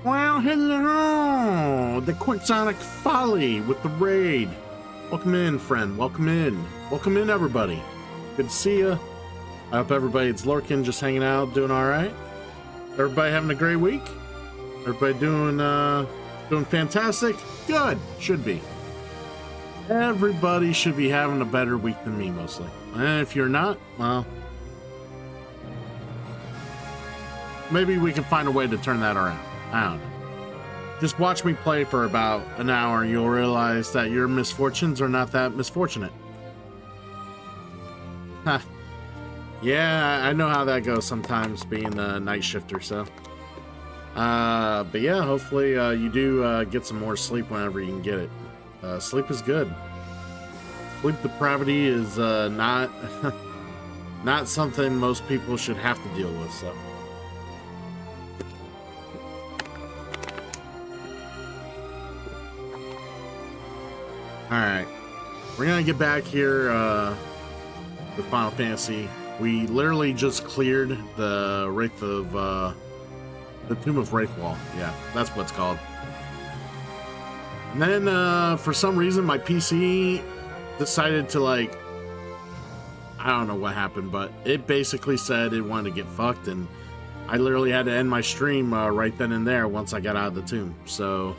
Well, hello! The Quixotic Folly with the raid. Welcome in, friend. Welcome in. Welcome in, everybody. Good to see you. I hope everybody's lurking, just hanging out, doing all right. Everybody having a great week? Everybody doing fantastic? Good. Should be. Everybody should be having a better week than me, mostly. And if you're not, well, maybe we can find a way to turn that around. I don't know. Just watch me play for about an hour and you'll realize that your misfortunes are not that misfortunate. Huh. Yeah, I know how that goes sometimes, being a night shifter, so. But yeah, hopefully you do get some more sleep whenever you can get it. Sleep is good. Sleep depravity is not not something most people should have to deal with, so. Alright, we're gonna get back here with Final Fantasy. We literally just cleared the Wraith of, the Tomb of Wraithwall. Yeah, that's what it's called. And then, for some reason, my PC decided to, like, I don't know what happened, but it basically said it wanted to get fucked, and I literally had to end my stream right then and there once I got out of the tomb, so.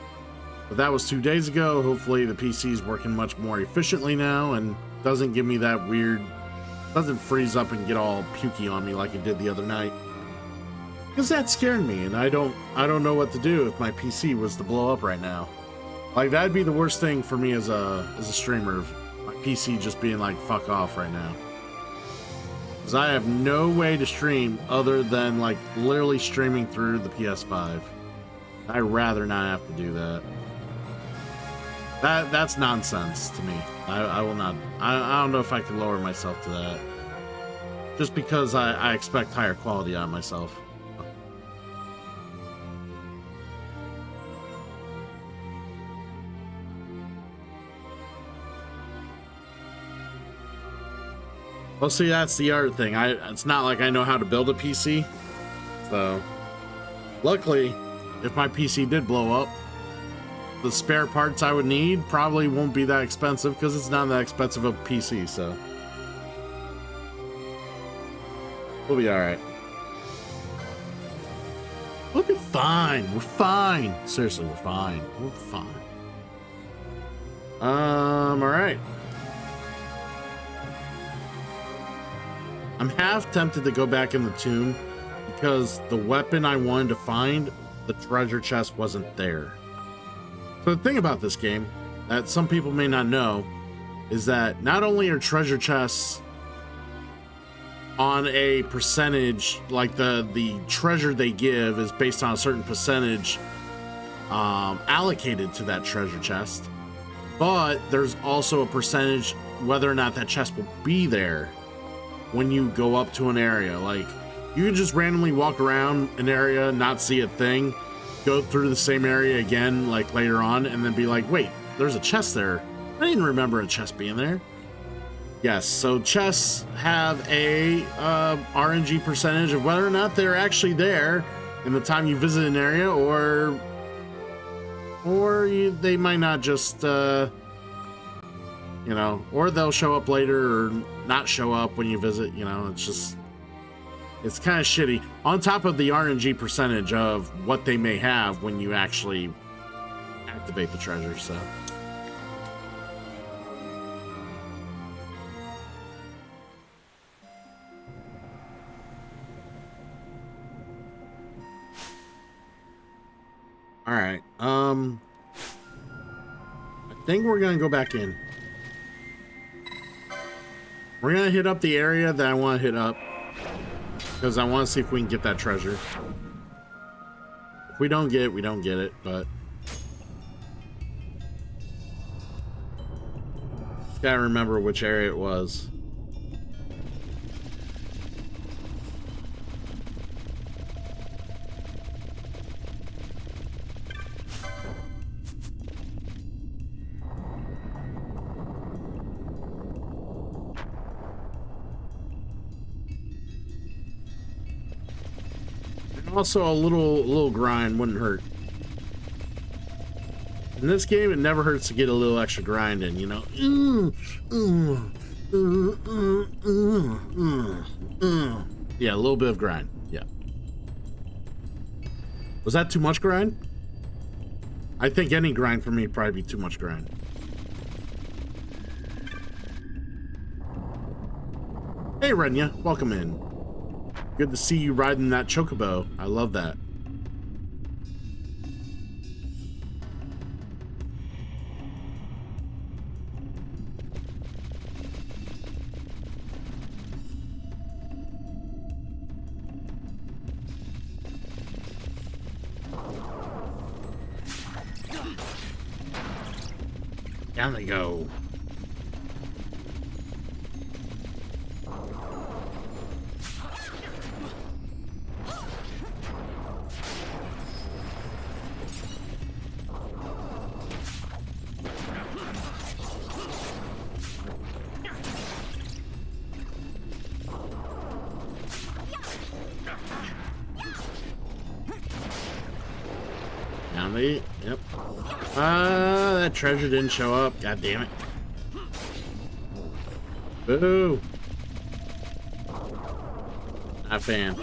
But that was 2 days ago. Hopefully the PC is working much more efficiently now and doesn't give me that weird, doesn't freeze up and get all pukey on me like it did the other night. Because that scared me, and I don't know what to do if my PC was to blow up right now. Like, that'd be the worst thing for me as a streamer, my PC just being like, fuck off right now. Because I have no way to stream other than, like, literally streaming through the PS5. I'd rather not have to do that. That's nonsense to me. I will not. I don't know if I can lower myself to that. Just because I expect higher quality out of myself. Well, see, that's the other thing. It's not like I know how to build a PC. So, luckily, if my PC did blow up, the spare parts I would need probably won't be that expensive because it's not that expensive of a PC, so. We'll be alright. We'll be fine. We're fine. Seriously, we're fine. We're fine. Alright. I'm half tempted to go back in the tomb because the weapon I wanted to find, the treasure chest, wasn't there. So the thing about this game that some people may not know is that not only are treasure chests on a percentage, like the treasure they give is based on a certain percentage allocated to that treasure chest, but there's also a percentage whether or not that chest will be there when you go up to an area. Like, you can just randomly walk around an area, not see a thing, go through the same area again, like later on, and then be like, wait, there's a chest there. I didn't remember a chest being there. Yes, so chests have a RNG percentage of whether or not they're actually there in the time you visit an area, or they might not just, you know, or they'll show up later or not show up when you visit, you know, it's just, it's kind of shitty. On top of the RNG percentage of what they may have when you actually activate the treasure, so. Alright, I think we're gonna go back in. We're gonna hit up the area that I want to hit up, because I want to see if we can get that treasure. If we don't get it, we don't get it, but gotta remember which area it was. Also, a little grind wouldn't hurt. In this game, it never hurts to get a little extra grind in, you know? Yeah, a little bit of grind. Yeah. Was that too much grind? I think any grind for me would probably be too much grind. Hey, Renya, welcome in. Good to see you riding that chocobo. I love that. Down they go. Down they, yep. That treasure didn't show up. God damn it. Boo. Not a fan.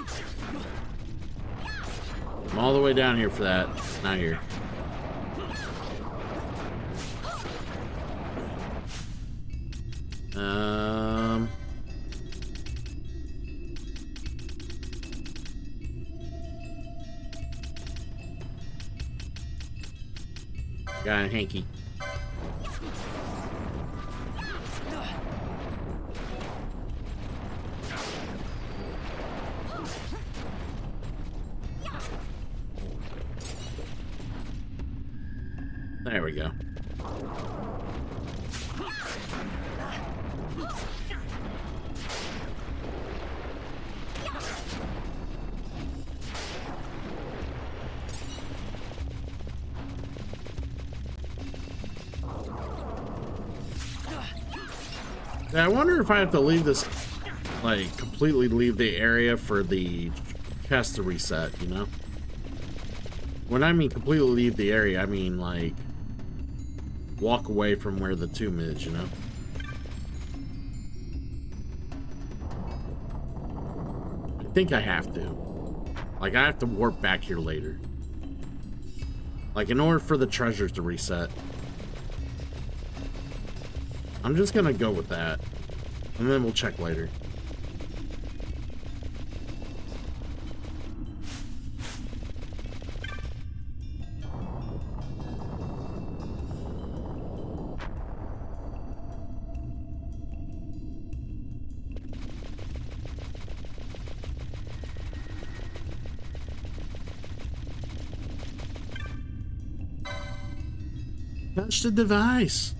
I'm all the way down here for that. Not here. Got a hanky. There we go. Yeah, I wonder if I have to leave this, like, completely leave the area for the chest to reset, you know? When I mean completely leave the area, I mean, like, walk away from where the tomb is, you know? I think I have to. Like, I have to warp back here later. Like, in order for the treasures to reset. I'm just gonna go with that. And then we'll check later. Touch the device.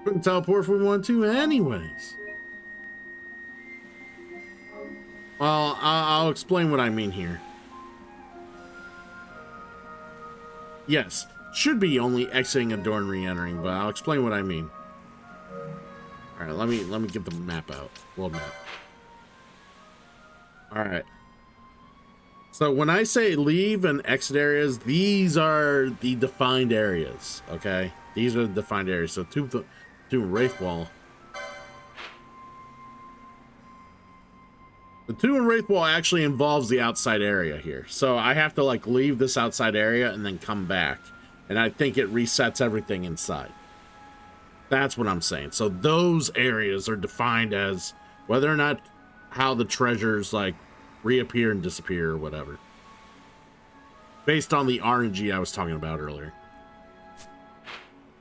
Couldn't teleport if we wanted to anyways. Well, I'll explain what I mean here. Yes, should be only exiting a door and re-entering, but I'll explain what I mean. All right, let me get the map out. World map. All right. So when I say leave and exit areas, these are the defined areas. Okay, these are the defined areas. So to Wraith Wall. The Tomb and Wraith Wall actually involves the outside area here. So I have to like leave this outside area and then come back. And I think it resets everything inside. That's what I'm saying. So those areas are defined as whether or not how the treasures like reappear and disappear or whatever. Based on the RNG I was talking about earlier.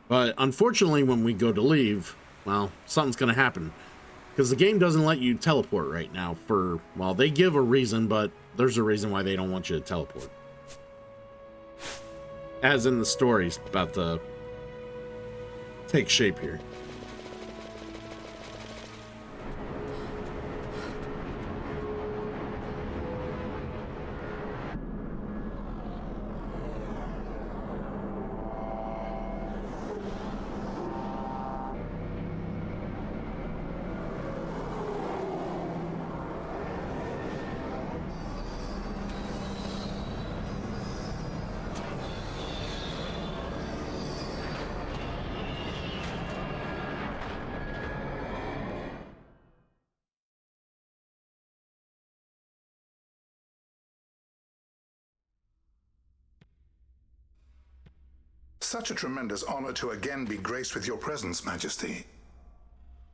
But unfortunately, when we go to leave, well, something's going to happen. Because the game doesn't let you teleport right now for, well, they give a reason, but there's a reason why they don't want you to teleport. As in the story's about to take shape here. Such a tremendous honor to again be graced with your presence, Majesty.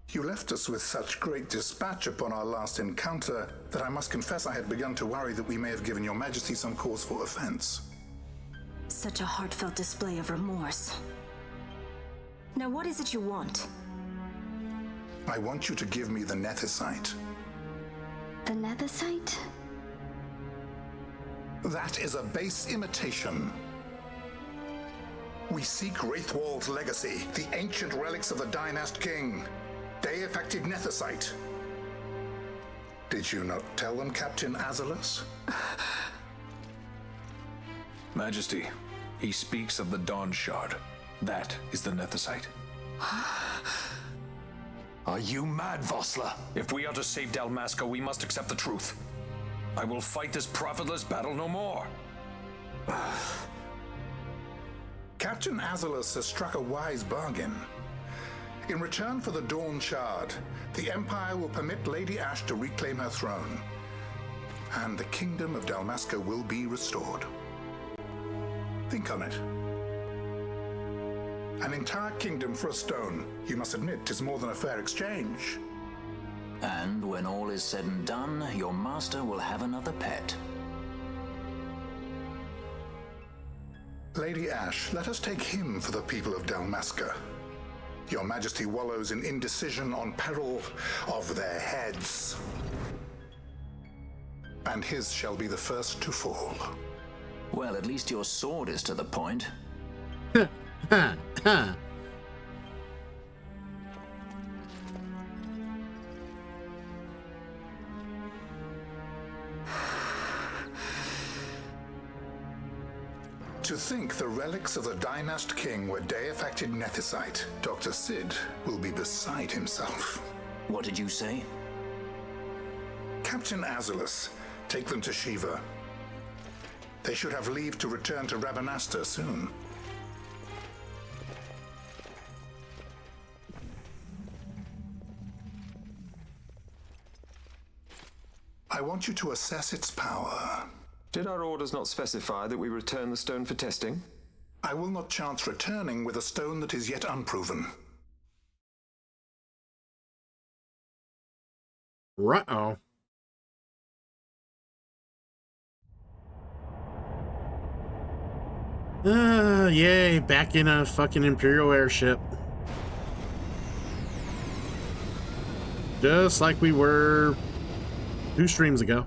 You left us with such great dispatch upon our last encounter that I must confess I had begun to worry that we may have given your Majesty some cause for offense. Such a heartfelt display of remorse. Now what is it you want? I want you to give me the Nethicite. The Nethicite? That is a base imitation. We seek Wraithwall's legacy, the ancient relics of the Dynast King. Day-affected Nethicite. Did you not tell them, Captain Azalus? Majesty, he speaks of the Dawn Shard. That is the Nethicite. Are you mad, Vossler? If we are to save Dalmasca, we must accept the truth. I will fight this profitless battle no more. Captain Azalus has struck a wise bargain. In return for the Dawn Shard, the Empire will permit Lady Ash to reclaim her throne, and the Kingdom of Dalmasca will be restored. Think on it. An entire kingdom for a stone, you must admit, is more than a fair exchange. And when all is said and done, your master will have another pet. Lady Ash, let us take him for the people of Dalmasca. Your Majesty wallows in indecision on peril of their heads. And his shall be the first to fall. Well, at least your sword is to the point. To think the relics of the Dynast King were day-affected Nethicite, Dr. Sid will be beside himself. What did you say? Captain Azalus, take them to Shiva. They should have leave to return to Rabanasta soon. I want you to assess its power. Did our orders not specify that we return the stone for testing? I will not chance returning with a stone that is yet unproven. Ruh-oh. Yay, back in a fucking Imperial airship. Just like we were 2 streams ago.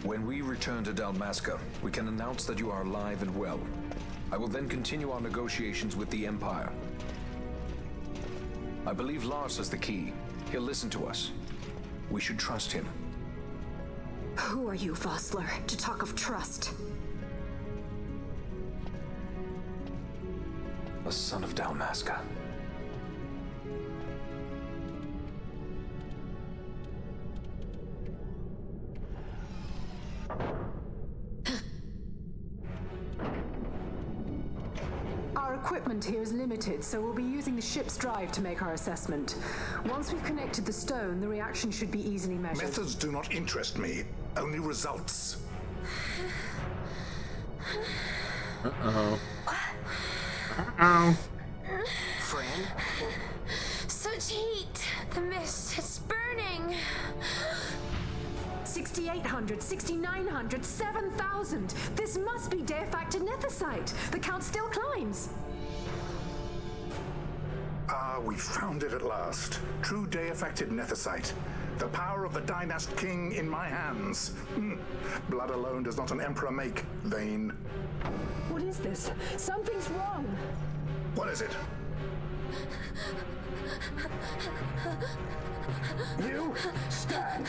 When we return to Dalmasca, we can announce that you are alive and well. I will then continue our negotiations with the Empire. I believe Lars has the key. He'll listen to us. We should trust him. Who are you, Vossler, to talk of trust? A son of Dalmasca. Our equipment here is limited, so we'll be using the ship's drive to make our assessment. Once we've connected the stone, the reaction should be easily measured. Methods do not interest me, only results. Uh-oh. Uh-oh. Friend? Such heat! The mist, it's burning! 6,800, 6,900, 7,000! This must be day-affected Nethicite! The count still climbs! Ah, we found it at last. True day-affected Nethicite. The power of the Dynast King in my hands. Blood alone does not an emperor make, Vayne. What is this? Something's wrong! What is it? You stand!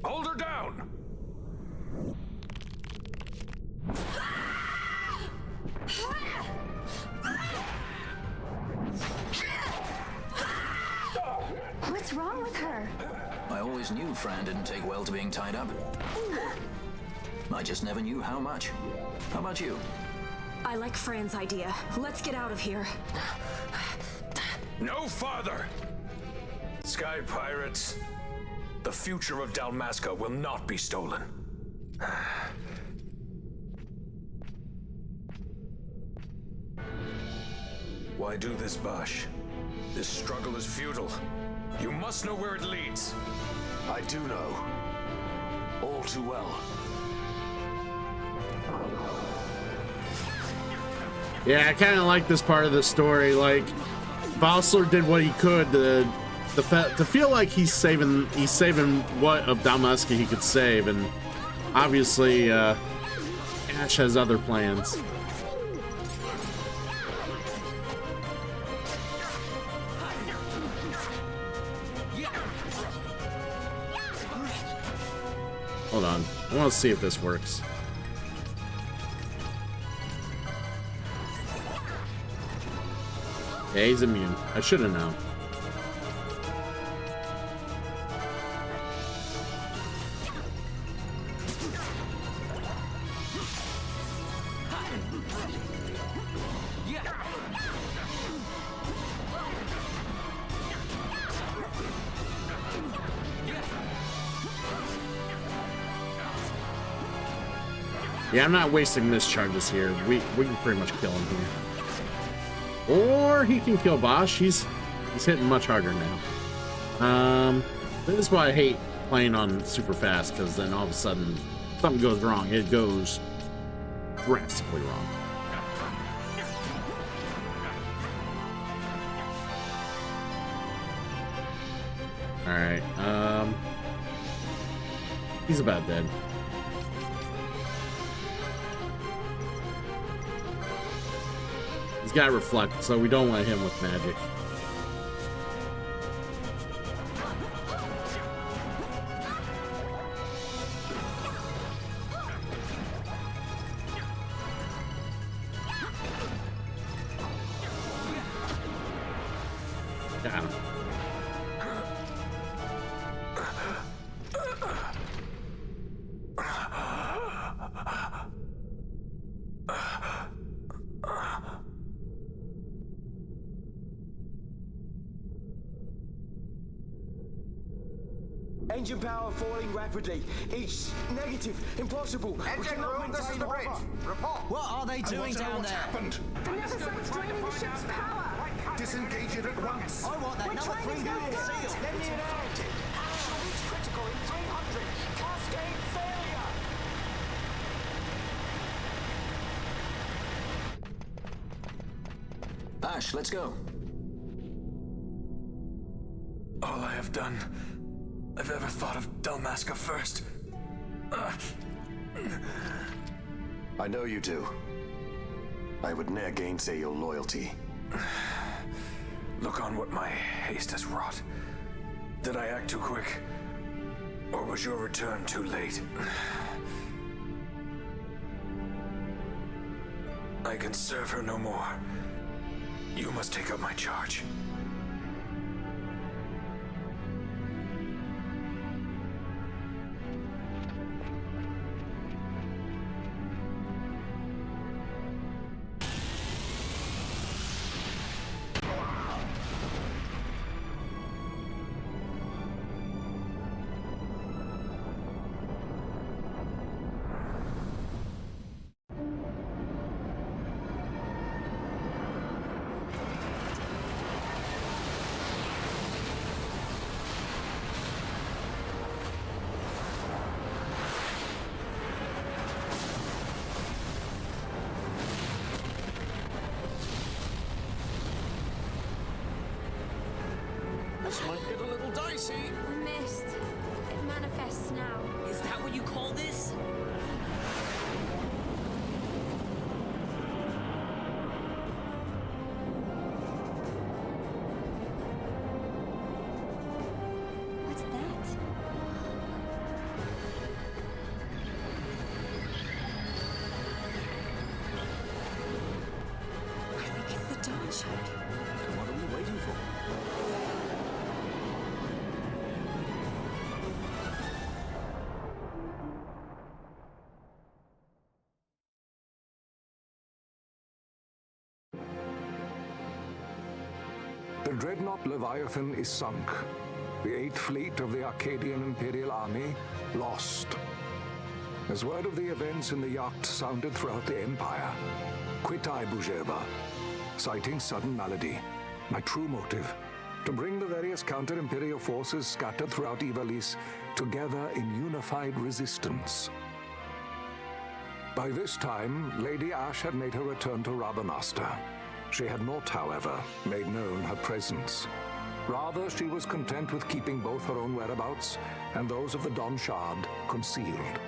Hold her down! What's wrong with her? I always knew Fran didn't take well to being tied up. I just never knew how much. How about you? I like Fran's idea. Let's get out of here. No farther! Sky Pirates, the future of Dalmasca will not be stolen. Why do this, Bosch? This struggle is futile. You must know where it leads. I do know. All too well. Yeah, I kind of like this part of the story. Like, Bossler did what he could to feel like he's saving what of Dalmasca he could save, and obviously Ash has other plans. Hold on, I want to see if this works. Yeah, he's immune. I should have known. Yeah, I'm not wasting mischarges here. We can pretty much kill him here. Or he can kill Bosch. He's hitting much harder now. This is why I hate playing on super fast, because then all of a sudden something goes wrong. It goes drastically wrong. Alright, he's about dead. He's got reflect, so we don't want him with magic. Got him. Engine power falling rapidly. Each negative. Impossible. Engine room, this is the bridge. Report. What are they doing down there? Happened? The Nemesis draining the ship's power. Disengage it at once. I want that We're number trying 3 to unit get seal. it. Let me know. Action reach critical in 300. Cascade failure. Ash, let's go. All I have done, I've ever thought of Dalmasca first. I know you do. I would ne'er gainsay your loyalty. Look on what my haste has wrought. Did I act too quick? Or was your return too late? I can serve her no more. You must take up my charge. This might get a little dicey. The mist. It manifests now. Is that what you call this? What's that? I think it's the dawn shard. What are we waiting for? dreadnought Leviathan is sunk. The 8th Fleet of the Arcadian Imperial Army lost. As word of the events in the yacht sounded throughout the Empire, quit I Bujeba, citing sudden malady. My true motive, to bring the various counter-imperial forces scattered throughout Ivalice together in unified resistance. By this time, Lady Ash had made her return to Rabanastre. She had not, however, made known her presence. Rather, she was content with keeping both her own whereabouts and those of the Don Shard concealed.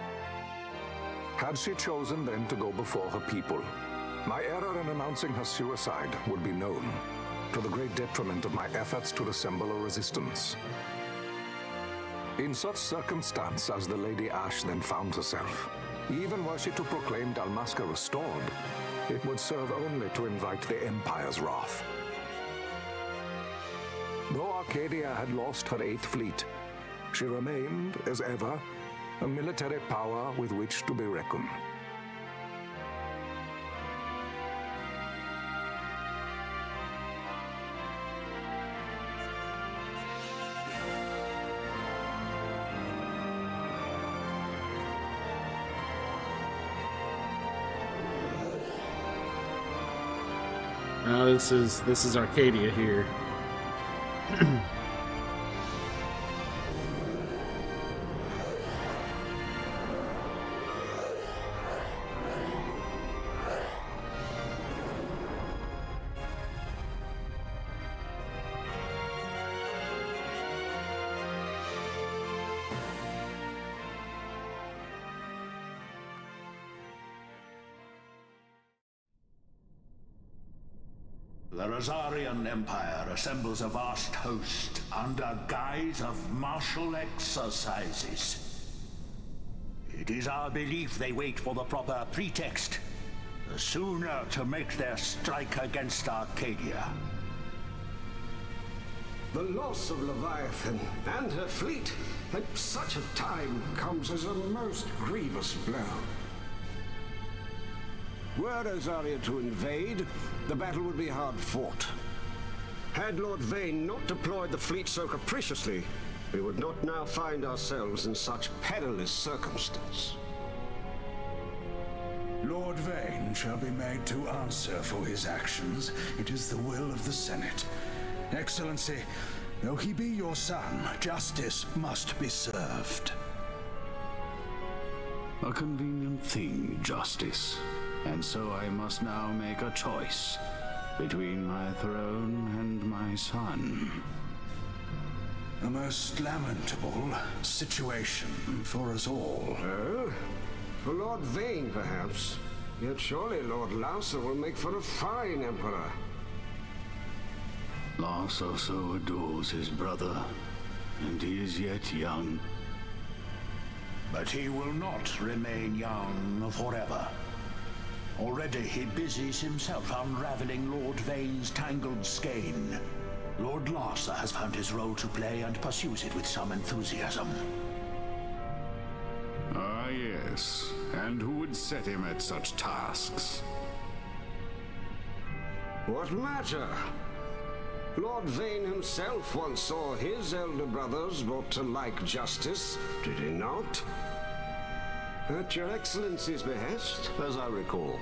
Had she chosen then to go before her people, my error in announcing her suicide would be known, to the great detriment of my efforts to assemble a resistance. In such circumstance as the Lady Ash then found herself, even were she to proclaim Dalmasca restored, it would serve only to invite the Empire's wrath. Though Arcadia had lost her 8th Fleet, she remained, as ever, a military power with which to be reckoned. Now this is Arcadia here. The Rosarian Empire assembles a vast host under guise of martial exercises. It is our belief they wait for the proper pretext, the sooner to make their strike against Arcadia. The loss of Leviathan and her fleet at such a time comes as a most grievous blow. Were Rosaria to invade, the battle would be hard fought. Had Lord Vane not deployed the fleet so capriciously, we would not now find ourselves in such perilous circumstance. Lord Vane shall be made to answer for his actions. It is the will of the Senate. Excellency, though he be your son, justice must be served. A convenient thing, justice. And so I must now make a choice between my throne and my son. A most lamentable situation for us all. Oh? For Lord Vane, perhaps. Yet surely Lord Lauser will make for a fine emperor. Lauser so adores his brother, and he is yet young. But he will not remain young forever. Already he busies himself unraveling Lord Vane's tangled skein. Lord Larsa has found his role to play and pursues it with some enthusiasm. Ah, yes. And who would set him at such tasks? What matter? Lord Vane himself once saw his elder brothers brought to like justice, did he not? At your Excellency's behest, as I recall.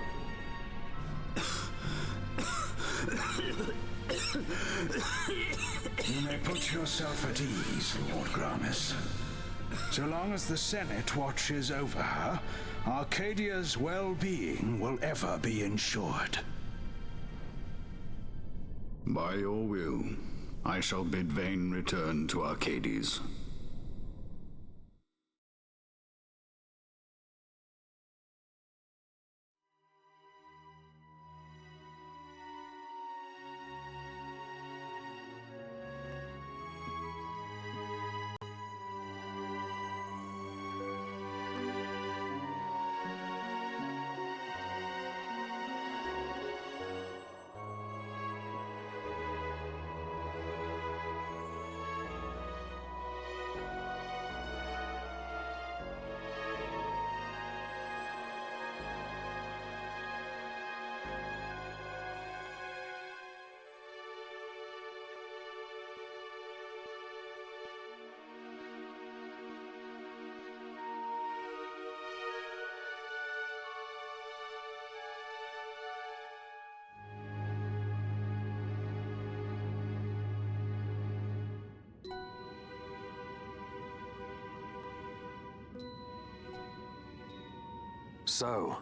You may put yourself at ease, Lord Gramis. So long as the Senate watches over her, Arcadia's well-being will ever be ensured. By your will, I shall bid Vane return to Arcades. So,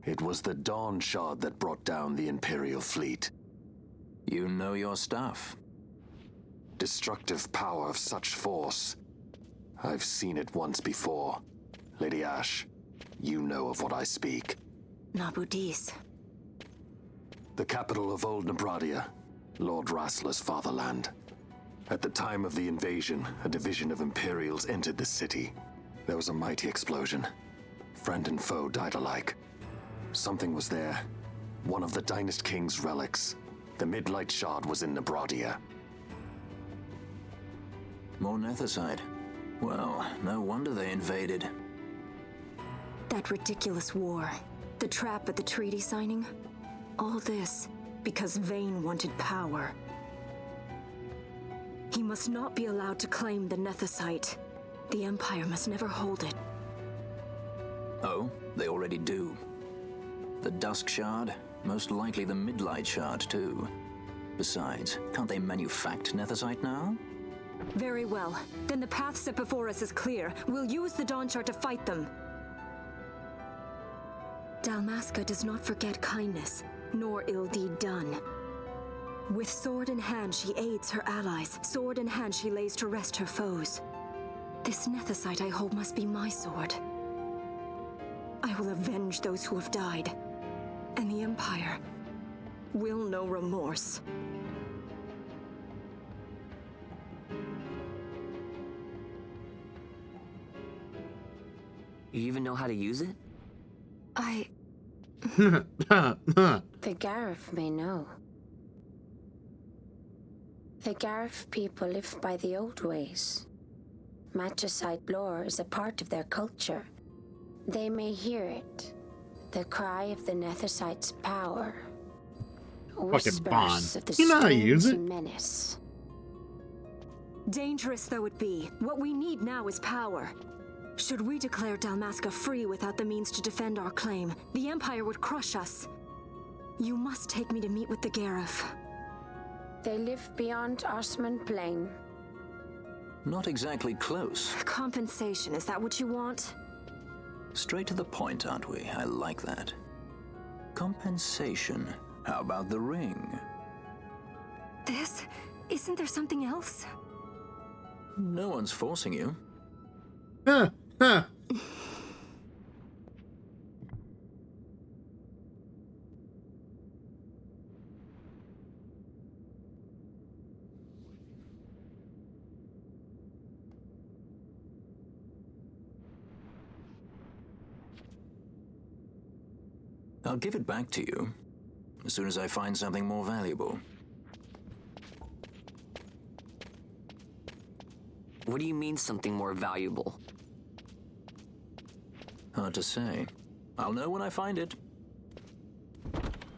it was the Dawn Shard that brought down the Imperial fleet. You know your stuff. Destructive power of such force. I've seen it once before. Lady Ash, you know of what I speak. Nabudis. The capital of Old Nebradia, Lord Rassler's fatherland. At the time of the invasion, a division of Imperials entered the city. There was a mighty explosion. Friend and foe died alike. Something was there. One of the Dynast King's relics. The Midlight Shard was in Nebradia. More Nethicite. Well, no wonder they invaded. That ridiculous war. The trap at the treaty signing. All this because Vayne wanted power. He must not be allowed to claim the Nethicite. The Empire must never hold it. Oh, they already do. The Dusk Shard, most likely the Midlight Shard too. Besides, can't they manufacture Nethicite now? Very well. Then the path set before us is clear. We'll use the Dawn Shard to fight them. Dalmasca does not forget kindness, nor ill deed done. With sword in hand, she aids her allies. Sword in hand, she lays to rest her foes. This Nethicite I hold must be my sword. I will avenge those who have died, and the Empire will know remorse. You even know how to use it? The Garif may know. The Garif people live by the old ways. Matricide lore is a part of their culture. They may hear it. The cry of the Nethicite's power. Fucking Bond. Whispers of the You know how to use stone's it. menace. Dangerous though it be, what we need now is power. Should we declare Dalmasca free without the means to defend our claim, the Empire would crush us. You must take me to meet with the Garif. They live beyond Osman Plain. Not exactly close. Compensation, is that what you want? Straight to the point, aren't we? I like that. Compensation. How about the ring? This? Isn't there something else? No one's forcing you. Huh, huh. I'll give it back to you as soon as I find something more valuable. What do you mean something more valuable? Hard to say. I'll know when I find it.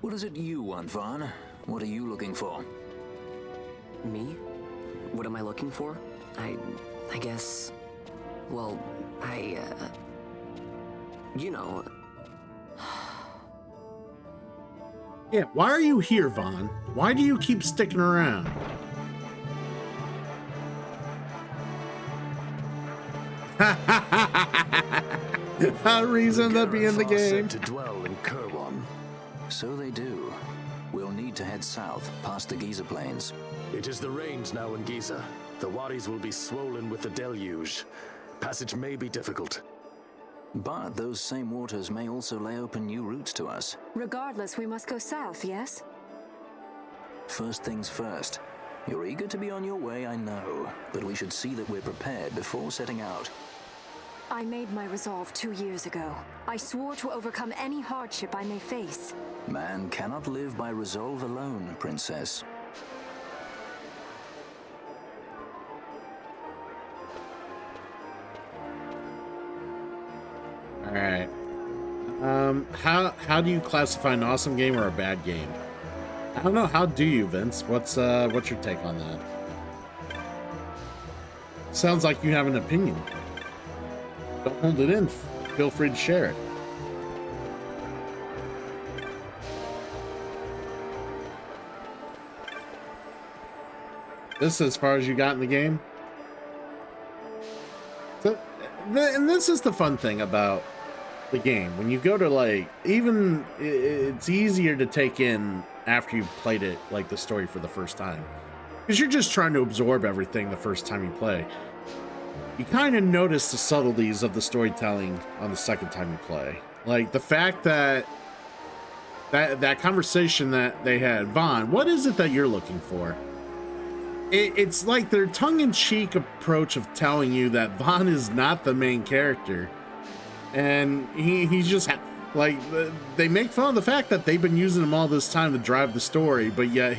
What is it you want, Vaughn? What are you looking for? Me? What am I looking for? I guess... Well, you know... Yeah, why are you here, Vaughn? Why do you keep sticking around? A reason to be in the game. To dwell in Kirwan. So they do. We'll need to head south, past the Giza Plains. It is the rains now in Giza. The wadis will be swollen with the deluge. Passage may be difficult. But those same waters may also lay open new routes to us. Regardless, we must go south, yes? First things first. You're eager to be on your way, I know, but we should see that we're prepared before setting out. I made my resolve 2 years ago. I swore to overcome any hardship I may face. Man cannot live by resolve alone, Princess. All right. How do you classify an awesome game or a bad game? I don't know. How do you, Vince? What's your take on that? Sounds like you have an opinion. Don't hold it in. Feel free to share it. This is as far as you got in the game? So, and this is the fun thing about the game. When you go to like, even it's easier to take in after you've played it, like the story for the first time, because you're just trying to absorb everything the first time you play. You kind of notice the subtleties of the storytelling on the second time you play, like the fact that that conversation that they had. Vaughn, what is it that you're looking for? It's like their tongue-in-cheek approach of telling you that Vaughn is not the main character, and he's just like, they make fun of the fact that they've been using him all this time to drive the story, but yet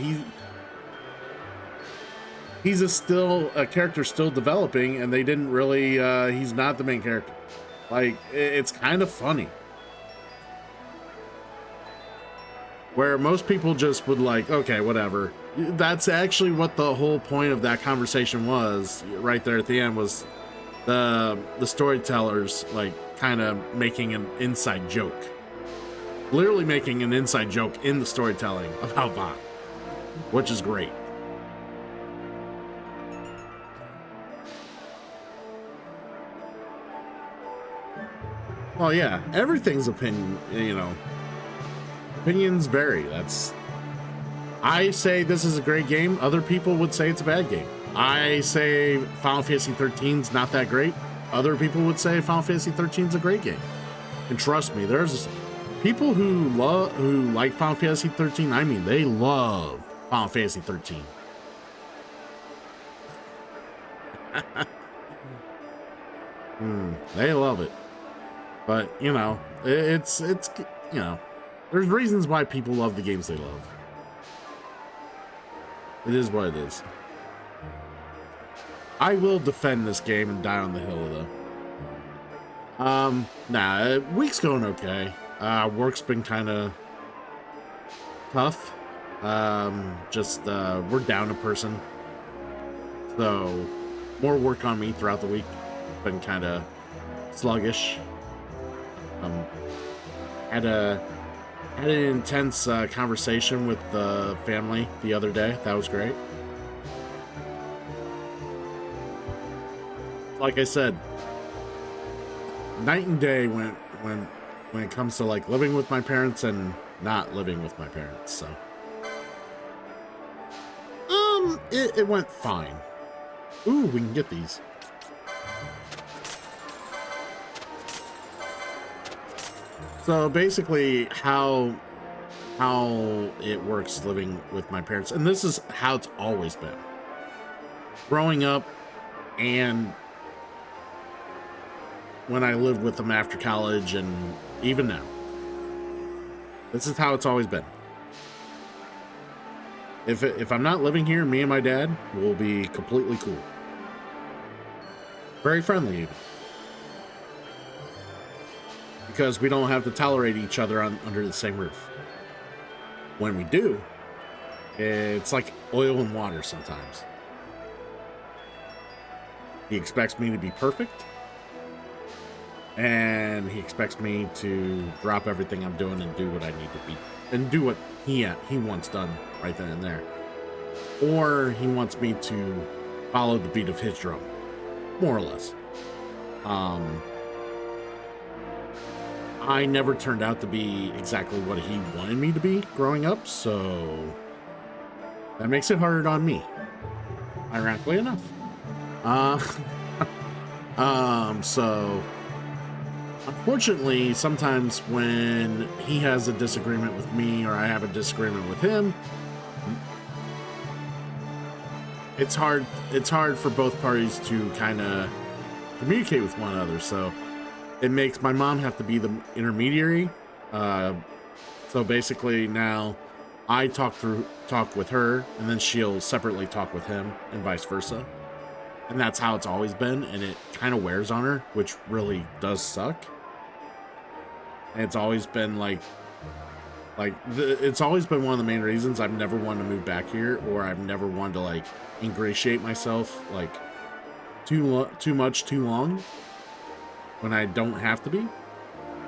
he's still a character still developing, and they didn't really he's not the main character. Like, it's kind of funny, where most people just would like, okay, whatever. That's actually what the whole point of that conversation was right there at the end, was the storytellers like kind of making an inside joke, literally making an inside joke in the storytelling about Vaughn, which is great. Well, yeah, everything's opinion, you know, opinions vary. I say this is a great game. Other people would say it's a bad game. I say Final Fantasy 13's not that great. Other people would say Final Fantasy 13's a great game. And trust me, there's people who like Final Fantasy 13. I mean, they love Final Fantasy 13. They love it. But, you know, it's you know, there's reasons why people love the games they love. It is what it is. I will defend this game and die on the hill, though. Nah, week's going okay. Work's been kind of tough. We're down a person, so more work on me throughout the week. Been kind of sluggish. Had an intense conversation with the family the other day. That was great. Like I said, night and day when it comes to like living with my parents and not living with my parents. So it went fine. Ooh, we can get these. So basically how it works living with my parents, and this is how it's always been. Growing up and when I lived with them after college and even now. This is how it's always been. If I'm not living here, me and my dad will be completely cool. Very friendly even. Because we don't have to tolerate each other under the same roof. When we do, it's like oil and water sometimes. He expects me to be perfect, and he expects me to drop everything I'm doing and do what I need to be, and do what he wants done right then and there. Or he wants me to follow the beat of his drum, more or less. I never turned out to be exactly what he wanted me to be growing up, so that makes it harder on me, ironically enough. So unfortunately, sometimes when he has a disagreement with me or I have a disagreement with him, it's hard for both parties to kind of communicate with one another. So it makes my mom have to be the intermediary. So basically now I talk with her, and then she'll separately talk with him, and vice versa. And that's how it's always been, and it kind of wears on her, which really does suck. And it's always been it's always been one of the main reasons I've never wanted to move back here, or I've never wanted to like ingratiate myself like too much too long when I don't have to be,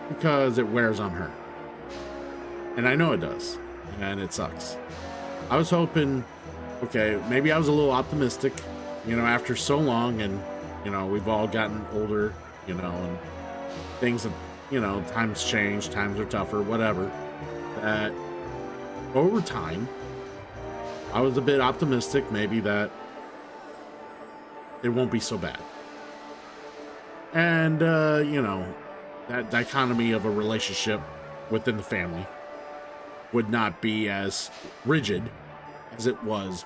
because it wears on her. And I know it does, and it sucks. I was hoping, okay, maybe I was a little optimistic, you know, after so long, and, you know, we've all gotten older, you know, and things you know, times change, times are tougher, whatever, that over time, I was a bit optimistic, maybe, that it won't be so bad. And, you know, that dichotomy of a relationship within the family would not be as rigid as it was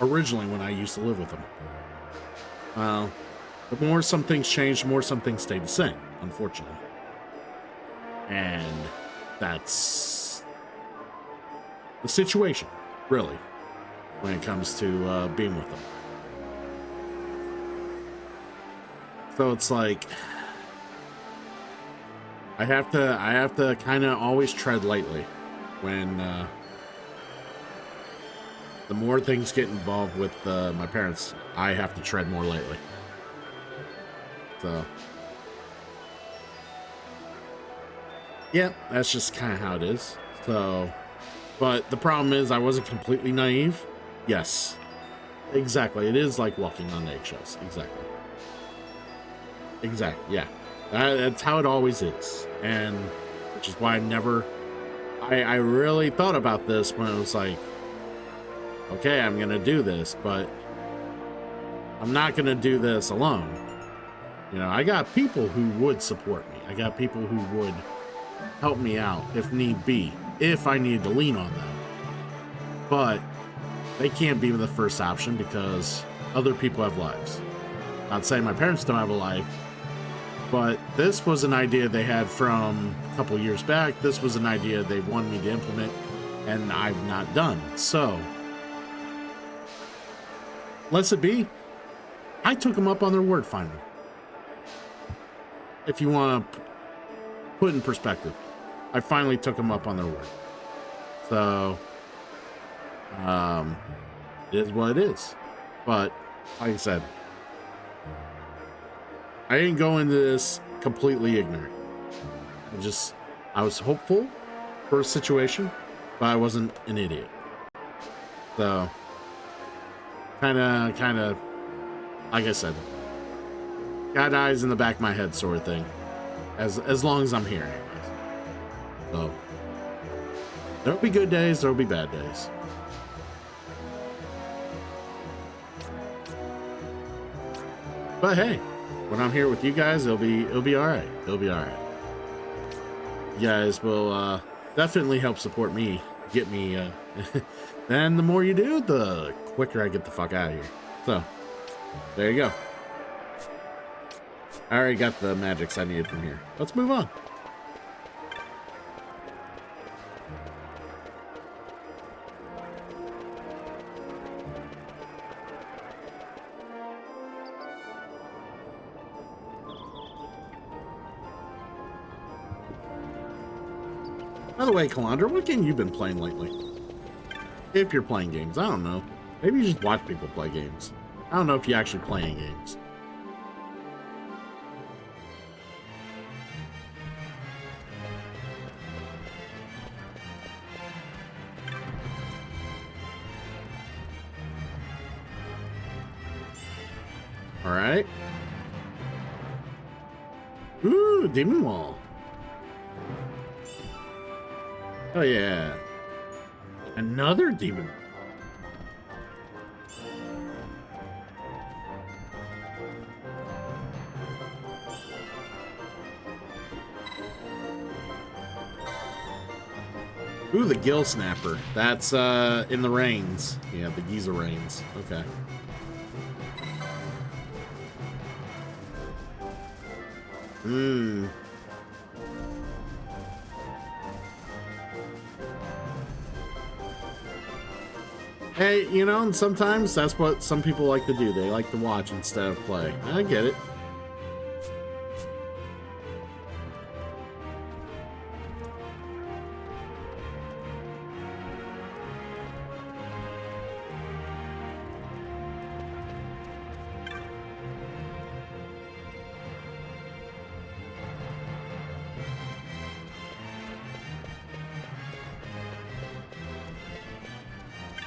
originally when I used to live with them. The more some things changed, the more some things stayed the same, unfortunately. And that's the situation, really, when it comes to being with them. So it's like I have to kind of always tread lightly when the more things get involved with my parents. I have to tread more lightly. So yeah, that's just kind of how it is. So, but the problem is I wasn't completely naive. Yes, exactly. It is like walking on eggshells. Exactly. Yeah, that's how it always is. And which is why I really thought about this when it was like, okay, I'm gonna do this, but I'm not gonna do this alone. You know, I got people who would support me. I got people who would help me out if need be, if I needed to lean on them. But they can't be the first option because other people have lives. Not saying my parents don't have a life, but this was an idea they had from a couple years back. This was an idea they wanted me to implement, and I've not done. So, lest it be, I took them up on their word finally. If you want to put in perspective, I finally took them up on their word. So, it is what it is. But, like I said, I didn't go into this completely ignorant. I was hopeful for a situation, but I wasn't an idiot. So, kind of, like I said, got eyes in the back of my head sort of thing. As long as I'm here, anyways. So, there'll be good days, there'll be bad days. But hey, when I'm here with you guys, it'll be all right. It'll be all right. You guys will definitely help support me, get me. And the more you do, the quicker I get the fuck out of here. So, there you go. I already got the magics I needed from here. Let's move on. By the way, Calandra, what game you been playing lately? If you're playing games, I don't know. Maybe you just watch people play games. I don't know if you're actually playing games. All right. Ooh, Demon Wall. Oh yeah. Another demon. Ooh, the Gill Snapper. That's in the Reigns. Yeah, the Giza Reigns. Okay. Hey, you know, and sometimes that's what some people like to do. They like to watch instead of play. I get it.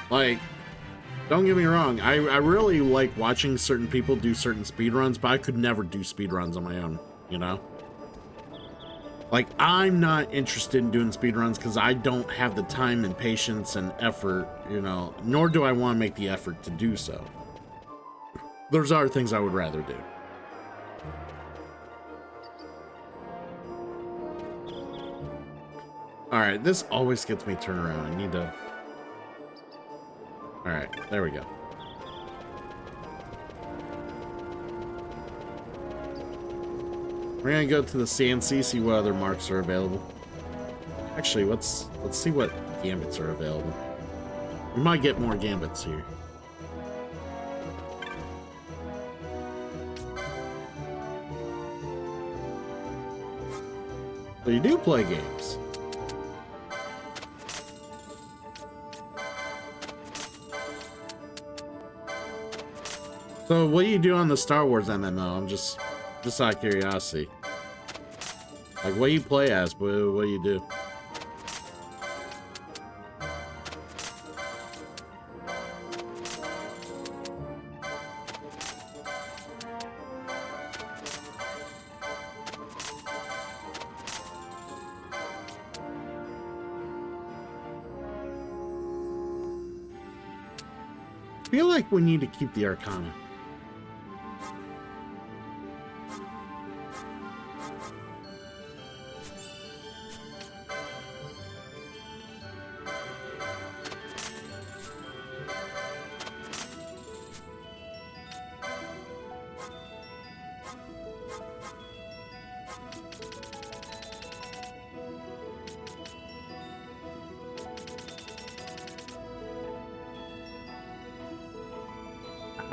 Like, don't get me wrong, I really like watching certain people do certain speedruns, but I could never do speedruns on my own, you know? Like, I'm not interested in doing speedruns because I don't have the time and patience and effort, you know, nor do I want to make the effort to do so. There's other things I would rather do. Alright, this always gets me turned around. I need to... Alright, there we go. We're gonna go to the CNC, see what other marks are available. Actually, let's see what gambits are available. We might get more gambits here. So you do play games. So what do you do on the Star Wars MMO? I'm just out of curiosity. Like, what do you play as? What do you do? I feel like we need to keep the Arcana.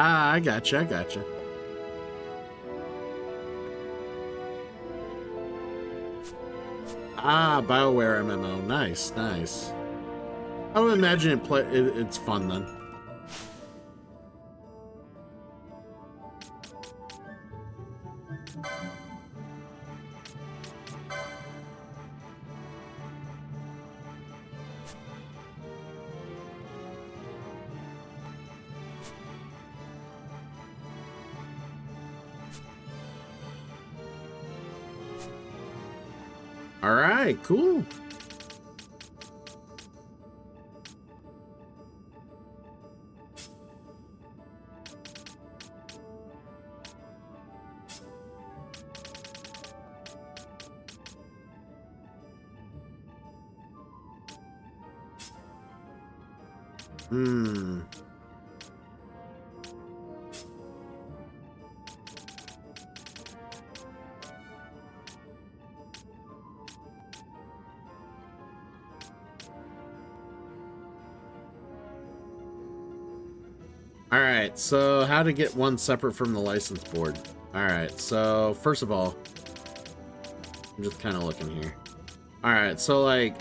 Ah, I gotcha. Ah, BioWare MMO. Nice. I would imagine it's fun then. All right, cool. Alright, so how to get one separate from the license board. Alright, so first of all, I'm just kind of looking here. Alright, so like,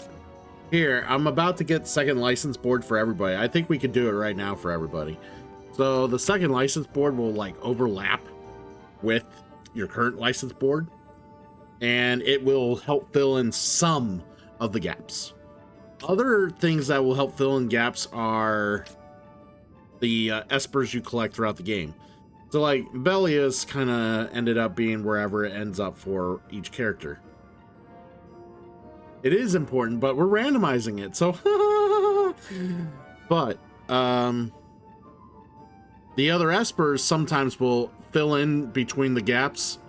here, I'm about to get second license board for everybody. I think we could do it right now for everybody. So the second license board will like overlap with your current license board, and it will help fill in some of the gaps. Other things that will help fill in gaps are the espers you collect throughout the game. So like Belia's kind of ended up being wherever it ends up for each character. It is important, but we're randomizing it, so but the other espers sometimes will fill in between the gaps,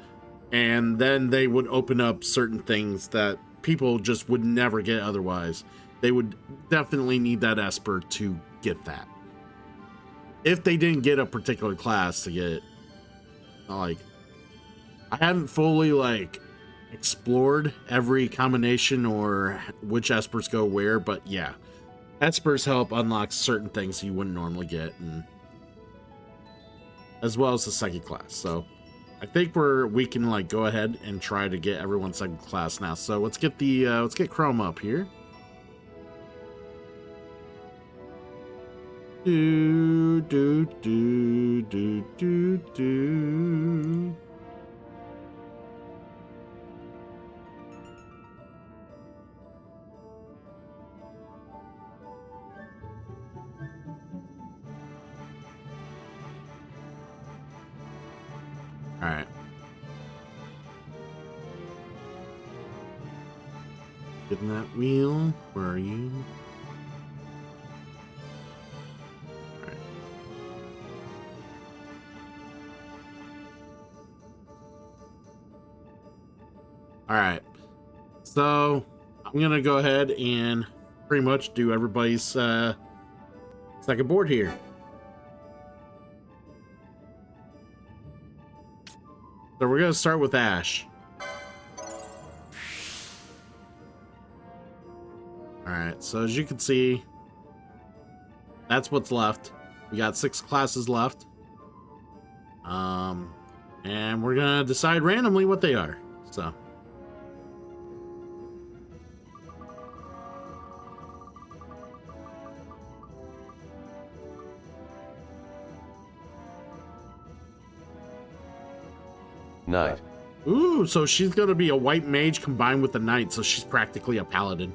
and then they would open up certain things that people just would never get otherwise. They would definitely need that esper to get that. If they didn't get a particular class to get it. Like, I haven't fully like explored every combination or which espers go where, but yeah, espers help unlock certain things you wouldn't normally get, and as well as the second class. So I think we can like go ahead and try to get everyone's second class now. So let's get Chrome up here. Do. All right. Getting that wheel. Where are you? All right. So I'm going to go ahead and pretty much do everybody's second board here. So we're going to start with Ash. All right. So as you can see, that's what's left. We got 6 classes left. And we're going to decide randomly what they are. So. Knight. Ooh, so she's gonna be a white mage combined with the knight, so she's practically a paladin.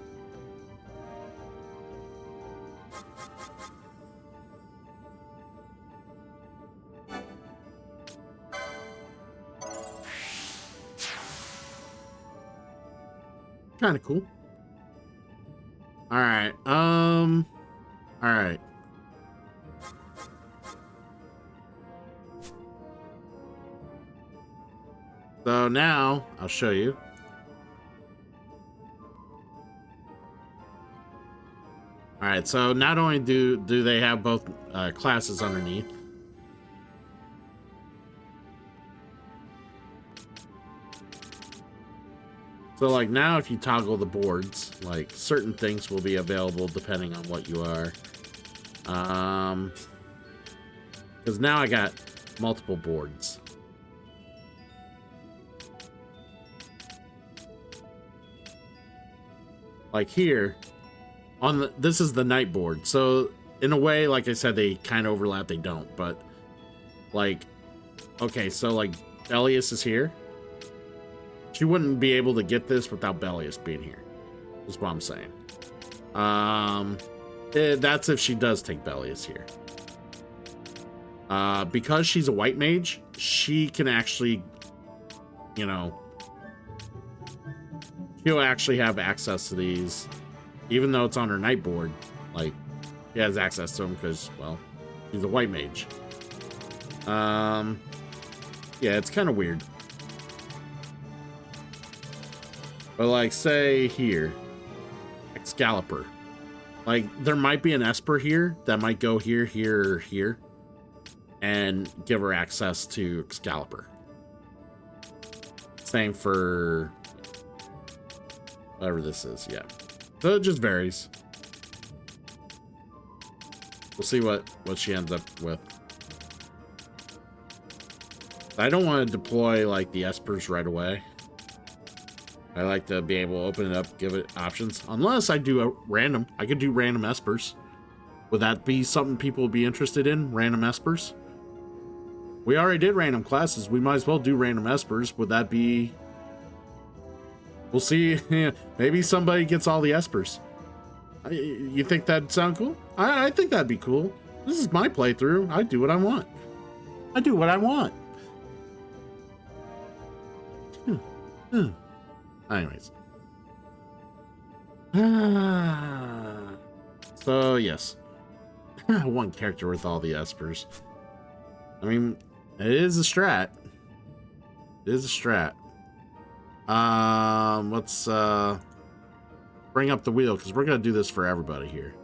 Kind of cool. All right. All right. So now I'll show you. All right, so not only do they have both classes underneath, so like now if you toggle the boards, like certain things will be available depending on what you are. Because now I got multiple boards. Like here, on the this is the night board. So in a way, like I said, they kind of overlap. They don't, but like, okay, so like Bellius is here. She wouldn't be able to get this without Bellius being here. Is what I'm saying. That's if she does take Bellius here. Because she's a white mage, she can actually, you know, she'll actually have access to these, even though it's on her night board. Like, she has access to them because, well, she's a white mage. Yeah, it's kind of weird. But like, say here, Excalibur. Like, there might be an Esper here that might go here, here, or here, and give her access to Excalibur. Same for whatever this is, yeah. So it just varies. We'll see what she ends up with. I don't want to deploy like the Espers right away. I like to be able to open it up, give it options. Unless I do a random. I could do random Espers. Would that be something people would be interested in? Random Espers? We already did random classes. We might as well do random Espers. Would that be... We'll see. Maybe somebody gets all the Espers. You think that'd sound cool? I think that'd be cool. This is my playthrough. I do what I want. I do what I want. Anyways. So, yes. One character with all the Espers. I mean, it is a strat. It is a strat. Let's bring up the wheel because we're gonna do this for everybody here.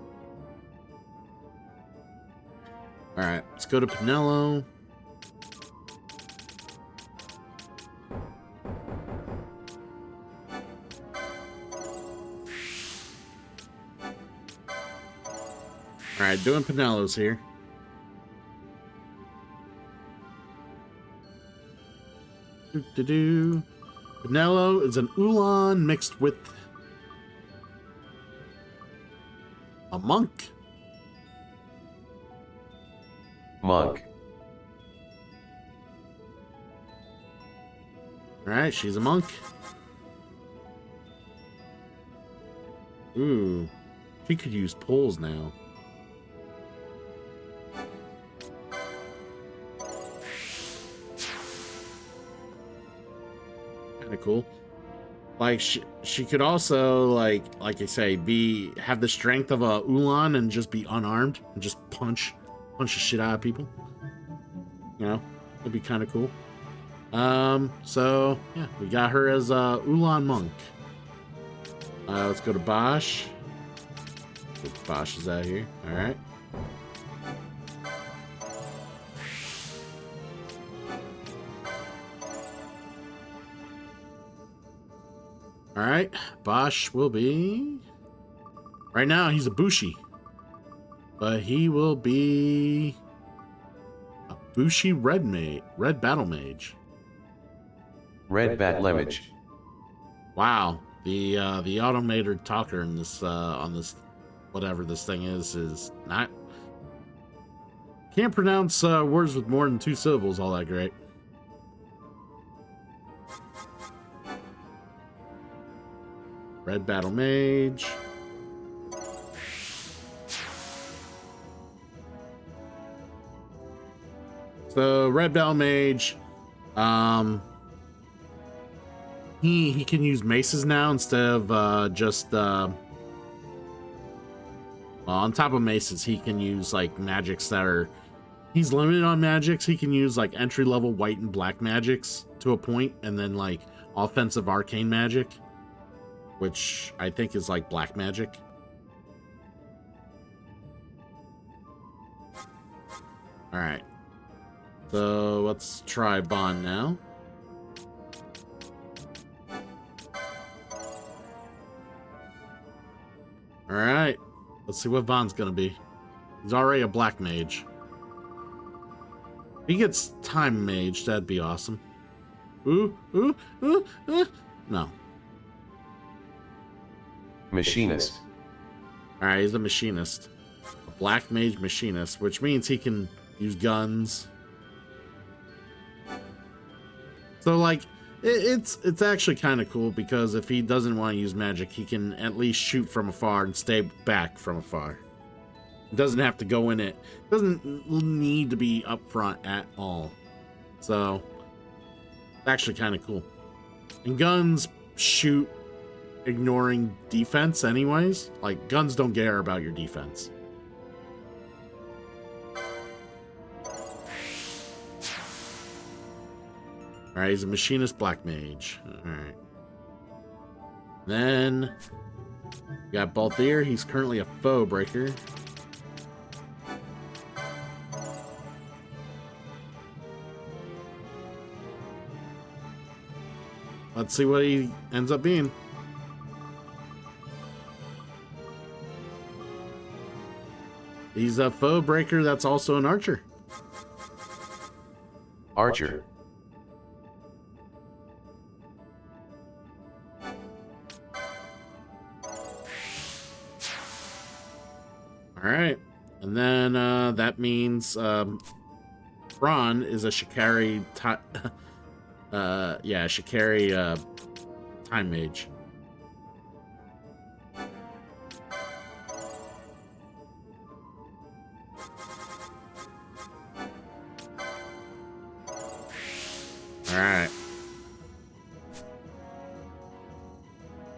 All right, let's go to Pinello. All right, doing Pinello's here. Pinello is an Ulan mixed with a monk. Monk. All right, she's a monk. Ooh, she could use poles now. Kind of cool. Like she could also like I say have the strength of a Ulan and just be unarmed and just punch the shit out of people. You know, it'd be kind of cool. So yeah, we got her as a Ulan monk. Let's go to Bosch. Bosch is out here. All right. All right, Bosch will be. Right now, he's a Bushi, but he will be a Bushi red battle mage. Red battle mage. Wow, the automated talker in this on this whatever this thing is not. Can't pronounce words with more than 2 syllables all that great. Red battle mage. So red battle mage, he can use maces now instead of just well, on top of maces he can use like magics that are. He's limited on magics. He can use like entry level white and black magics to a point, and then like offensive arcane magic, which I think is like black magic. All right. So let's try Bond now. All right. Let's see what Bond's gonna be. He's already a black mage. If he gets time mage, that'd be awesome. Ooh. No. Machinist. All right, he's a machinist. A black mage machinist, which means he can use guns. So like it's actually kind of cool because if he doesn't want to use magic, he can at least shoot from afar and stay back from afar. Doesn't have to go in it. Doesn't need to be up front at all. So it's actually kind of cool. And guns shoot ignoring defense anyways. Like guns don't care about your defense. All right, he's a machinist black mage. All right. Then we got Balthier. He's currently a foe breaker. Let's see what he ends up being. He's a foe breaker that's also an archer. Archer. All right. And then that means Ron is a Shikari Shikari time mage. All right.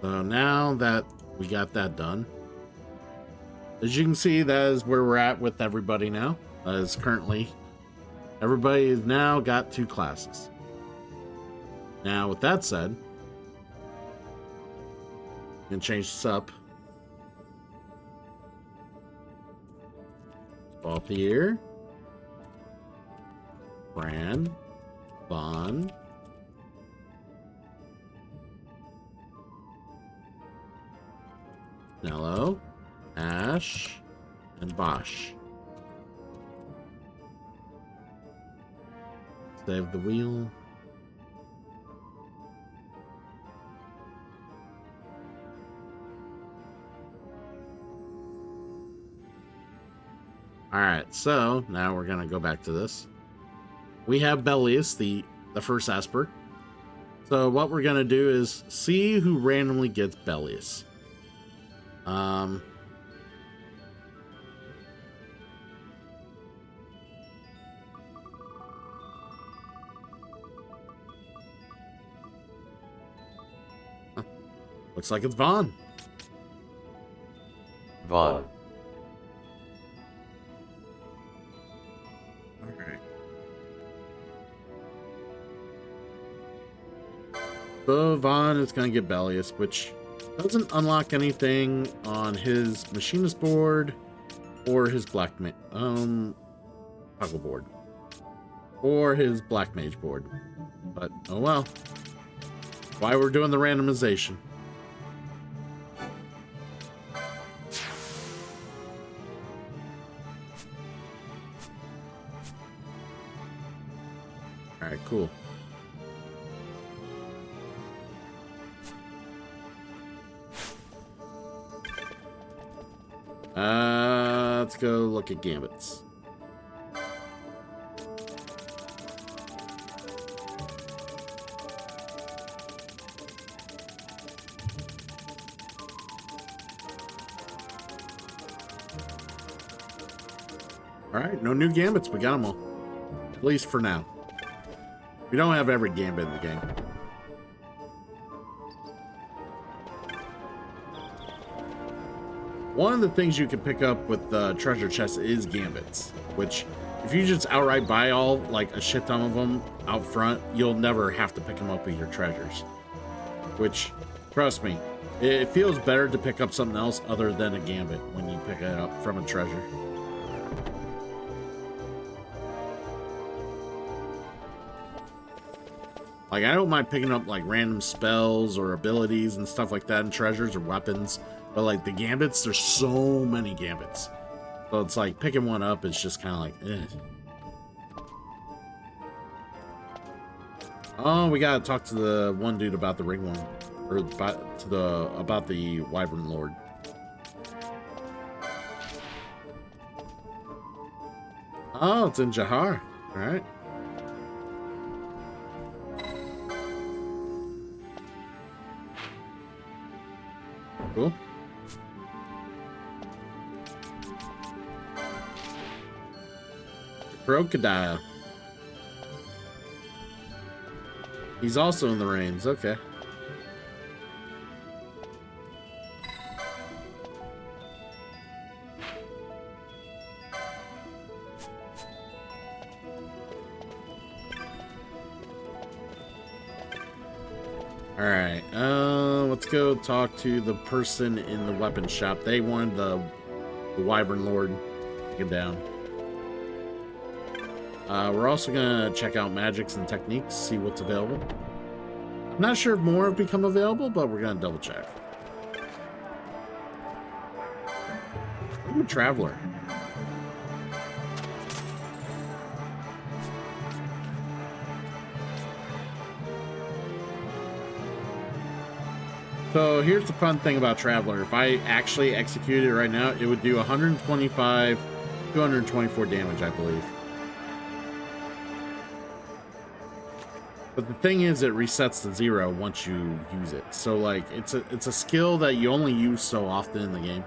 So now that we got that done, as you can see, that is where we're at with everybody now. As currently, everybody has now got 2 classes. Now, with that said, I'm gonna change this up. Balthier, Bran, Bond, Nello, Ash, and Bosch. Save the wheel. Alright, so now we're gonna go back to this. We have Bellius, the first Esper. So what we're gonna do is see who randomly gets Bellius. Looks like it's Vaughn. Vaughn. Alright. So Vaughn is going to get Bellius, which doesn't unlock anything on his machinist board or his toggle board or his black mage board. But oh well. Why we're doing the randomization. All right, cool. Let's go look at gambits. All right, no new gambits. We got them all. At least for now. We don't have every gambit in the game. One of the things you can pick up with the treasure chest is gambits, which if you just outright buy all, like a shit ton of them out front, you'll never have to pick them up with your treasures. Which, trust me, it feels better to pick up something else other than a gambit when you pick it up from a treasure. Like, I don't mind picking up like random spells or abilities and stuff like that and treasures or weapons. But like the gambits, there's so many gambits. So it's like picking one up is just kind of like, eh. Oh, we gotta talk to the one dude about the ringworm, or about the Wyvern Lord. Oh, it's in Jahar. All right. Cool. Crocodile. He's also in the reins. Okay. All right. Let's go talk to the person in the weapon shop. They wanted the Wyvern Lord taken down. We're also gonna check out magics and techniques, see what's available. I'm not sure if more have become available, but we're gonna double check. I'm a traveler. So here's the fun thing about Traveler. If I actually executed it right now, it would do 125, 224 damage, I believe. But the thing is, it resets to 0 once you use it. So like, it's a skill that you only use so often in the game.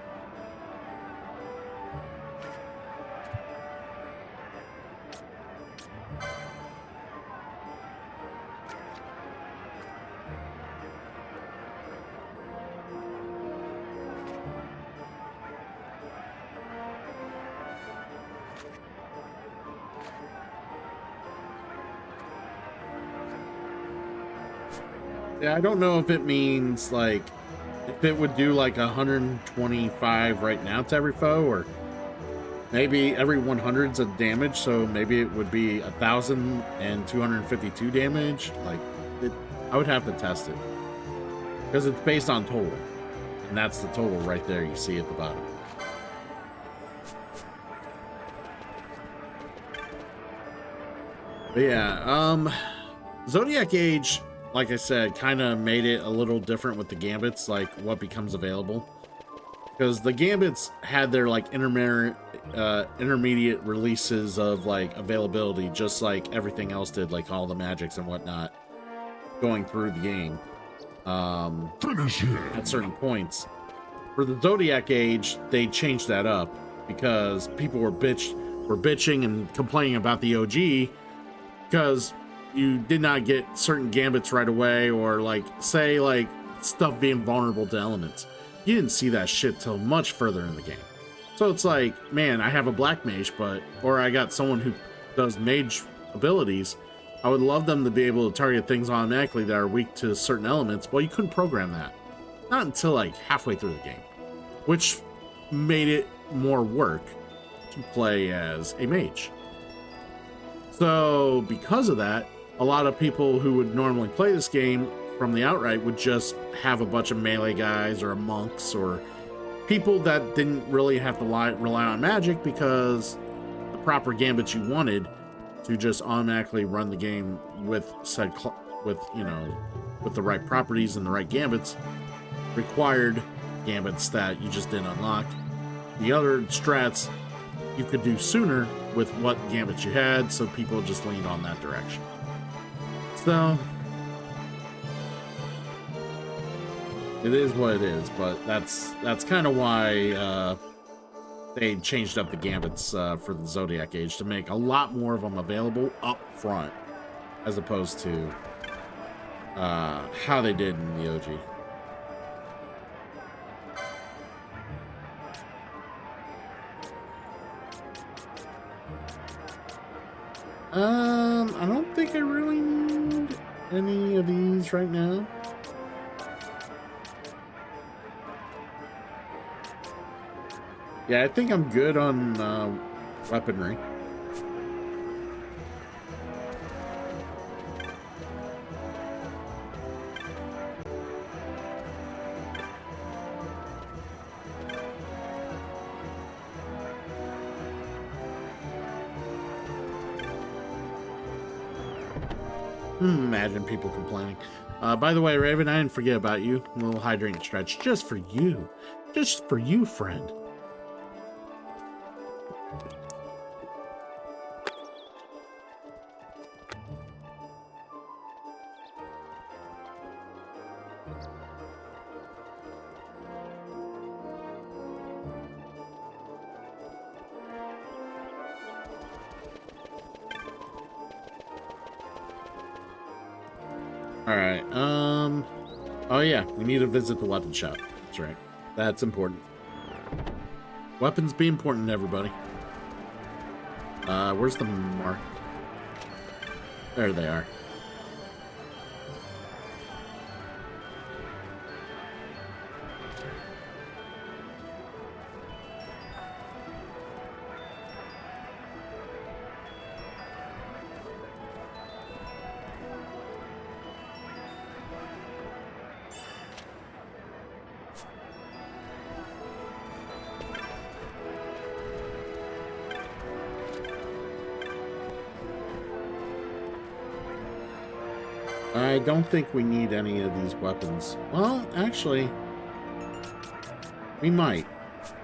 Yeah, I don't know if it means like if it would do like 125 right now to every foe, or maybe every 100's of damage, so maybe it would be 1,252 damage. Like, I would have to test it because it's based on total, and that's the total right there. You see at the bottom. But yeah, Zodiac Age, like I said, kind of made it a little different with the gambits, like what becomes available. Because the gambits had their like intermediate releases of like availability, just like everything else did, like all the magics and whatnot, going through the game. Finish it at certain points. For the Zodiac Age, they changed that up because people were bitching and complaining about the OG because you did not get certain gambits right away, or like say like stuff being vulnerable to elements. You didn't see that shit till much further in the game. So it's like, man, I have a black mage, or I got someone who does mage abilities. I would love them to be able to target things automatically that are weak to certain elements. Well, you couldn't program that. Not until like halfway through the game, which made it more work to play as a mage. So because of that, a lot of people who would normally play this game from the outright would just have a bunch of melee guys or monks or people that didn't really have to rely on magic, because the proper gambits you wanted to just automatically run the game with with the right properties and the right gambits required gambits that you just didn't unlock. The other strats you could do sooner with what gambits you had, so people just leaned on that direction. So it is what it is, but that's kind of why they changed up the gambits for the Zodiac Age to make a lot more of them available up front, as opposed to how they did in the OG. I don't think I really need any of these right now. Yeah, I think I'm good on weaponry. Imagine people complaining. By the way, Raven, I didn't forget about you. A little hydrating stretch just for you. Just for you, friend. Alright, oh yeah, we need to visit the weapon shop. That's right. That's important. Weapons be important, everybody. Where's the mark? There they are. I don't think we need any of these weapons. Well, actually, we might.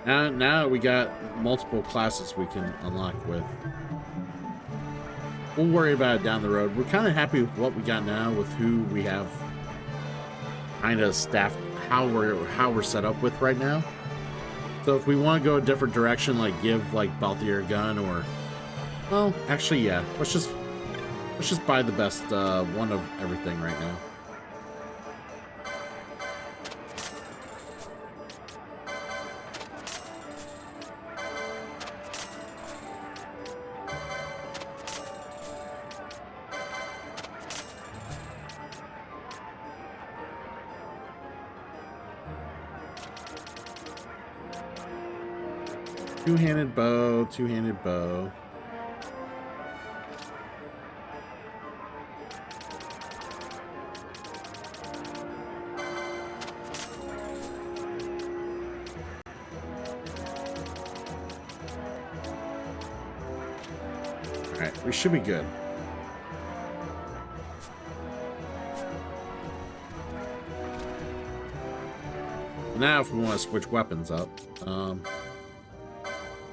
Now we got multiple classes we can unlock with. We'll worry about it down the road. We're kind of happy with what we got now, with who we have kind of staffed, how we're set up with right now. So if we want to go a different direction, like give like Balthier a gun, or, well, actually, yeah, let's just buy the best one of everything right now. Two-handed bow, two-handed bow. Alright, we should be good. Now if we want to switch weapons up,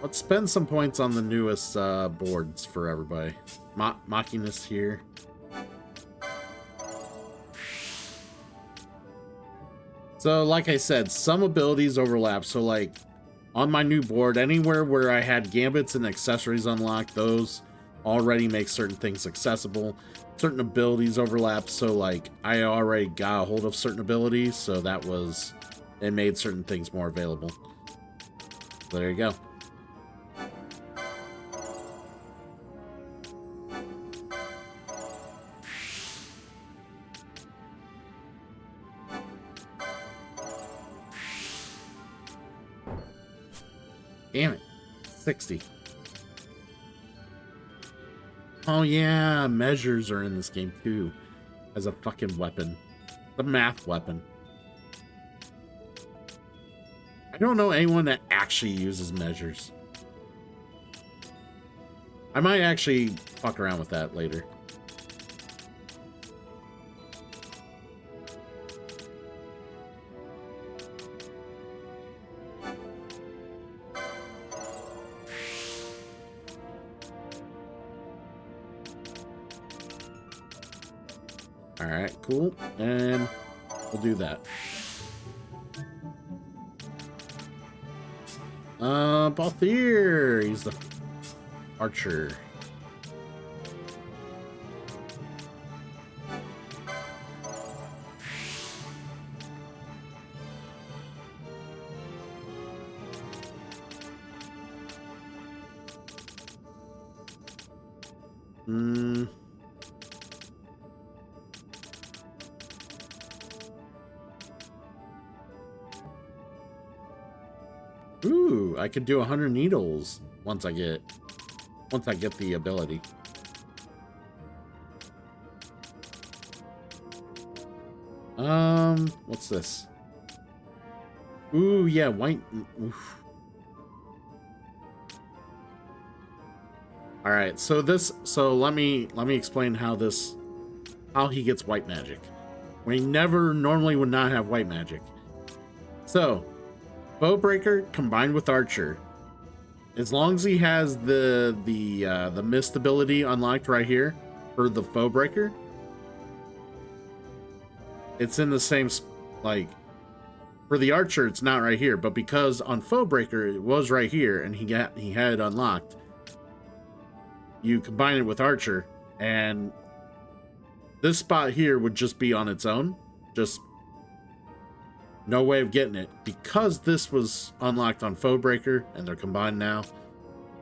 let's spend some points on the newest boards for everybody. Machinist here. So like I said, some abilities overlap. So like on my new board, anywhere where I had gambits and accessories unlocked, those already makes certain things accessible. Certain abilities overlap, so like I already got a hold of certain abilities, so it made certain things more available. So there you go. Damn it. 60. Oh yeah, measures are in this game too. As a fucking weapon. The math weapon. I don't know anyone that actually uses measures. I might actually fuck around with that later. Alright, cool. And we'll do that. Balthier! He's the archer. Ooh, I could do 100 needles once I get the ability. What's this? Ooh, yeah, white. Oof. All right, so let me explain how he gets white magic. We never normally would not have white magic. So, Bowbreaker combined with Archer, as long as he has the mist ability unlocked right here for the Bowbreaker, it's in the same, like, for the Archer it's not right here, but because on Bowbreaker it was right here and he had it unlocked, you combine it with Archer and this spot here would just be on its own, just no way of getting it. Because this was unlocked on Bowbreaker and they're combined now,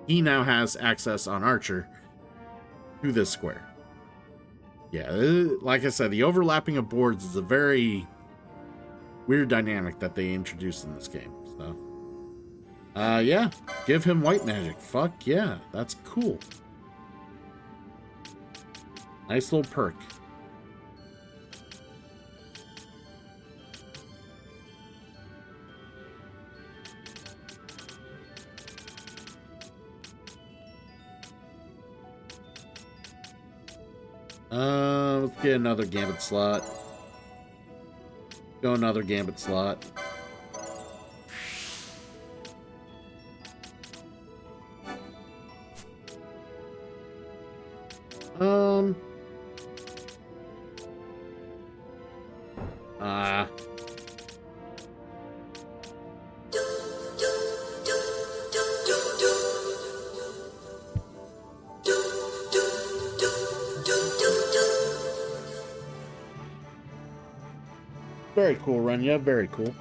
he now has access on Archer to this square. Yeah, like I said, the overlapping of boards is a very weird dynamic that they introduced in this game. So, yeah, give him white magic. Fuck yeah, that's cool. Nice little perk. Let's get another gambit slot. Go another gambit slot. Very cool, Renya. Very cool.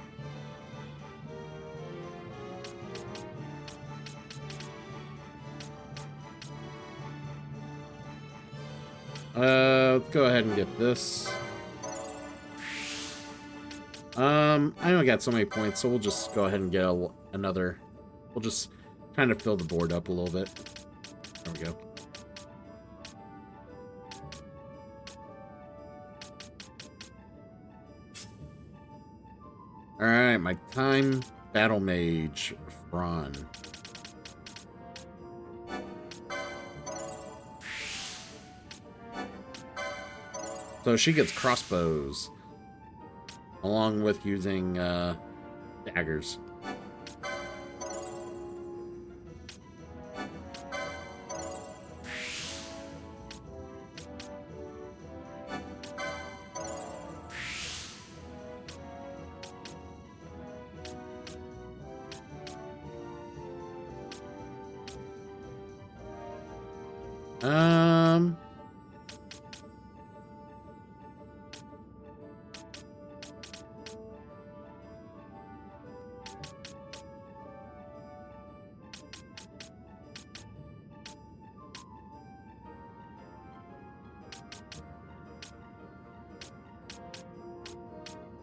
Let's go ahead and get this. I only got so many points, so we'll just go ahead and get another. We'll just kind of fill the board up a little bit. There we go. Alright, my time battle mage, Fran. So she gets crossbows, along with using daggers.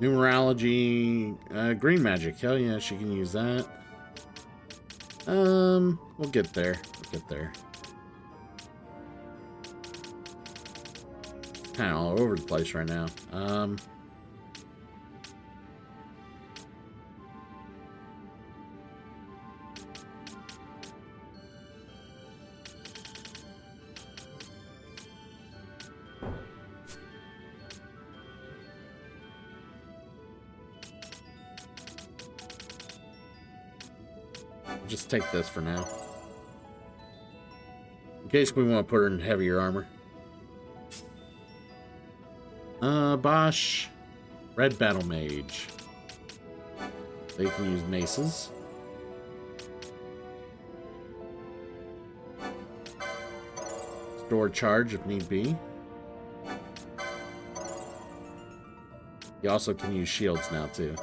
Numerology, green magic. Hell yeah, she can use that. We'll get there. We'll get there. Kind of all over the place right now. Just take this for now. In case we want to put her in heavier armor. Bosch. Red Battle Mage. They can use maces. Store charge if need be. You also can use shields now too.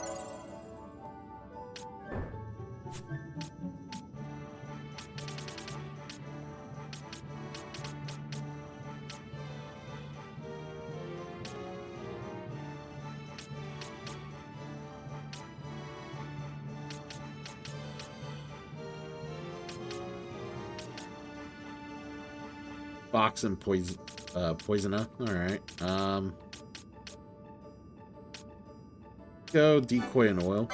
Box and poisoner. Alright. Go decoy and oil.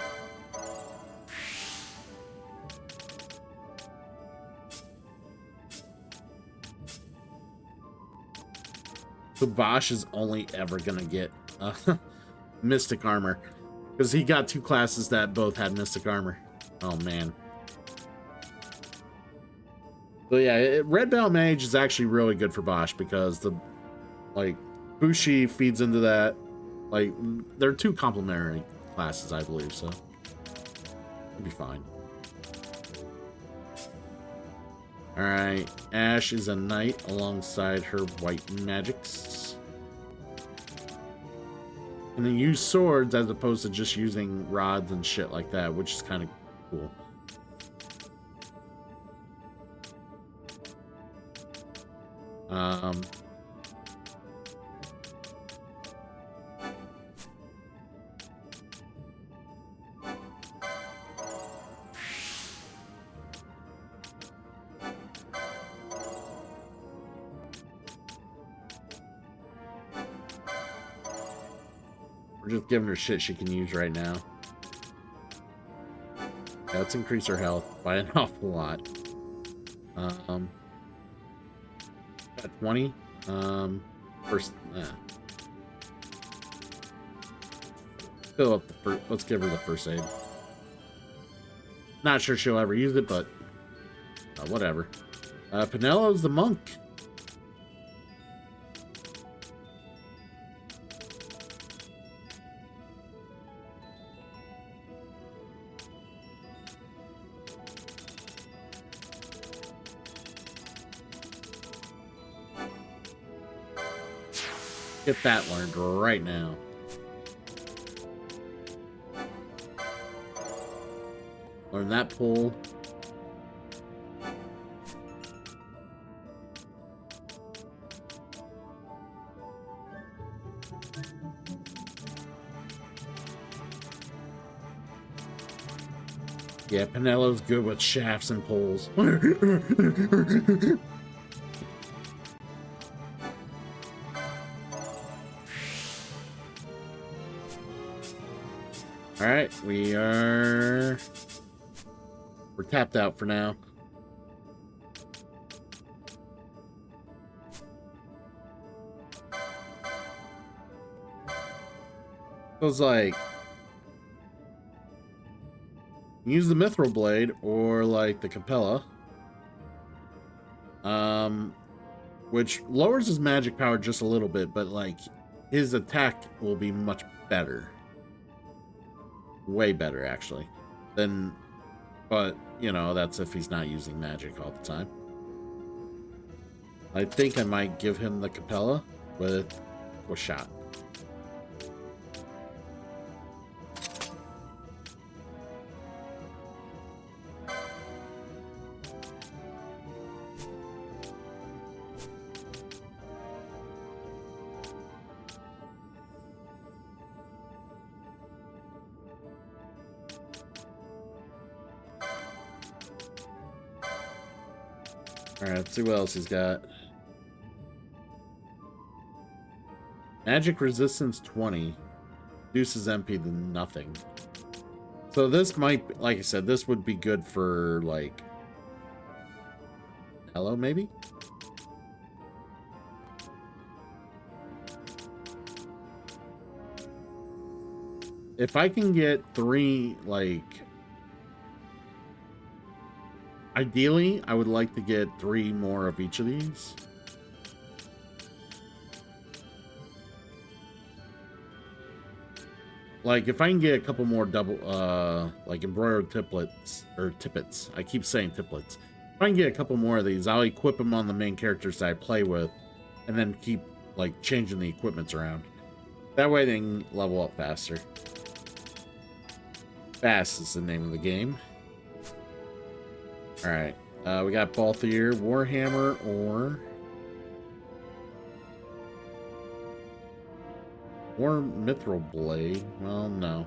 So Bosch is only ever gonna get mystic armor. Because he got two classes that both had mystic armor. Oh man. So yeah, Red Battle Mage is actually really good for Bosch because the, like, Bushi feeds into that. Like, they're two complementary classes, I believe, so it'll be fine. Alright, Ash is a knight alongside her white magics. And then use swords as opposed to just using rods and shit like that, which is kind of cool. We're just giving her shit she can use right now. Yeah, let's increase her health by an awful lot. Got 20. First, fill up the first. Let's give her the first aid. Not sure she'll ever use it, but whatever. Pinello's the monk. Get that learned right now. Learn that pull. Yeah, Pinello's good with shafts and pulls. Alright, we're tapped out for now. It was like, use the Mithril Blade or like the Capella, which lowers his magic power just a little bit, but like his attack will be much better. Way better, actually. Then, but, you know, that's if he's not using magic all the time. I think I might give him the Capella with a shot. Alright, let's see what else he's got. Magic resistance 20. Reduces MP to nothing. So this might, like I said, this would be good for, like... Hello, maybe? If I can get 3, like... Ideally, I would like to get 3 more of each of these. Like, if I can get a couple more double, like embroidered tiplets, or tippets. I keep saying tiplets. If I can get a couple more of these, I'll equip them on the main characters that I play with, and then keep, like, changing the equipments around. That way they can level up faster. Fast is the name of the game. Alright, we got Balthier, Warhammer, or Mithril Blade. Well, no.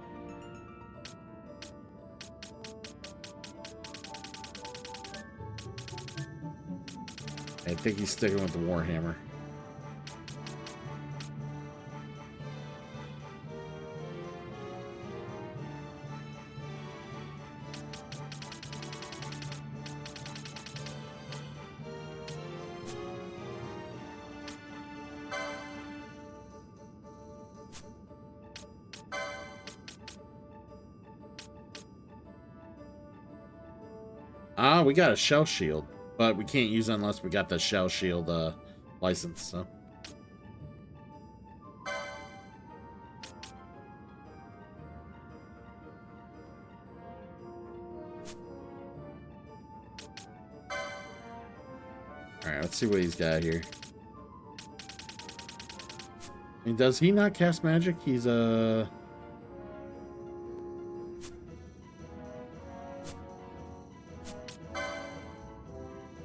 I think he's sticking with the Warhammer. Ah, we got a shell shield, but we can't use it unless we got the shell shield license, so. Alright, let's see what he's got here. I mean, does he not cast magic? He's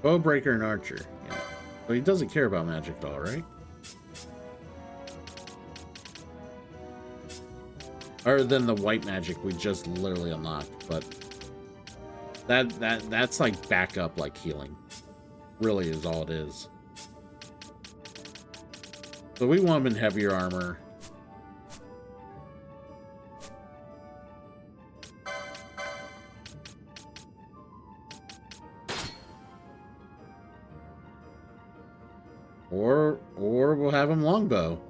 Bowbreaker and Archer, yeah. So he doesn't care about magic at all, right? Other than the white magic we just literally unlocked, but that's like backup, like healing. Really is all it is. So we want him in heavier armor. Or we'll have him longbow.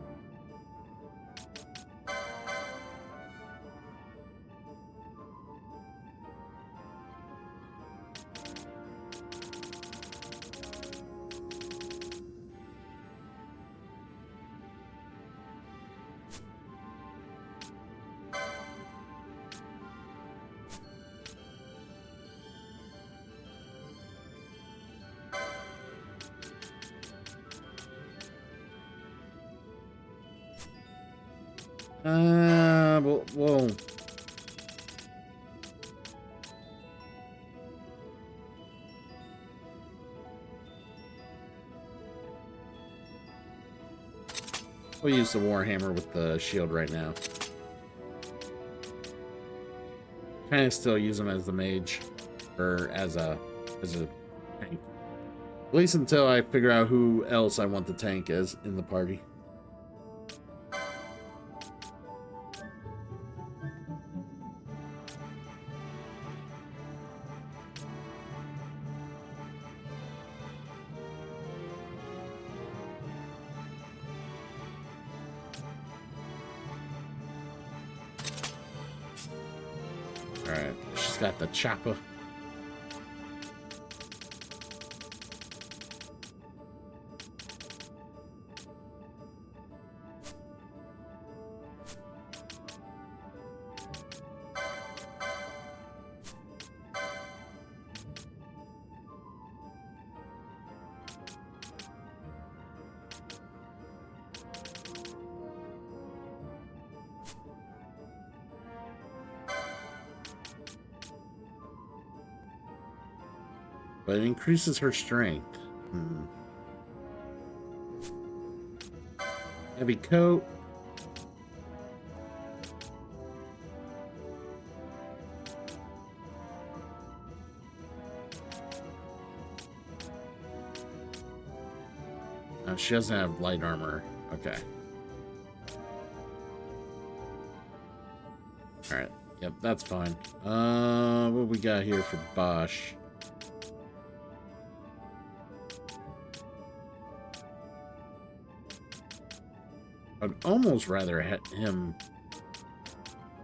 Well, we'll use the Warhammer with the shield right now. Kind of still use him as the mage, or as a tank. At least until I figure out who else I want the tank as in the party. Alright, she's got the chopper. but it increases her strength. Heavy coat. She doesn't have light armor. Okay. Alright. Yep, that's fine. What we got here for Bosch? I'd almost rather him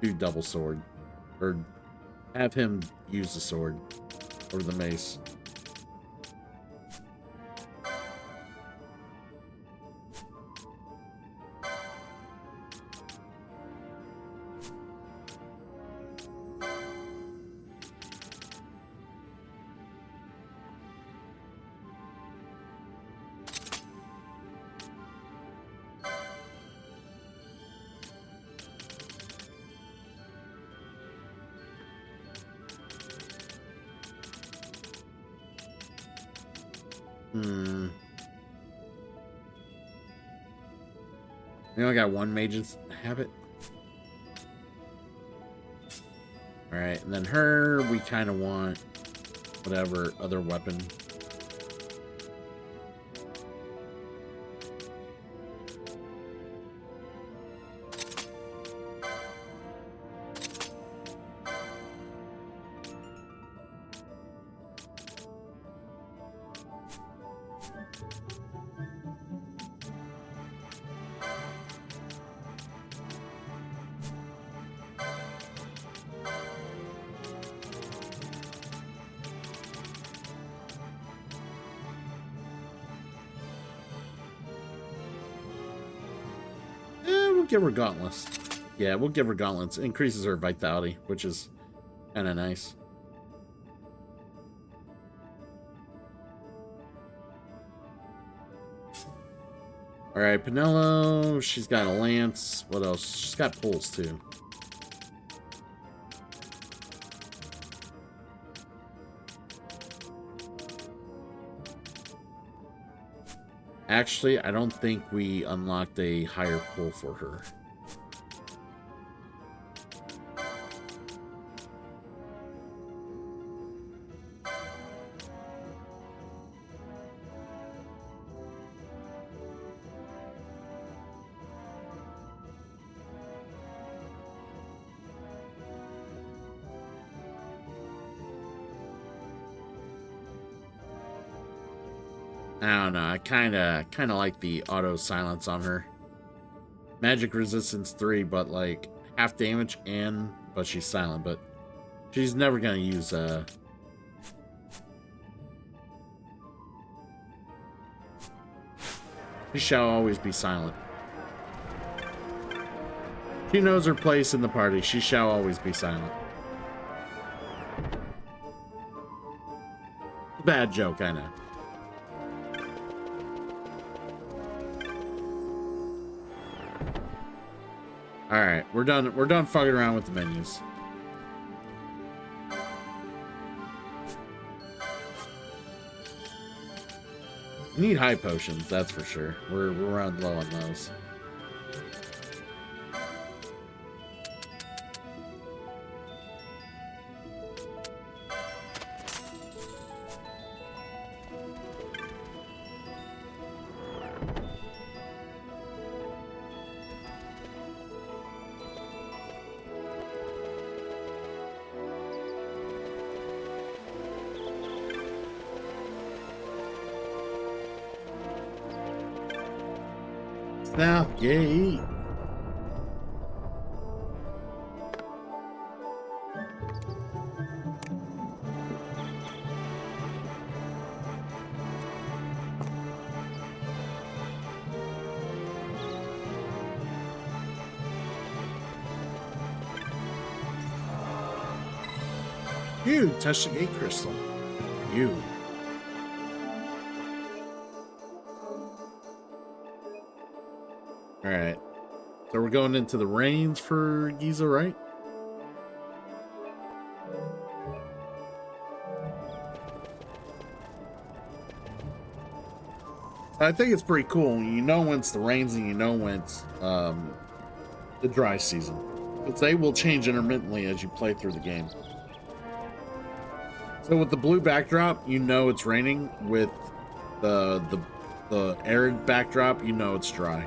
do double sword. Or have him use the sword. Or the mace. We only got one mage's habit. Alright, and then her, we kind of want whatever other weapon. Give her gauntlets. Yeah, we'll give her gauntlets. Increases her vitality, which is kind of nice. All right, Pinello. She's got a lance. What else? She's got poles too. Actually, I don't think we unlocked a higher pull for her. I don't know. I kind of like the auto silence on her. Magic resistance 3, but like half damage but she's silent. But she's never gonna use She shall always be silent. She knows her place in the party. She shall always be silent. Bad joke, I know. All right, we're done. We're done fucking around with the menus. We need high potions, that's for sure. We're running low on those. Southgate. You touched the gate crystal. You. Alright. So we're going into the rains for Giza, right? I think it's pretty cool. You know when it's the rains and you know when it's the dry season. But they will change intermittently as you play through the game. So with the blue backdrop, you know it's raining. With the arid backdrop, you know it's dry.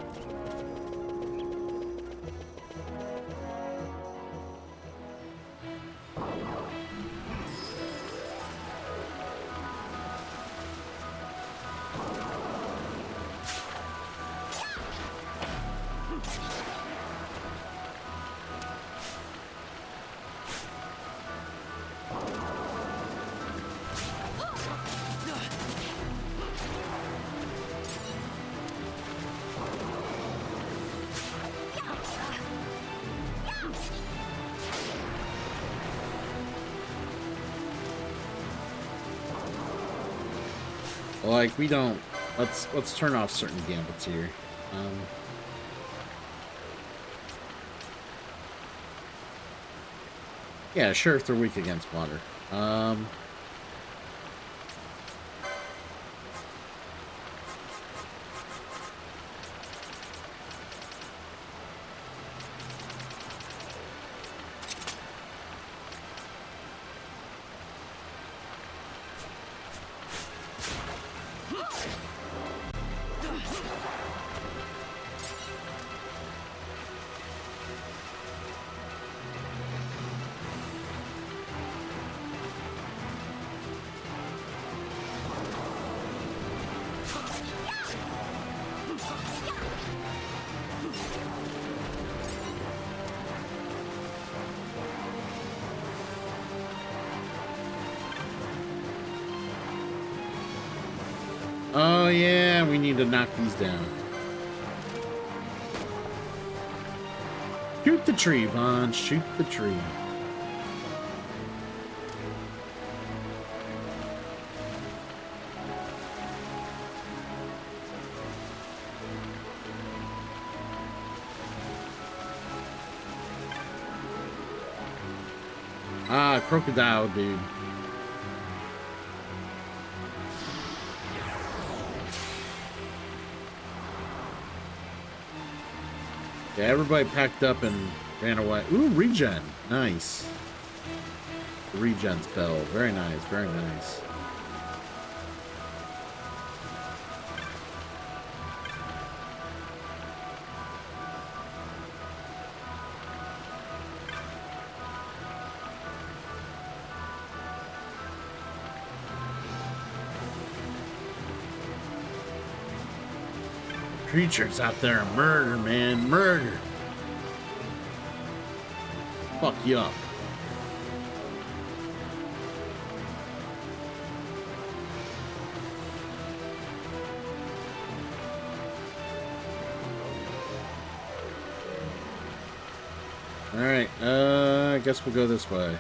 Like, we don't... Let's turn off certain gambits here. Yeah, sure, if they're weak against water. Oh yeah, we need to knock these down. Shoot the tree, Vaughn. Shoot the tree. Ah, crocodile, dude. Yeah, everybody packed up and ran away. Ooh, regen. Nice. The regen spell. Very nice, very nice. Creatures out there are murder, man. Murder. Fuck you up. Alright, I guess we'll go this way.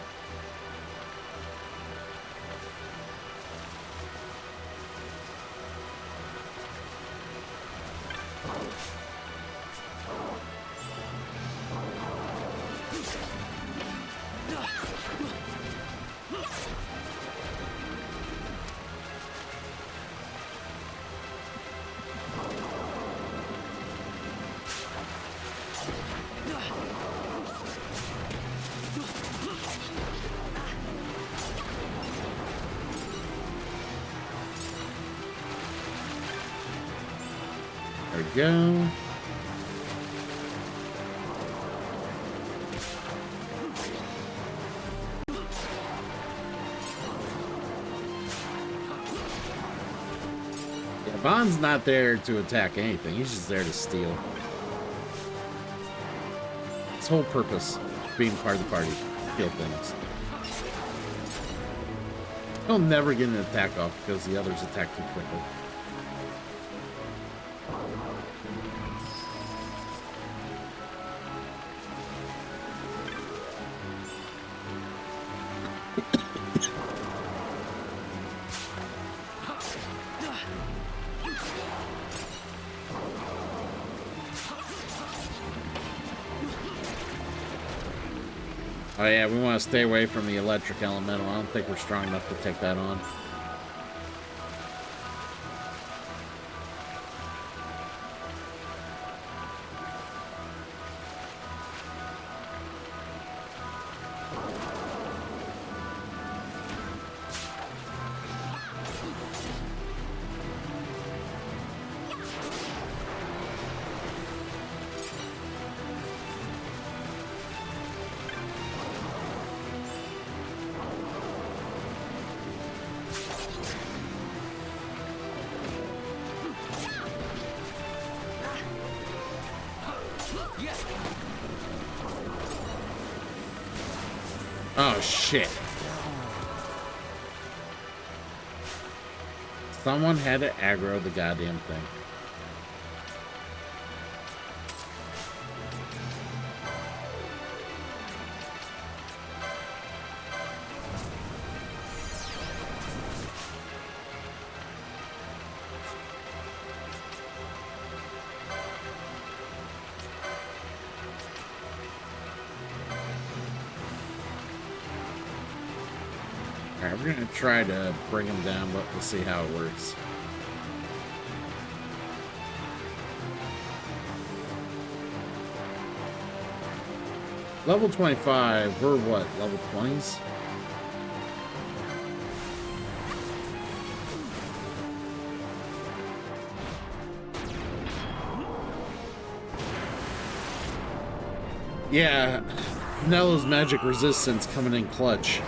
There we go. Yeah, Bond's not there to attack anything. He's just there to steal. His whole purpose, being part of the party, steal things. He'll never get an attack off because the others attack too quickly. Oh yeah, we want to stay away from the electric elemental. I don't think we're strong enough to take that on. Oh shit. Someone had to aggro the goddamn thing. Alright, we're gonna try to bring him down, but we'll see how it works. Level 25, we're what, level 20s? Yeah, Nello's magic resistance coming in clutch.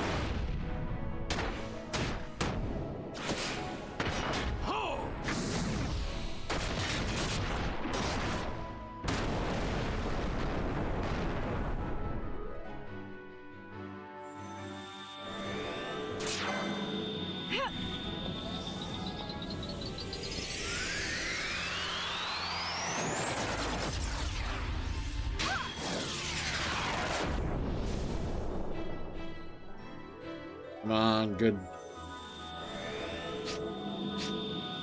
Come on, good.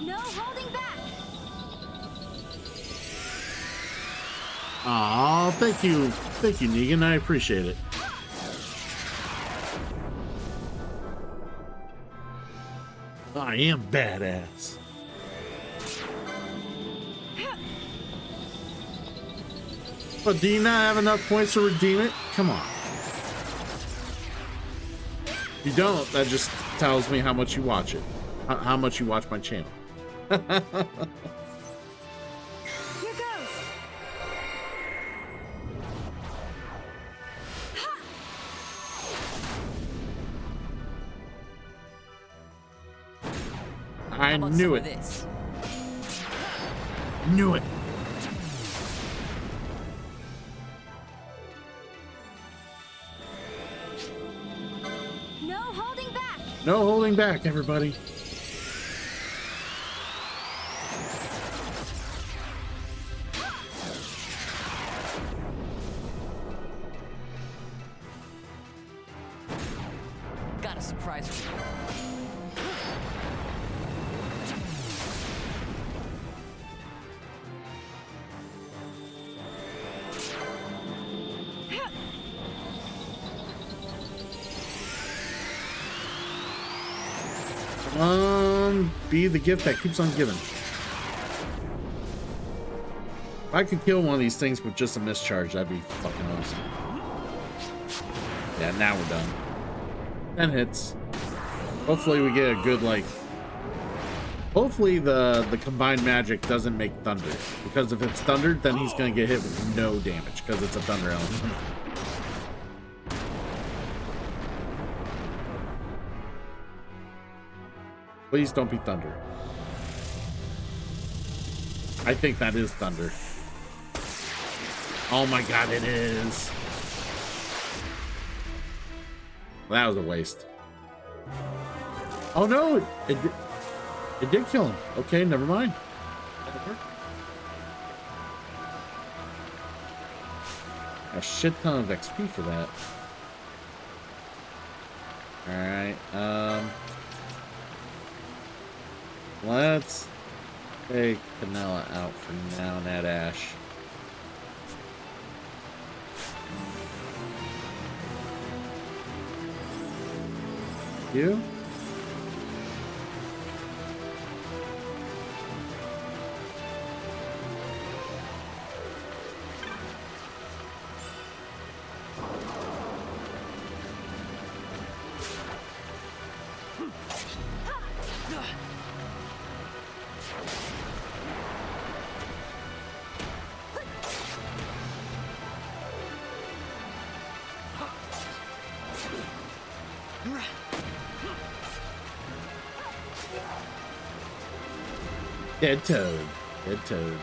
No holding back. Aw, thank you, Negan. I appreciate it. I am badass. But do you not have enough points to redeem it? Come on. If you don't, that just tells me how much you watch it. How much you watch my channel. Here goes. I knew it. Knew it. No holding back. No holding back, everybody. Got a surprise for you. Be the gift that keeps on giving. If I could kill one of these things with just a mischarge, that'd be fucking awesome. Yeah, now we're done. 10 hits. Hopefully we get a good, like... Hopefully the combined magic doesn't make thunder. Because if it's thunder, then he's gonna get hit with no damage, because it's a thunder element. Please don't be thunder. I think that is thunder. Oh my god, it is. Well, that was a waste. Oh no, it did kill him. Okay, never mind. A shit ton of XP for that. Alright, let's take Canella out for now, Nat Ash. You? Dead Toad. Dead Toad.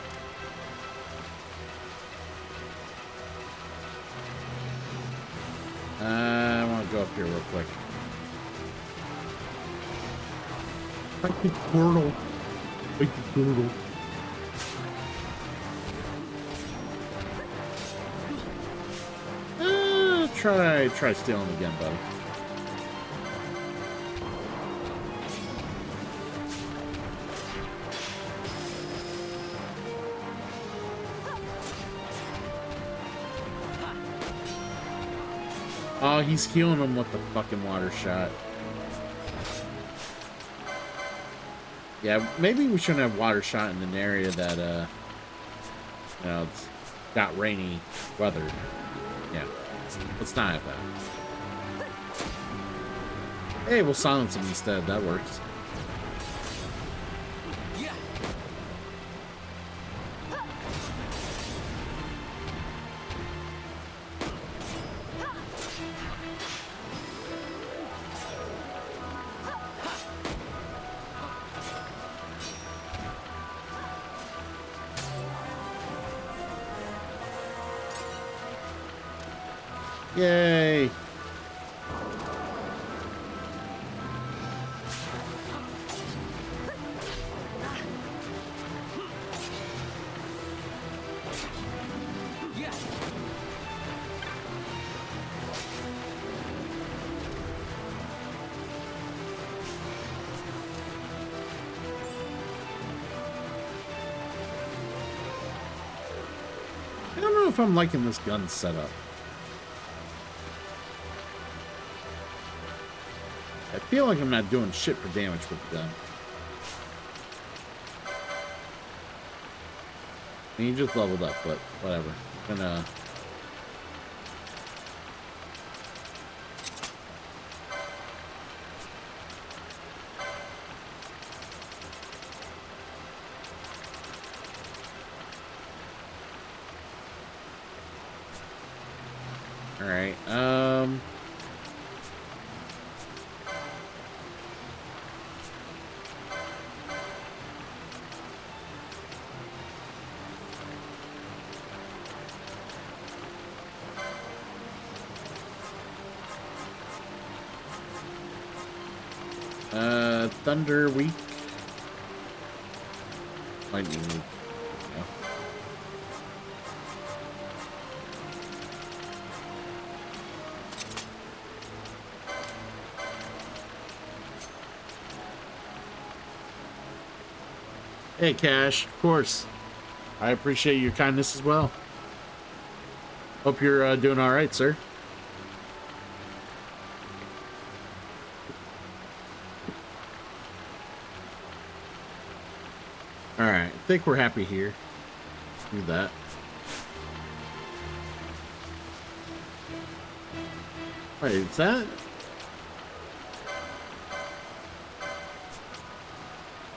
I want to go up here real quick. Like the turtle. Like the turtle. Try stealing again, buddy. Oh, he's healing him with the fucking water shot. Yeah, maybe we shouldn't have water shot in an area that, you know, it's got rainy weather. Yeah, let's not have that. Hey, we'll silence him instead. That works. Yay! I don't know if I'm liking this gun setup. I feel like I'm not doing shit for damage with the gun. And he just leveled up, but whatever. I'm gonna... Alright, Thunder week. Lightning week. Yeah. Hey, Cash, of course. I appreciate your kindness as well. Hope you're doing all right, sir. All right, I think we're happy here. Do that. Wait, is that?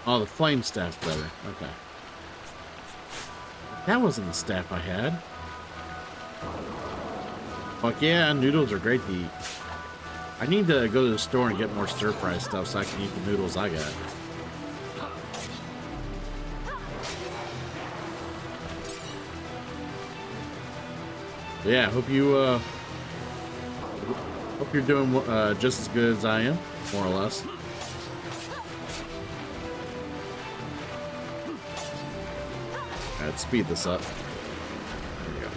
Oh, the flame staff's better. Okay. That wasn't the staff I had. Fuck yeah, noodles are great to eat. I need to go to the store and get more stir-fry stuff so I can eat the noodles I got. Yeah, hope you're doing just as good as I am, more or less. Let's speed this up. There we go.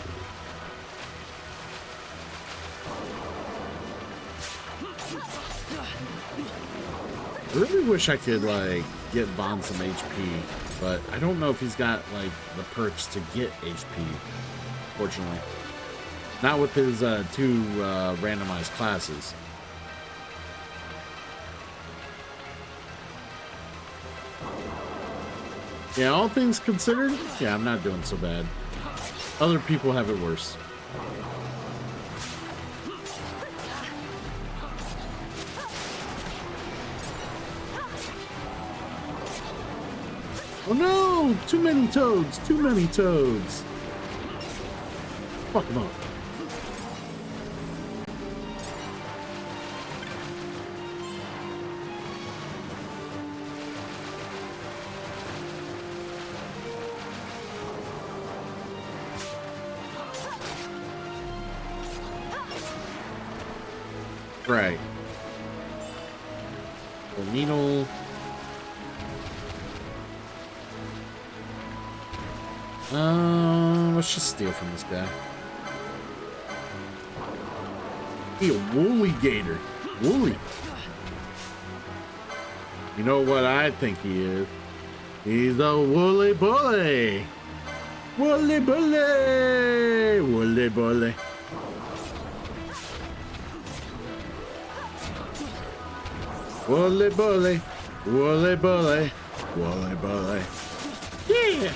I really wish I could like get Bond some HP, but I don't know if he's got like the perks to get HP. Fortunately. Not with his two randomized classes. Yeah, all things considered, yeah, I'm not doing so bad. Other people have it worse. Oh no! Too many toads! Too many toads! Fuck them up. Right. The needle. Let's just steal from this guy. He a woolly gator. Woolly. You know what I think he is? He's a woolly bully. Woolly bully. Woolly bully. Woolly bully. Woolly bully. Woolly bully. Yeah.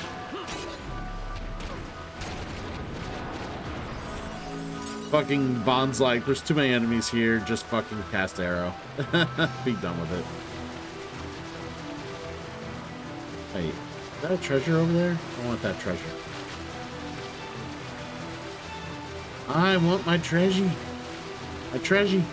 Fucking Vaughn's like, there's too many enemies here, just fucking cast arrow. Be done with it. Wait, is that a treasure over there? I want that treasure. I want my treasure. My treasure.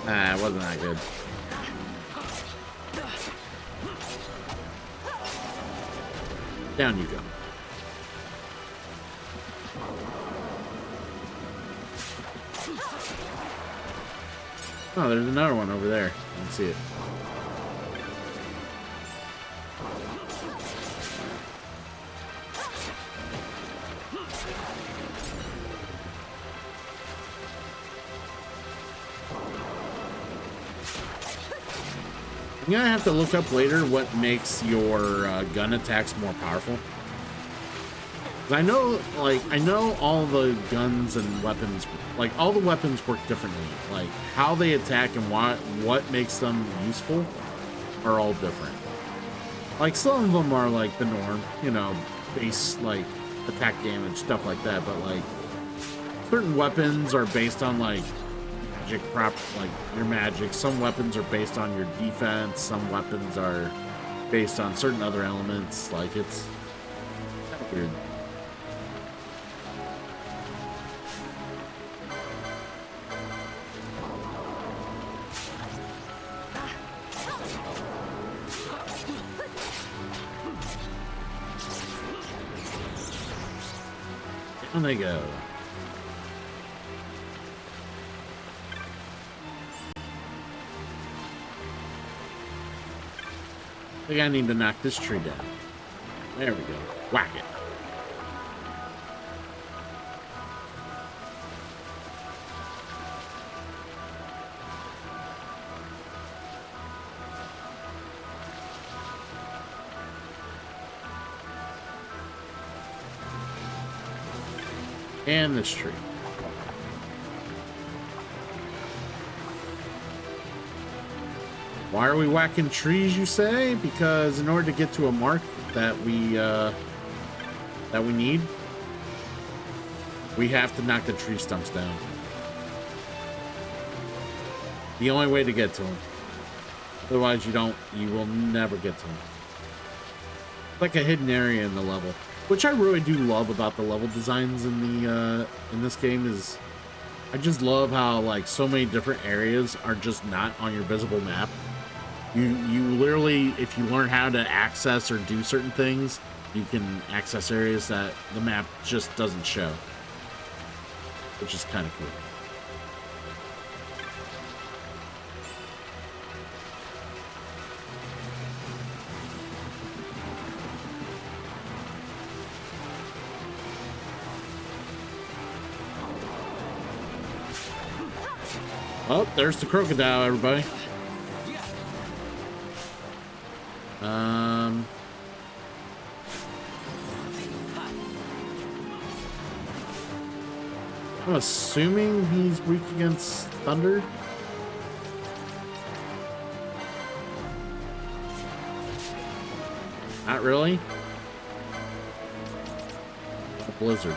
Ah, it wasn't that good. Down you go. Oh, there's another one over there. I can see it. I'm gonna have to look up later what makes your gun attacks more powerful. I know, like, I know all the guns and weapons, like, all the weapons work differently. Like, how they attack and what makes them useful are all different. Like, some of them are, like, the norm, you know, base, like, attack damage, stuff like that. But, like, certain weapons are based on, like, magic like, your magic. Some weapons are based on your defense. Some weapons are based on certain other elements. Like, it's kind of weird. Down they go. I think I need to knock this tree down. There we go. Whack it. And this tree. Why are we whacking trees, you say? Because in order to get to a mark that we need, we have to knock the tree stumps down. The only way to get to them. Otherwise, you will never get to them. It's like a hidden area in the level, which I really do love about the level designs in the in this game. Is I just love how, like, so many different areas are just not on your visible map. You literally, if you learn how to access or do certain things, you can access areas that the map just doesn't show, which is kind of cool. Oh, there's the crocodile, everybody. I'm assuming he's weak against thunder. Not really. A blizzard.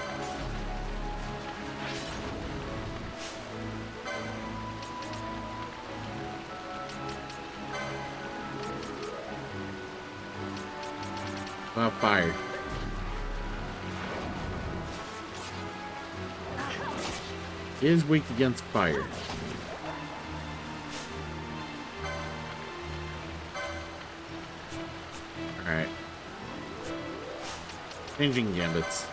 Well, fire. Is weak against fire. Alright. Changing gambits.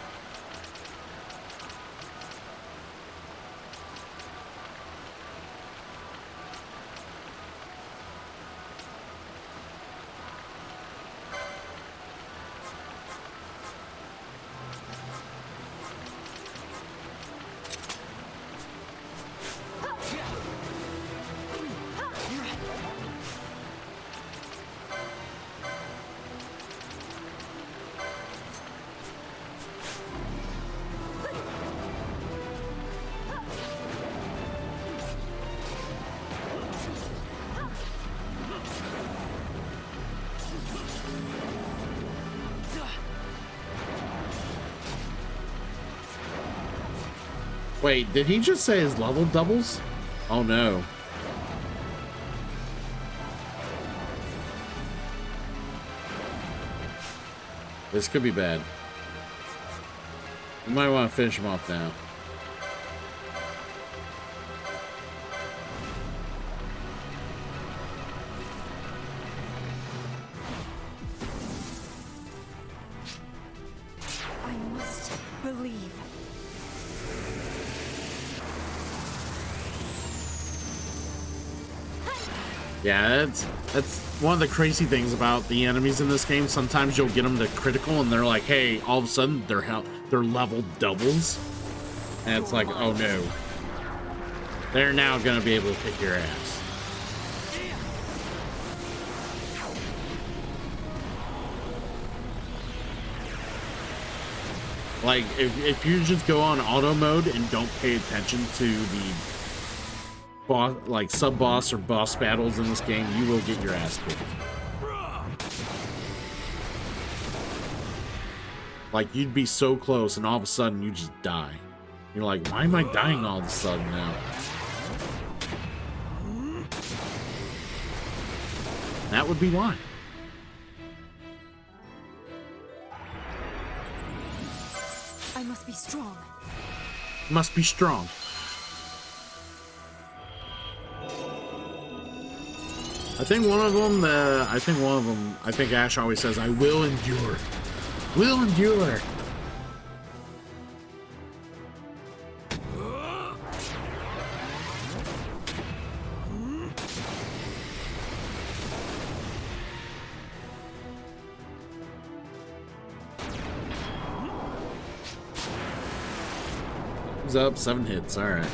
Wait, did he just say his level doubles? Oh no. This could be bad. You might want to finish him off now. I must believe. Yeah, that's one of the crazy things about the enemies in this game. Sometimes you'll get them to critical and they're like, hey, all of a sudden their level doubles. And it's like, oh no. They're now gonna be able to kick your ass. Like, if you just go on auto mode and don't pay attention to the boss, like sub-boss or boss battles in this game, you will get your ass kicked. Like, you'd be so close and all of a sudden you just die. You're like, why am I dying all of a sudden now? That would be why. I must be strong. Must be strong. I think Ash always says, I will endure. Will endure. He's up 7 hits. All right.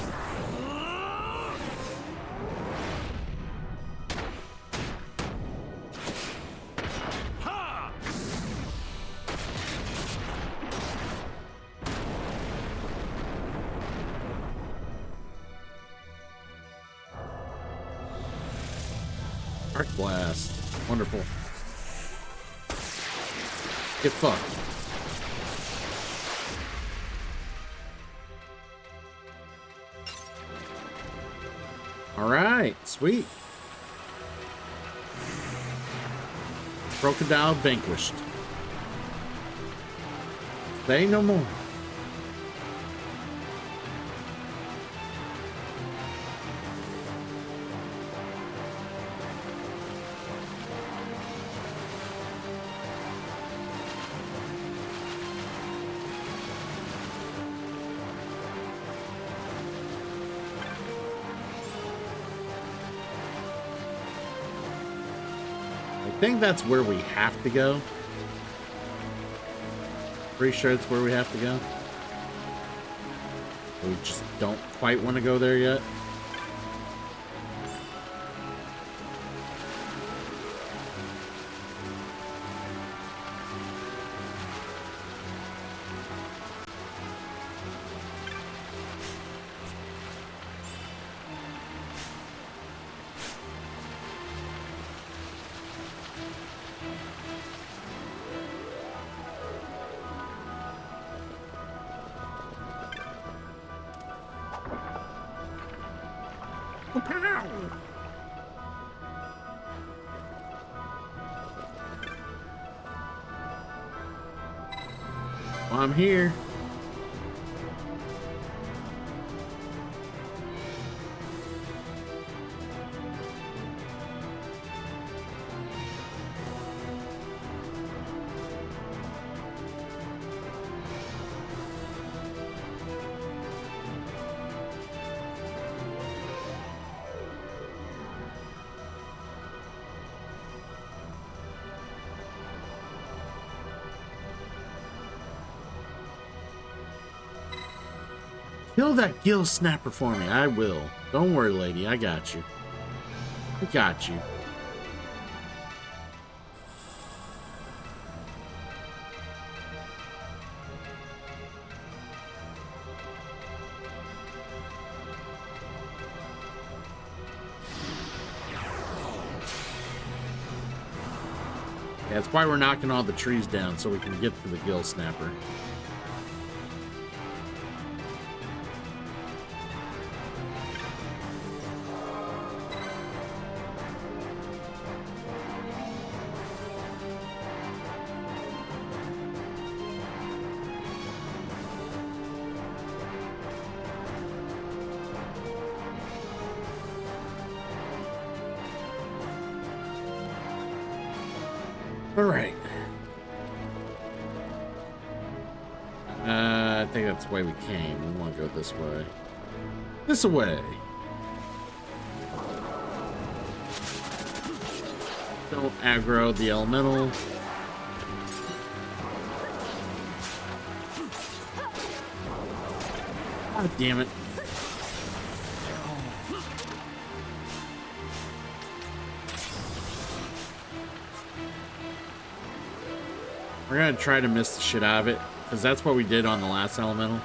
Arc Blast. Wonderful. Get fucked. All right, sweet. Crocodile vanquished. Say no more. I think that's where we have to go. Pretty sure it's where we have to go. We just don't quite want to go there yet. I'm here. Kill that gill snapper for me. I will. Don't worry, lady. I got you. I got you. Yeah, that's why we're knocking all the trees down, so we can get to the gill snapper. All right. I think that's the way we came. We want to go this way. This way. Don't aggro the elemental. God damn it. We're gonna try to miss the shit out of it, because that's what we did on the last elemental.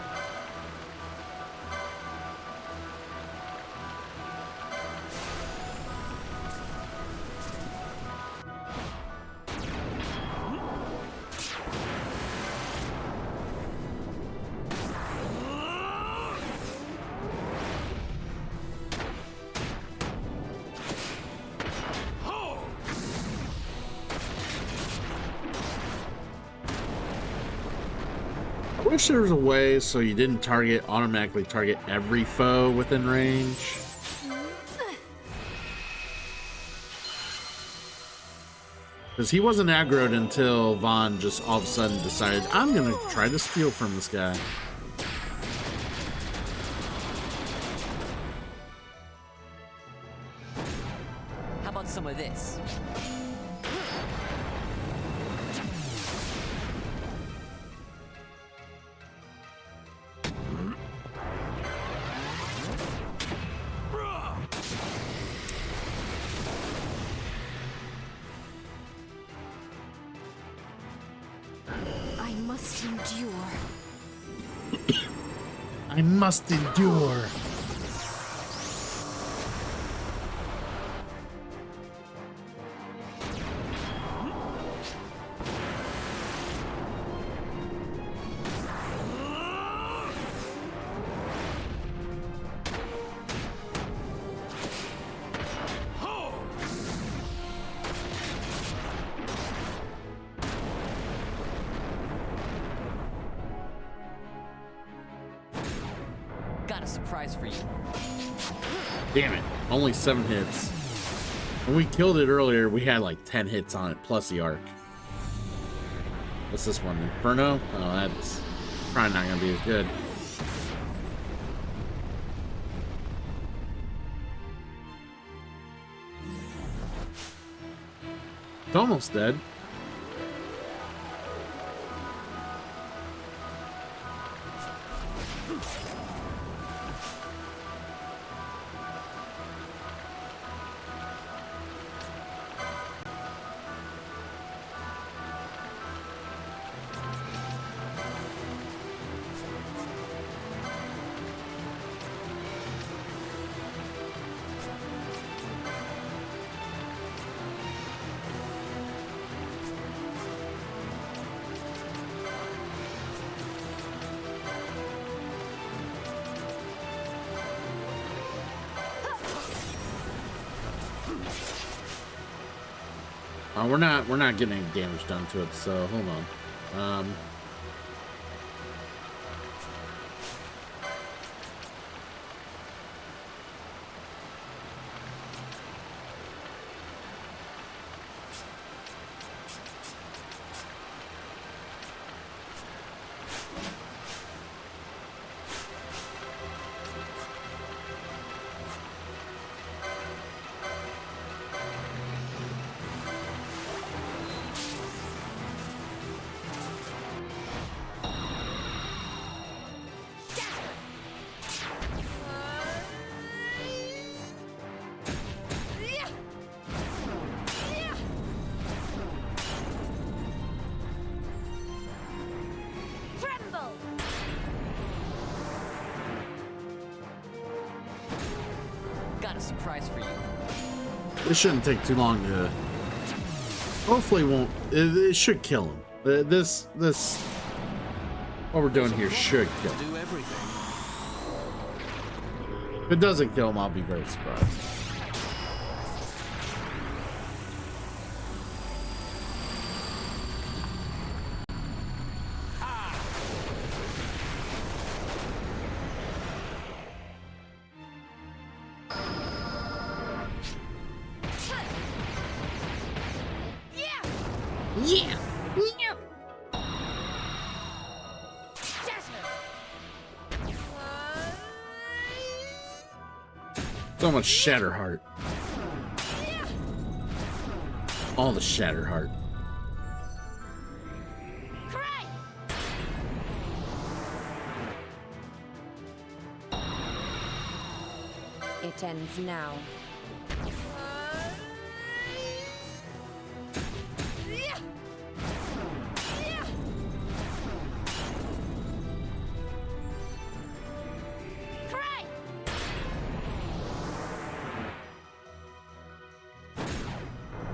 I wish there was a way so you didn't automatically target every foe within range. Because he wasn't aggroed until Vaughn just all of a sudden decided, I'm going to try to steal from this guy. How about some of this? I must endure. I must endure. Got a surprise for you. Damn it. Only 7 hits. When we killed it earlier, we had like 10 hits on it, plus the arc. What's this one? Inferno? Oh, that's probably not going to be as good. It's almost dead. We're not getting any damage done to it, so hold on. surprise for you. This shouldn't take too long to... Hopefully it won't... It should kill him. This... What we're doing here should kill him. Do everything. If it doesn't kill him, I'll be very surprised. Yeah! So much Shatterheart. All the Shatterheart. It ends now.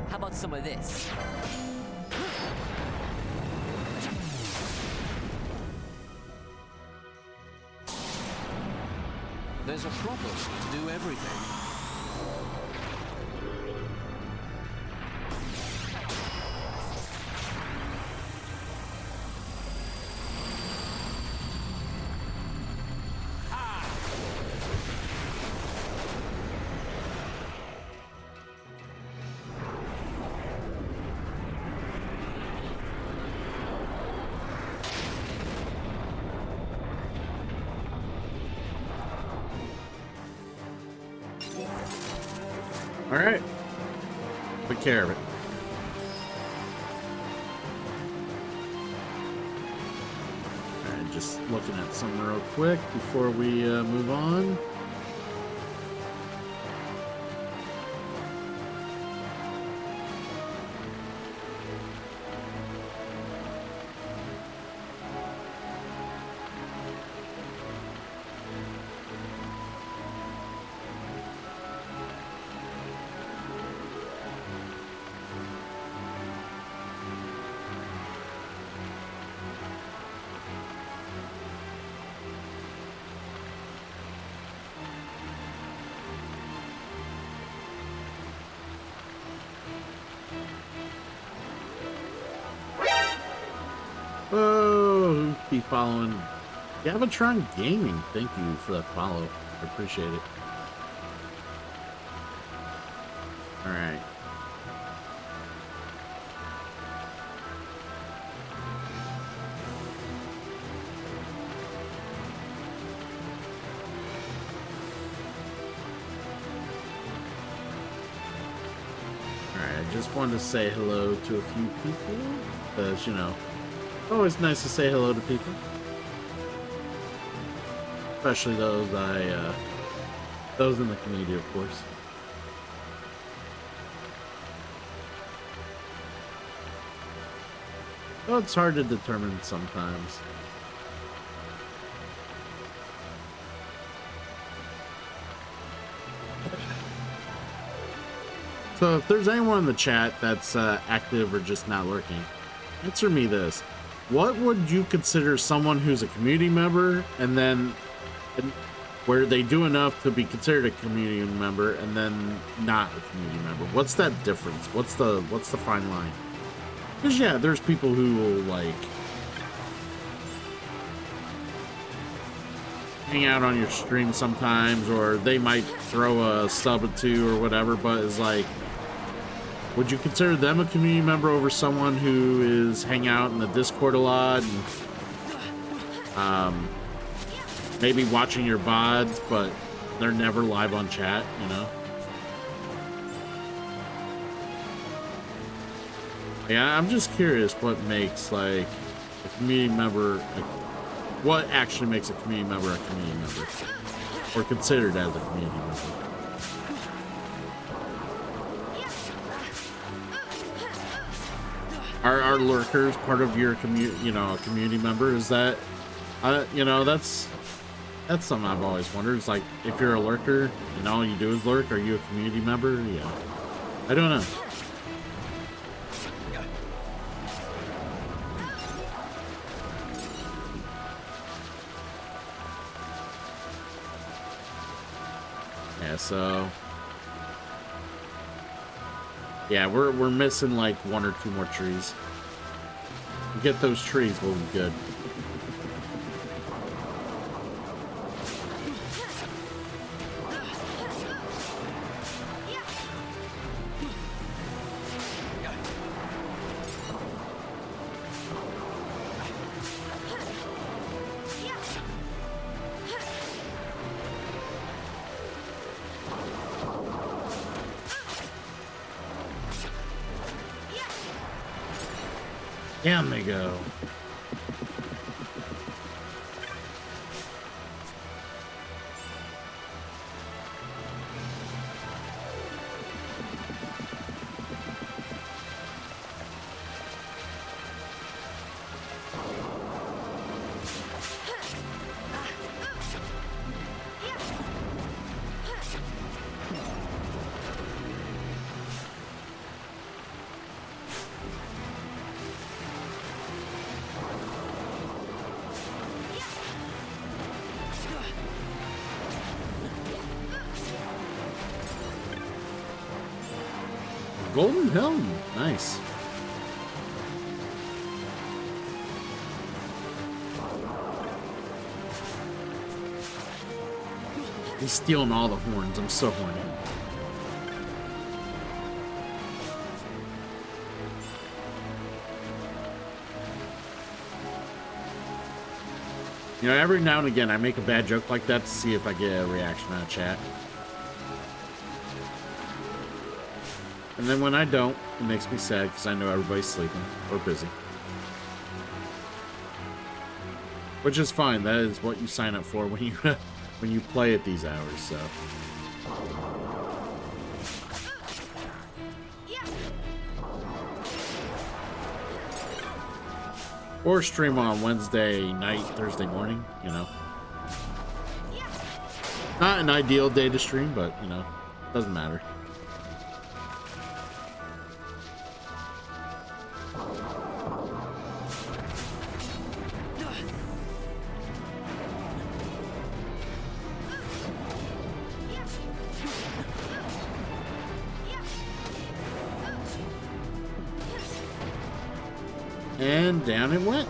How about some of this? There's a prophecy to do everything. All right. Take care of it. All right, just looking at something real quick before we move on. Oh, keep following. Gavatron Gaming, thank you for that follow. I appreciate it. All right. I just wanted to say hello to a few people, because, you know, always nice to say hello to people. Especially those those in the community, of course. Well, it's hard to determine sometimes. So if there's anyone in the chat that's active or just not lurking, answer me this. What would you consider someone who's a community member and then where they do enough to be considered a community member and then not a community member? What's that difference? What's the fine line? Because yeah, there's people who will like hang out on your stream sometimes, or they might throw a sub or two or whatever, but it's like, would you consider them a community member over someone who is hanging out in the Discord a lot and maybe watching your VODs, but they're never live on chat, you know? Yeah, I'm just curious what makes like a community member, what actually makes a community member a community member, or considered as a community member. Are lurkers part of your community, you know, a community member? Is that, you know, that's That's something I've always wondered. It's like, if you're a lurker and all you do is lurk, are you a community member? Yeah. I don't know. Yeah, so... yeah, we're missing like 1 or 2 more trees. We get those trees, we'll be good. Down they go. Golden helm, nice. He's stealing all the horns. I'm so horny. You know, every now and again I make a bad joke like that to see if I get a reaction out of chat. And then when I don't, it makes me sad because I know everybody's sleeping or busy. Which is fine. That is what you sign up for when you when you play at these hours, so. Or stream on Wednesday night, Thursday morning, you know. Not an ideal day to stream, but, you know, doesn't matter. And down it went.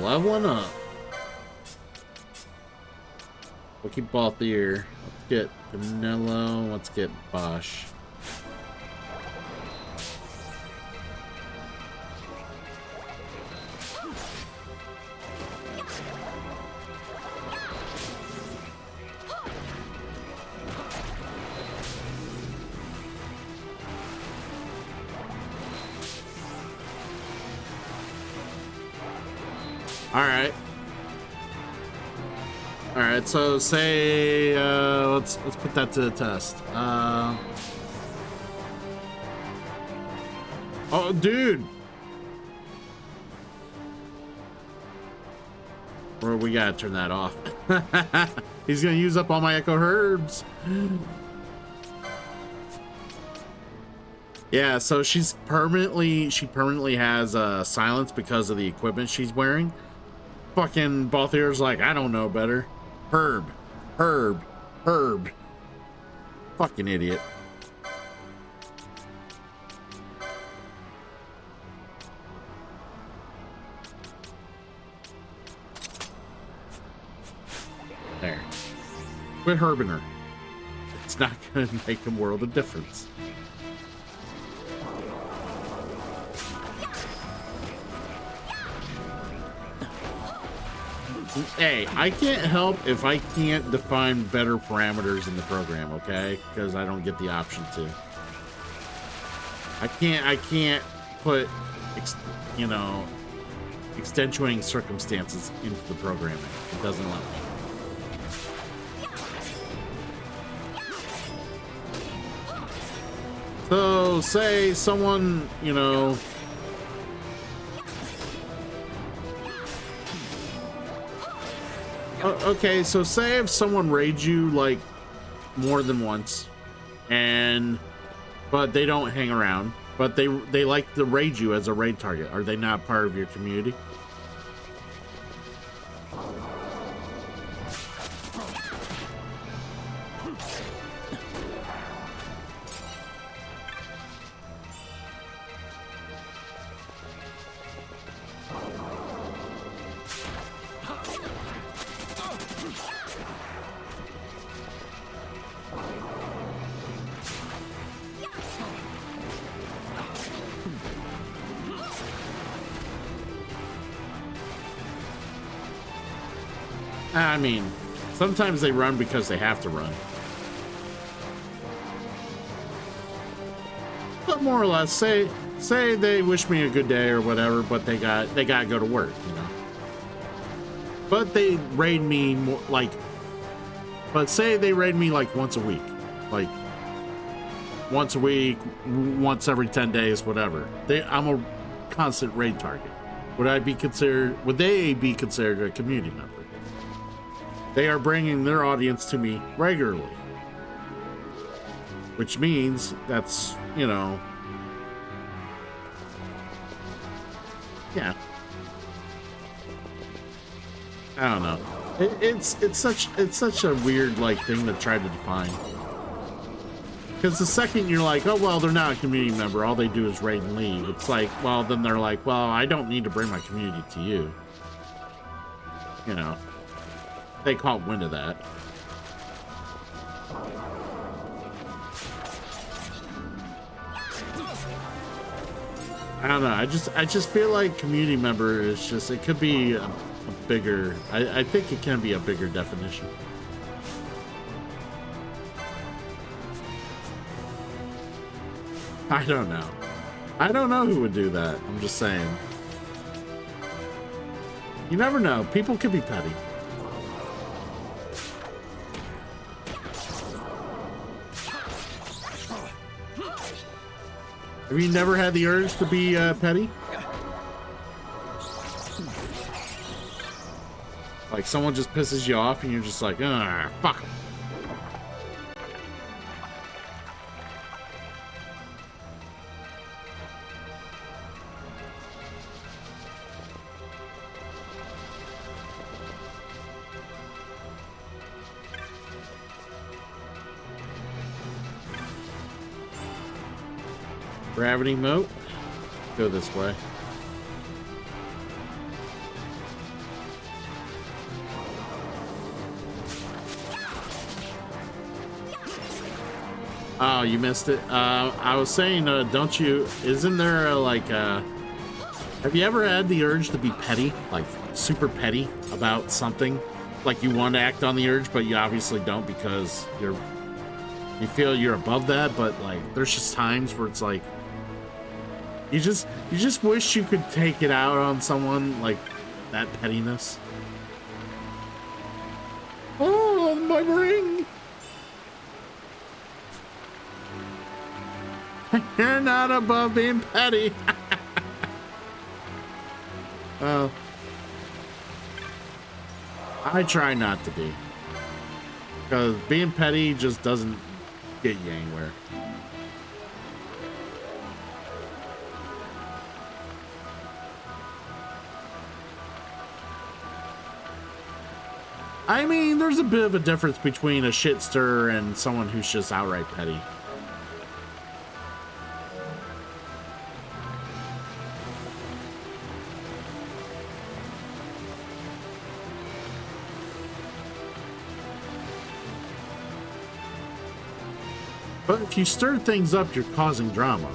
Leveling up. We'll keep both here. Let's get Vanilla. Let's get Bosch. Alright, so say, let's put that to the test. Oh, dude! Or we gotta turn that off. He's gonna use up all my Echo Herbs. Yeah, so she permanently has silence because of the equipment she's wearing. Fucking Balthier's like, I don't know better. Herb. Fucking idiot. There. Quit herbing her. It's not gonna make a world of difference. Hey, I can't help if I can't define better parameters in the program, okay? Because I don't get the option to. I can't put, you know, extenuating circumstances into the programming. It doesn't let me. So, say someone, you know, okay, so say if someone raids you like more than once, but they don't hang around, but they like to raid you as a raid target. Are they not part of your community? I mean, sometimes they run because they have to run. But more or less, say they wish me a good day or whatever, but they gotta go to work, you know. But they raid me more but say they raid me like once a week, once every 10 days, whatever. I'm a constant raid target. Would they be considered a community member? They are bringing their audience to me regularly, which means that's, you know, yeah. I don't know. It's such a weird like thing to try to define. Because the second you're like, oh well, they're not a community member, all they do is raid and leave. It's like, well, then they're like, well, I don't need to bring my community to you. You know. They caught wind of that. I don't know. I just feel like community member is just, it could be a bigger, I think it can be a bigger definition. I don't know. I don't know who would do that. I'm just saying. You never know. People could be petty. Have you never had the urge to be petty? Like someone just pisses you off and you're just like, ah, fuck. Gravity moat. Go this way. Oh, you missed it. I was saying, don't you? Isn't there have you ever had the urge to be petty, like super petty about something? Like you want to act on the urge, but you obviously don't because you feel you're above that. But like, there's just times where it's like. You just wish you could take it out on someone, like that pettiness. Oh, my ring! You're not above being petty. Well, I try not to be. Because being petty just doesn't get you anywhere. I mean, there's a bit of a difference between a shit stirrer and someone who's just outright petty. But if you stir things up, you're causing drama.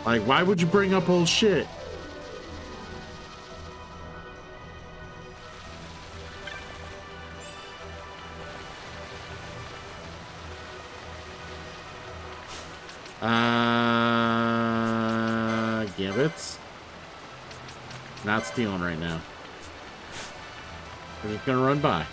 Like, why would you bring up old shit? Gambits. Not stealing right now. We're just gonna run by.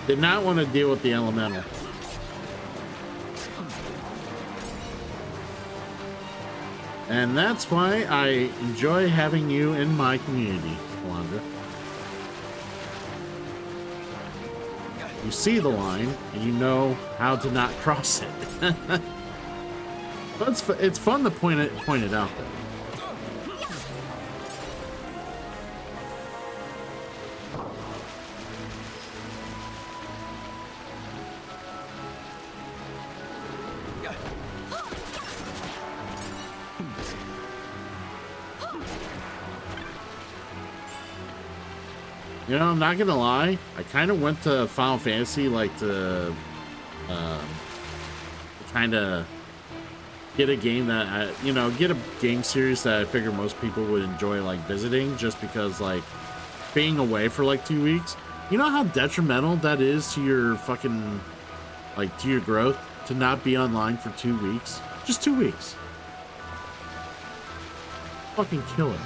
Did not want to deal with the elemental. And that's why I enjoy having you in my community, Kalandra. You see the line, and you know how to not cross it. But it's fun to point it out, though. You know, I'm not gonna lie. I kind of went to Final Fantasy like to kind of get a game that get a game series that I figure most people would enjoy like visiting, just because like being away for like 2 weeks. You know how detrimental that is to your fucking to your growth to not be online for 2 weeks. Just 2 weeks. Fucking kill it.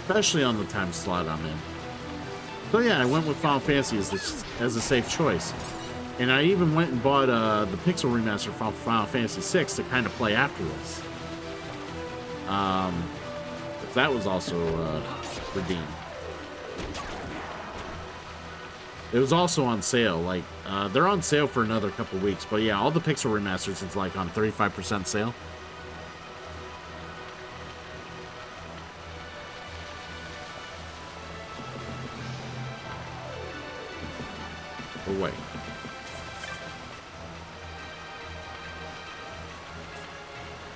Especially on the time slot I'm in. So yeah, I went with Final Fantasy as a safe choice. And I even went and bought the Pixel Remaster from Final Fantasy VI to kind of play after this. That was also redeemed. It was also on sale. Like, they're on sale for another couple weeks. But yeah, all the Pixel Remasters, it's like on 35% sale. Away.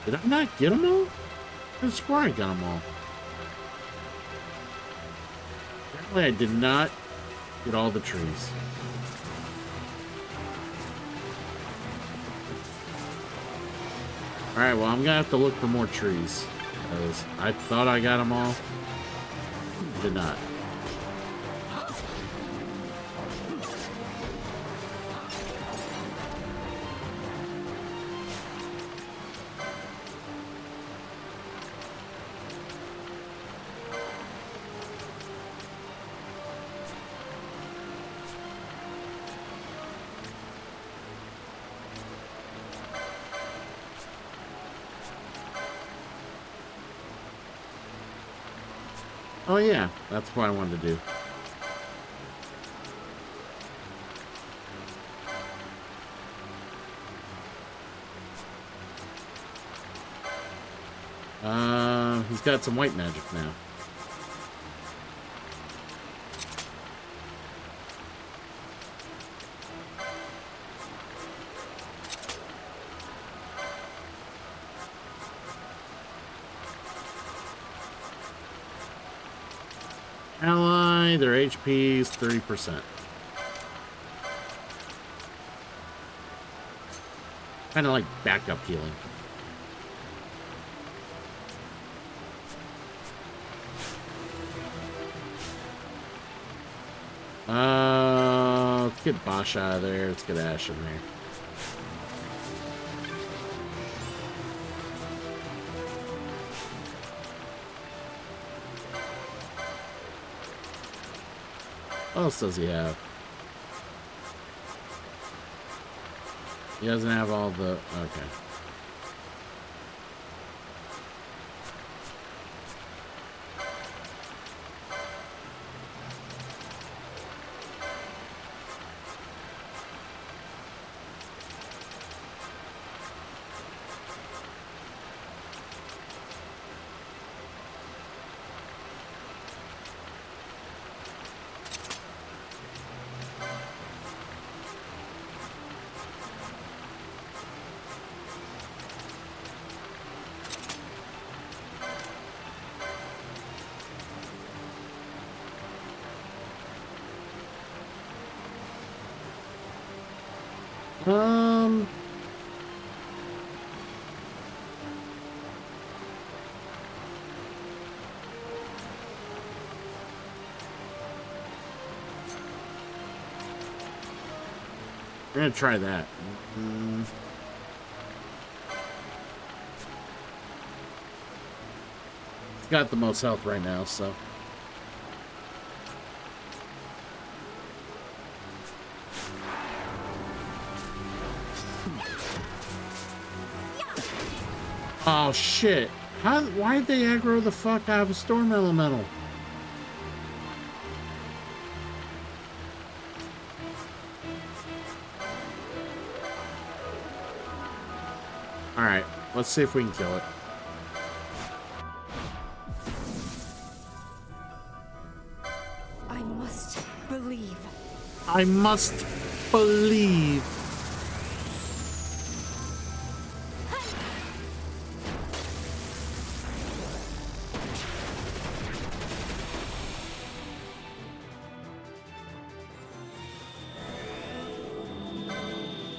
Did I not get them all? I swear I got them all. Apparently I did not get all the trees. Alright, well, I'm gonna have to look for more trees. Because I thought I got them all. I did not. Oh yeah, that's what I wanted to do. He's got some white magic now. Ally, their HP is 30%. Kind of like backup healing. Let's get Bosch out of there. Let's get Ash in there. What else does he have? He doesn't have all the... Okay. We're gonna try that. It's got the most health right now, so. Oh shit. Why'd they aggro the fuck out of a storm elemental? Alright, let's see if we can kill it. I must believe. I must believe.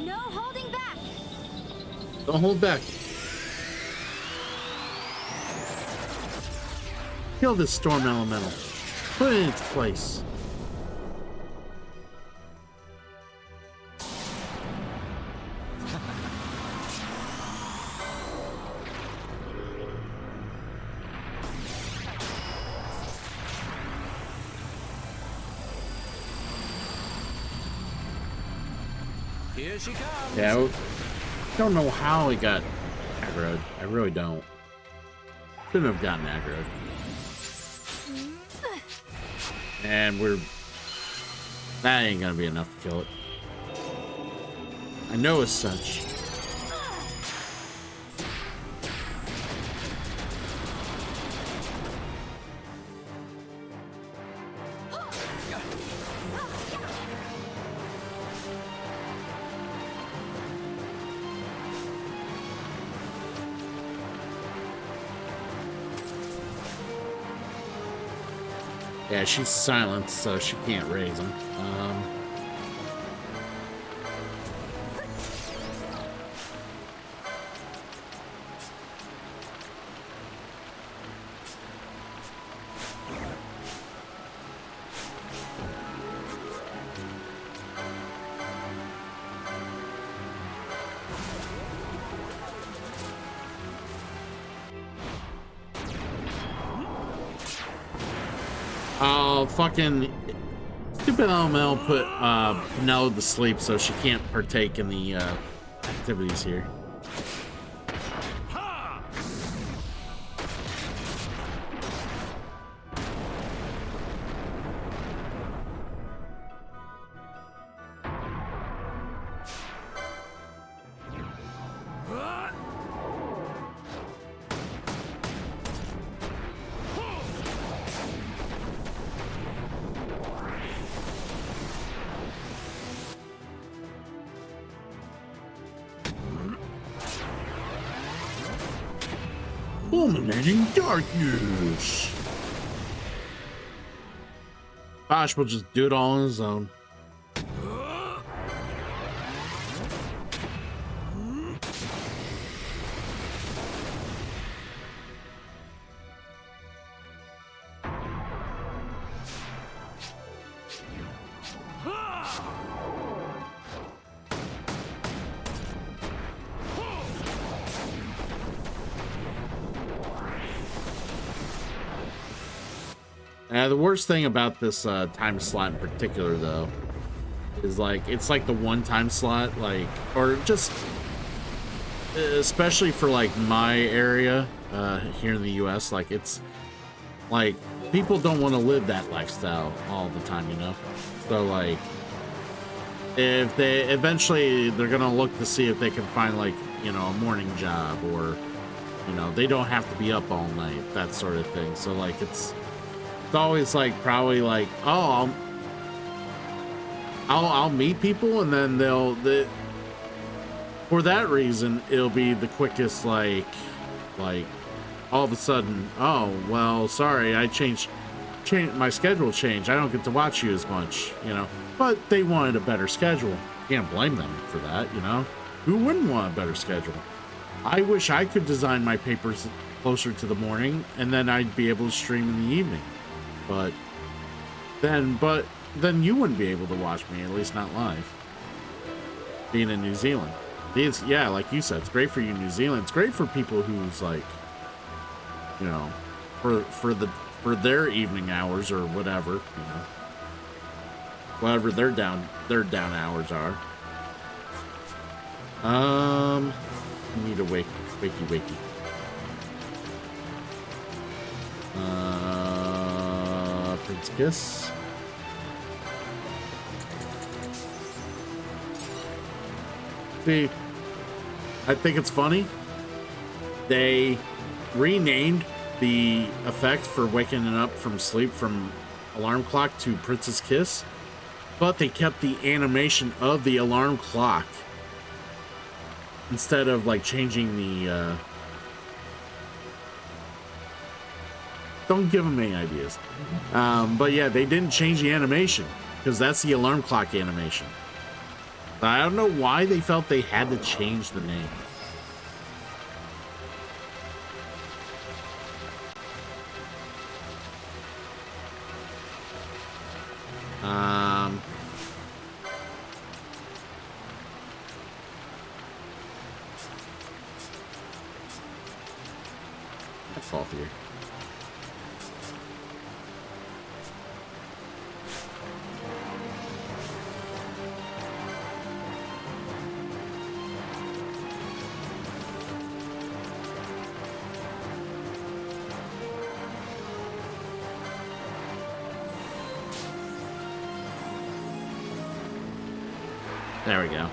No holding back. Don't hold back. Kill this storm elemental. Put it in its place. Here she comes. Yeah, I don't know how it got aggroed. I really don't. Shouldn't have gotten aggroed. And that ain't gonna be enough to kill it. I know as such. Yeah, she's silent, so she can't raise him. Oh, fucking stupid elemental put Penelope to sleep so she can't partake in the activities here. Fulminating darkness. Bosch will just do it all on his own. The worst thing about this time slot in particular, though, is like it's like the one time slot, like, or just especially for like my area here in the US, like it's like people don't want to live that lifestyle all the time, you know. So like if they eventually they're gonna look to see if they can find like, you know, a morning job, or you know, they don't have to be up all night, that sort of thing. So like it's always like probably like, oh, I'll meet people, and then for that reason it'll be the quickest, like all of a sudden, oh well, sorry, I changed my schedule changed, I don't get to watch you as much, you know. But they wanted a better schedule, Can't blame them for that, you know? Who wouldn't want a better schedule? I wish I could design my papers closer to the morning, and then I'd be able to stream in the evening. But then you wouldn't be able to watch me, at least not live. Being in New Zealand. Yeah, like you said, it's great for you in New Zealand. It's great for people who's like, you know, for their evening hours or whatever, you know. Whatever their down hours are. I need a wakey. Prince Kiss. See, I think it's funny. They renamed the effect for waking up from sleep from alarm clock to Princess Kiss, but they kept the animation of the alarm clock instead of like changing the don't give them any ideas. But yeah, they didn't change the animation because that's the alarm clock animation. I don't know why they felt they had to change the name. That's off here. There we go.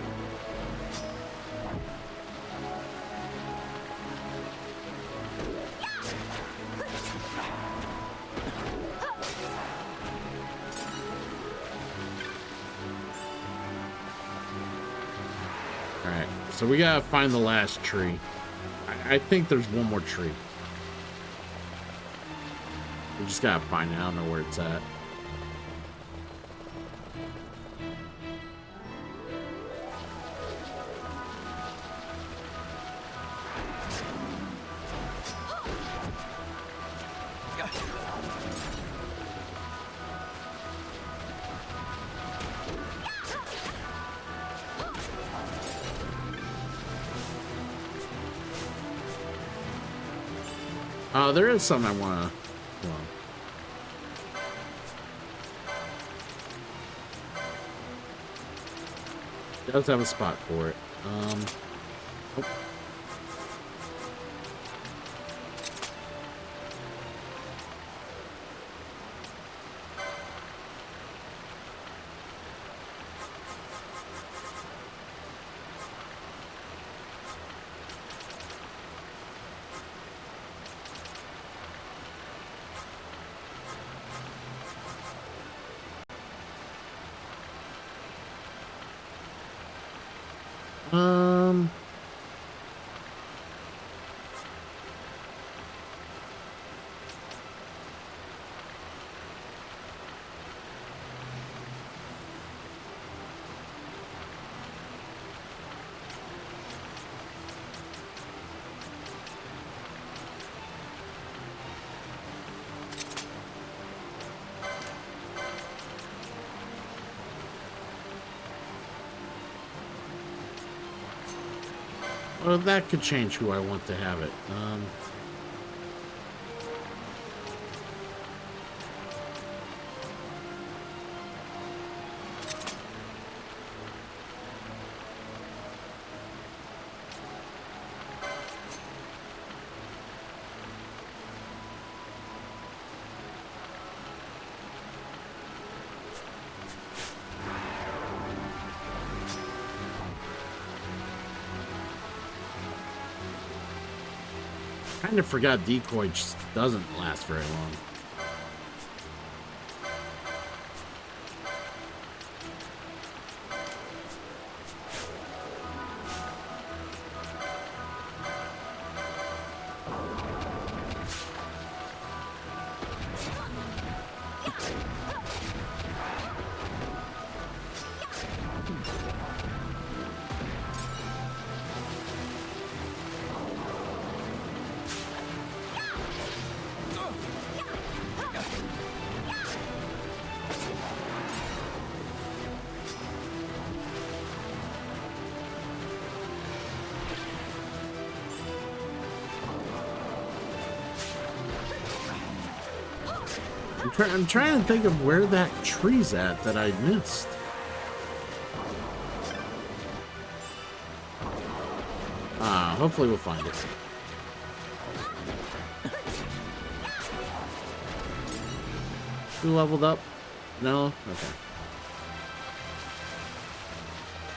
Alright, so we gotta find the last tree. I think there's one more tree. We just gotta find it. I don't know where it's at. There is something I want to... Well, it does have a spot for it. Oh. Well, that could change who I want to have it. Kind of forgot decoy just doesn't last very long. I'm trying to think of where that tree's at that I missed. Hopefully we'll find it. Who leveled up? No? Okay.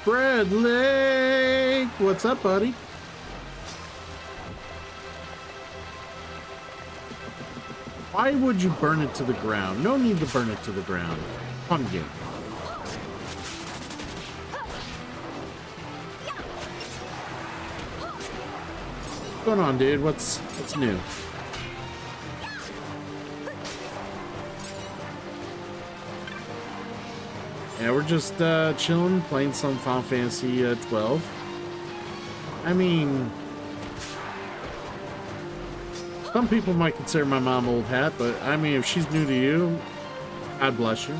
Bradley! What's up, buddy? Why would you burn it to the ground? No need to burn it to the ground. Fun game. What's going on, dude? What's new? Yeah, we're just chilling, playing some Final Fantasy 12. I mean, some people might consider my mom old hat, but I mean, if she's new to you, God bless you.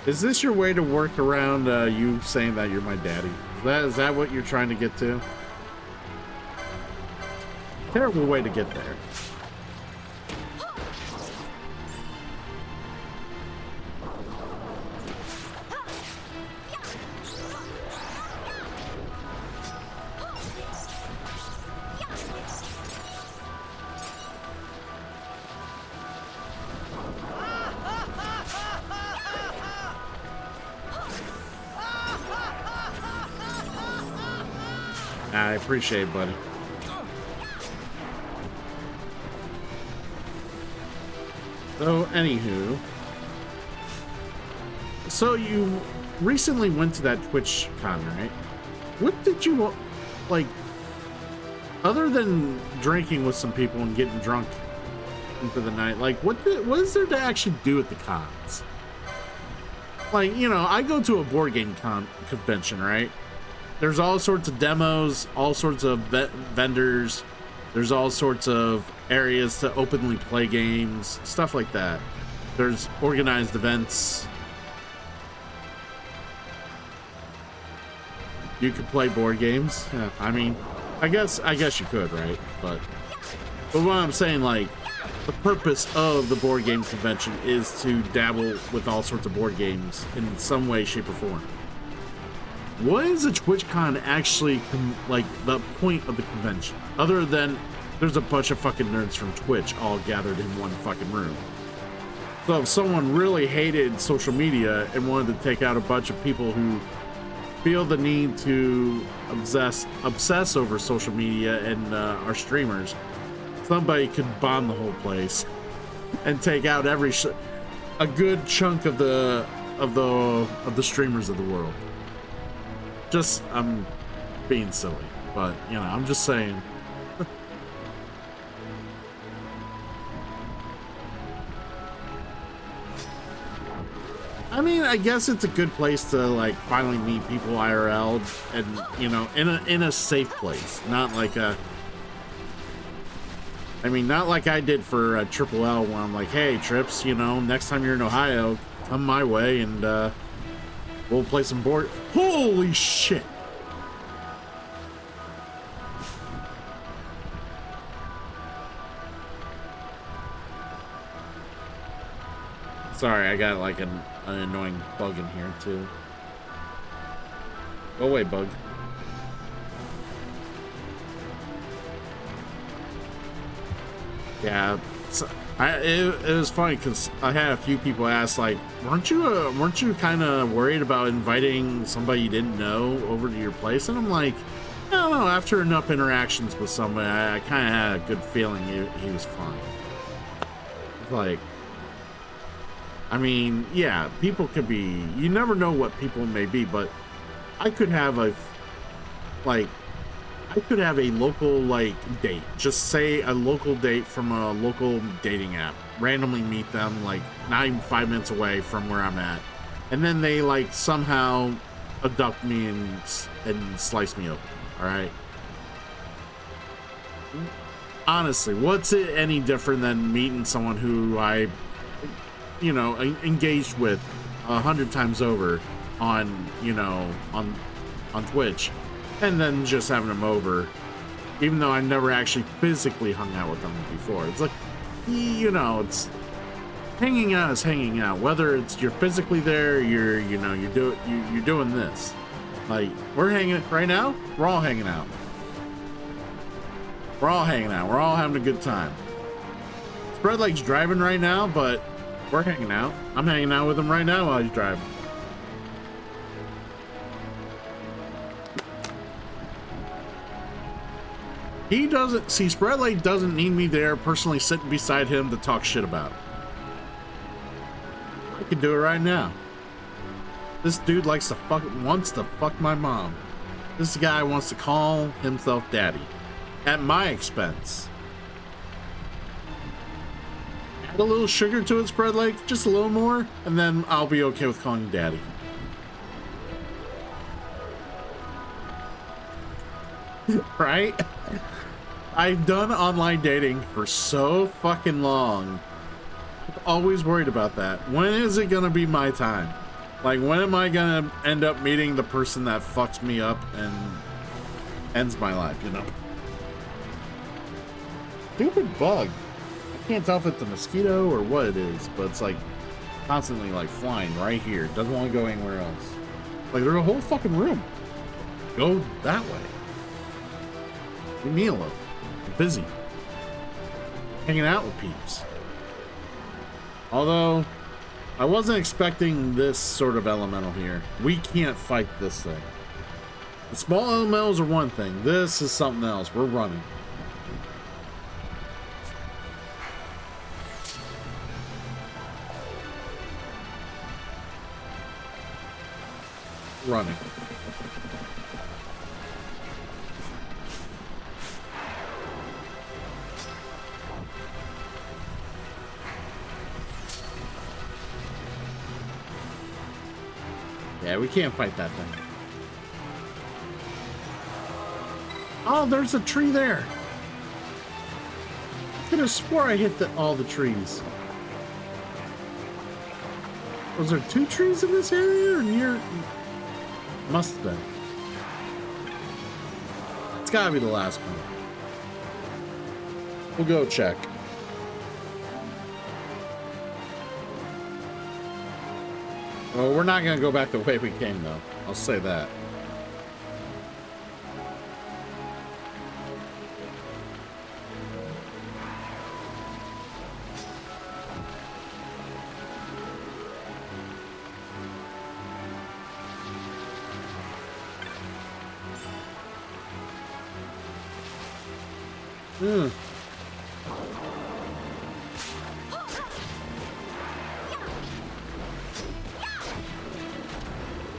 Is this your way to work around you saying that you're my daddy? Is that what you're trying to get to? Terrible way to get there. I appreciate it, buddy. So, anywho. So, you recently went to that Twitch con, right? What did you, like, other than drinking with some people and getting drunk into the night, like, what is there to actually do at the cons? Like, you know, I go to a board game convention, right? There's all sorts of demos, all sorts of vendors. There's all sorts of areas to openly play games, stuff like that. There's organized events. You could play board games. Yeah, I mean, I guess you could, right? But what I'm saying, like, the purpose of the board game convention is to dabble with all sorts of board games in some way, shape, or form. What is a TwitchCon actually, like, the point of the convention? Other than there's a bunch of fucking nerds from Twitch all gathered in one fucking room. So if someone really hated social media and wanted to take out a bunch of people who feel the need to obsess over social media and our streamers, somebody could bomb the whole place and take out a good chunk of the streamers of the world. Just, I'm being silly, but, you know, I'm just saying. I mean, I guess it's a good place to, like, finally meet people IRL and, you know, in a safe place. Not like not like I did for Triple L when I'm like, hey, Trips, you know, next time you're in Ohio, come my way and, we'll play some board. Holy shit! Sorry, I got like an annoying bug in here too. Go away, bug. Yeah, so it was funny because I had a few people ask, like, weren't you kind of worried about inviting somebody you didn't know over to your place? And I'm like, I don't know. After enough interactions with somebody, I kind of had a good feeling he was fine. Like, I mean, yeah, people could be. You never know what people may be, but I could have a local, like, date. Just say a local date from a local dating app. Randomly meet them, like, not even 5 minutes away from where I'm at. And then they, like, somehow abduct me and slice me open. Alright? Honestly, what's it any different than meeting someone who you know, engaged with 100 times over on, you know, on Twitch, and then just having them over, even though I never actually physically hung out with them before. It's like, you know, it's hanging out is hanging out. Whether it's you're physically there, you're doing this. Like, we're hanging right now. We're all hanging out. We're all hanging out. We're all having a good time. Spread Leg's driving right now, but we're hanging out. I'm hanging out with him right now while he's driving. He doesn't see Spread Leg doesn't need me there personally sitting beside him to talk shit about. I can do it right now. This dude wants to fuck my mom. This guy wants to call himself daddy at my expense. Add a little sugar to it, Spread Leg, just a little more, and then I'll be okay with calling him daddy. Right? I've done online dating for so fucking long. I'm always worried about that. When is it gonna be my time? Like, when am I gonna end up meeting the person that fucks me up and ends my life, you know? Stupid bug. I can't tell if it's a mosquito or what it is, but it's like constantly like flying right here. Doesn't want to go anywhere else. Like, there's a whole fucking room. Go that way. Leave me alone. I'm busy. Hanging out with peeps. Although, I wasn't expecting this sort of elemental here. We can't fight this thing. The small elementals are one thing. This is something else. We're running. Running. Yeah, we can't fight that thing. Oh, there's a tree there. I could have swore I hit all the trees. Was there 2 trees in this area or near? Must have been. It's gotta be the last one. We'll go check. Well, we're not gonna go back the way we came, though. I'll say that.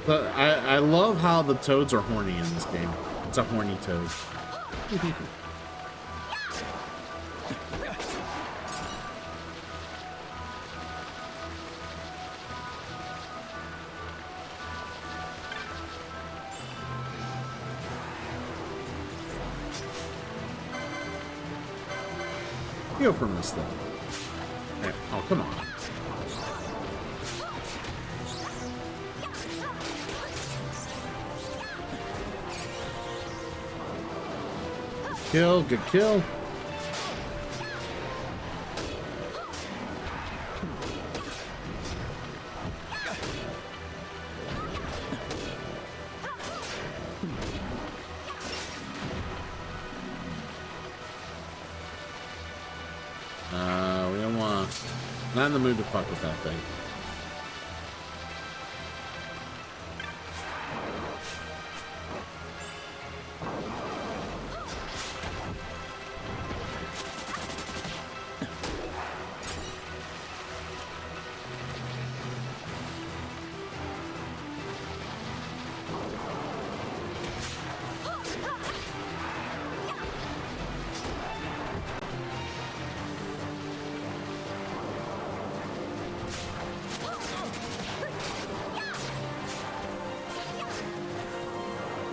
But I love how the toads are horny in this game. It's a horny toad. Go from this thing. Hey, oh, come on. Kill, good kill. We don't want. Not in the mood to fuck with that thing.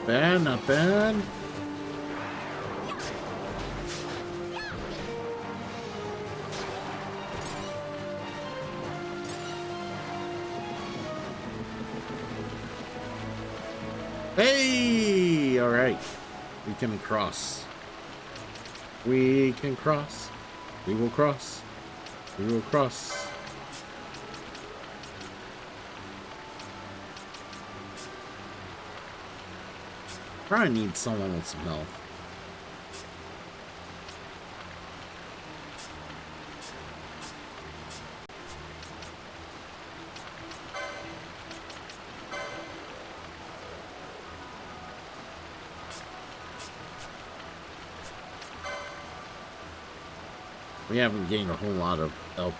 Bad, not bad. Hey! Alright. We can cross. We can cross. We will cross. We will cross. Probably need someone with some health. We haven't gained a whole lot of LP.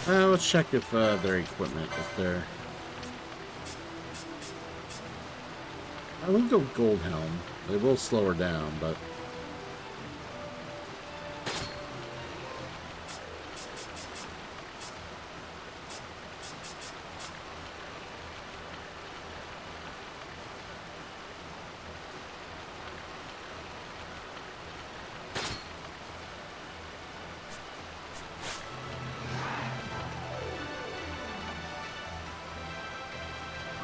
Let's check if their equipment, if they're... I would go Gold Helm. They will slow her down, but...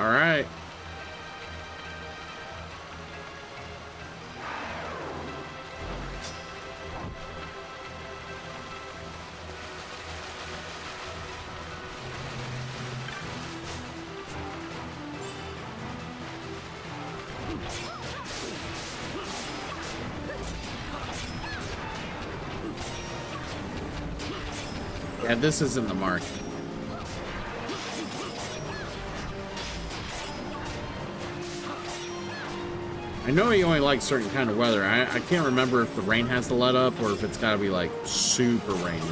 All right. Yeah, this isn't the mark. I know he only likes certain kind of weather. I can't remember if the rain has to let up or if it's got to be like super rainy.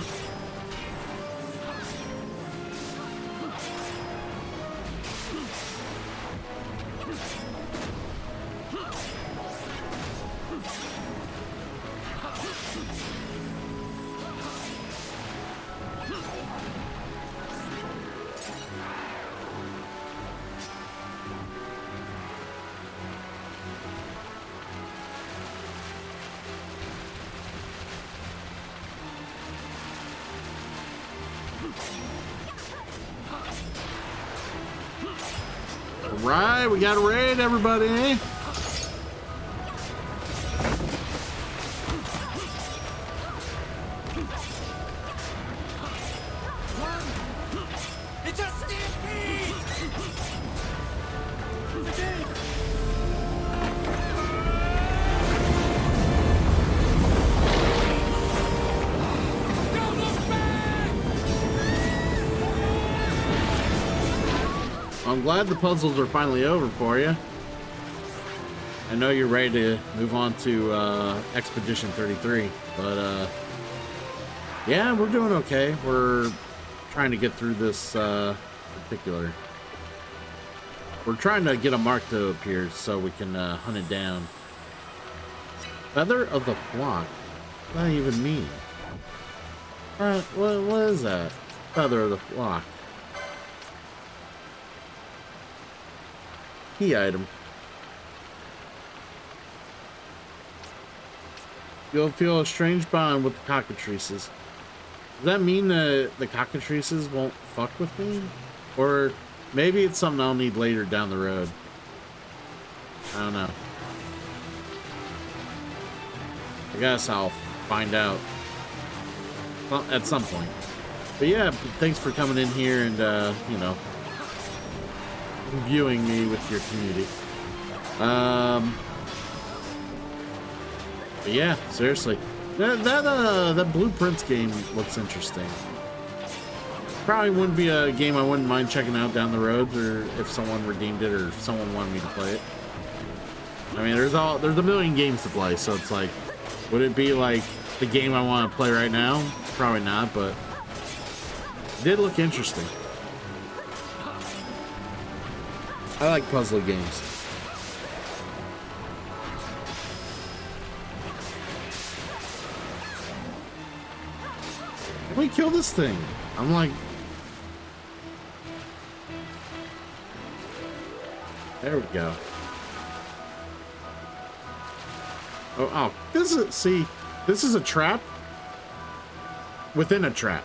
Alright, we got a raid, everybody. It's a stampede! I'm glad the puzzles are finally over for you. I know you're ready to move on to Expedition 33, but yeah, we're doing okay. We're trying to get through this particular. We're trying to get a mark to appear so we can hunt it down. Feather of the flock? What does that even mean? What is that? Feather of the flock. Key item. You'll feel a strange bond with the cockatrices. Does that mean that the cockatrices won't fuck with me? Or maybe it's something I'll need later down the road. I don't know. I guess I'll find out. Well, at some point. But yeah, thanks for coming in here and, you know, viewing me with your community. But yeah, seriously, that Blueprints game looks interesting. Probably wouldn't be a game I wouldn't mind checking out down the road, or if someone redeemed it, or if someone wanted me to play it. I mean, there's a million games to play, so it's like, would it be like the game I want to play right now? Probably not, but it did look interesting. I like puzzle games. Can we kill this thing? I'm like... There we go. Oh, this is a trap within a trap.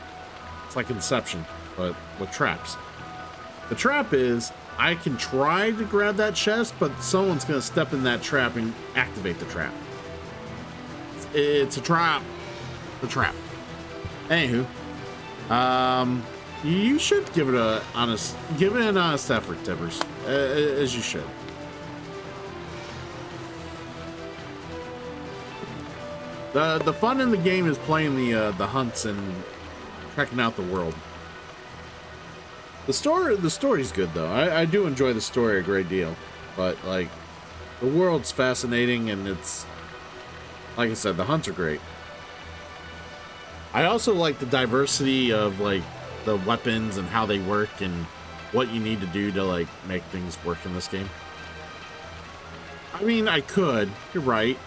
It's like Inception, but with traps. The trap is I can try to grab that chest, but someone's gonna step in that trap and activate the trap. It's a trap. The trap. Anywho, you should give it an honest effort, Tibbers, as you should. The fun in the game is playing the hunts and checking out the world. The story's good though. I do enjoy the story a great deal, but like the world's fascinating, and it's like I said, the hunts are great. I also like the diversity of like the weapons and how they work and what you need to do to like make things work in this game. I mean, I could, you're right,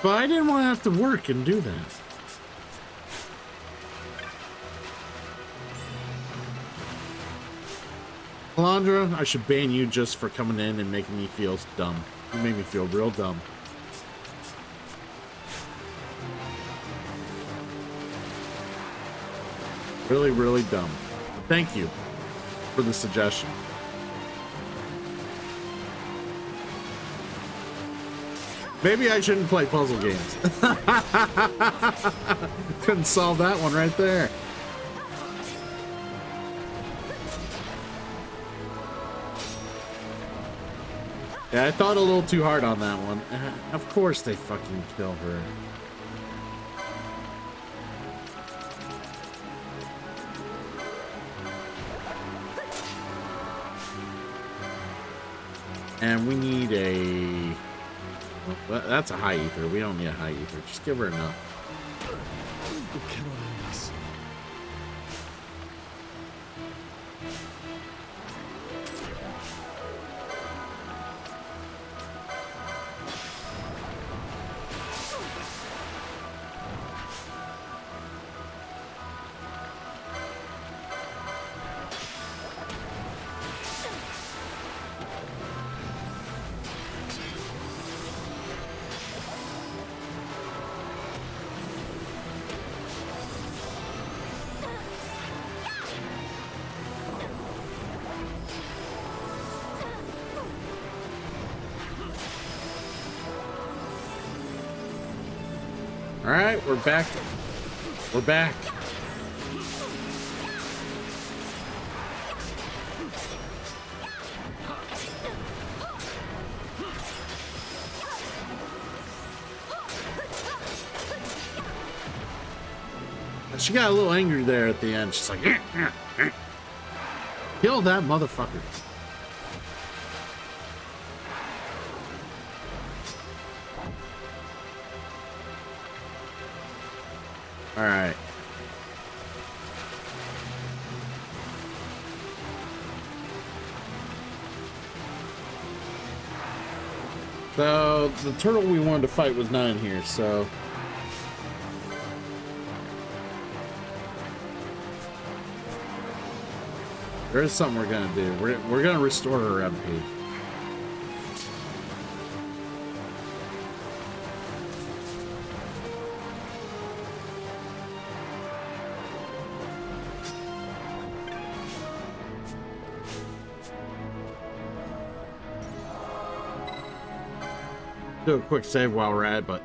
but I didn't want to have to work and do that. Alondra, I should ban you just for coming in and making me feel dumb. You made me feel real dumb. Really, really dumb. Thank you for the suggestion. Maybe I shouldn't play puzzle games. Couldn't solve that one right there. Yeah, I thought a little too hard on that one. Of course they fucking kill her. And we need a... Well, that's a high ether. We don't need a high ether. Just give her enough. We cannot end this. All right, we're back. We're back. She got a little angry there at the end. She's like, kill that motherfucker. All right. So the turtle we wanted to fight was not in here, so there is something we're gonna do. We're gonna restore her MP. Do a quick save while we're at it, but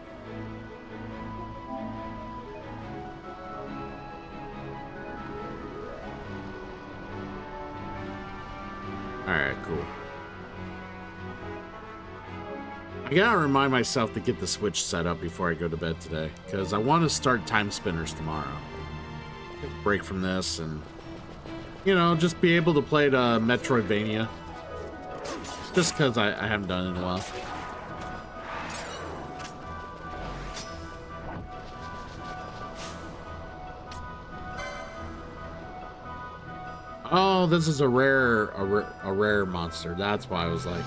alright, cool. I gotta remind myself to get the Switch set up before I go to bed today, because I want to start Time Spinners tomorrow. Take a break from this and, you know, just be able to play the Metroidvania. Just because I haven't done it in a while. Oh, this is a rare monster. That's why I was like,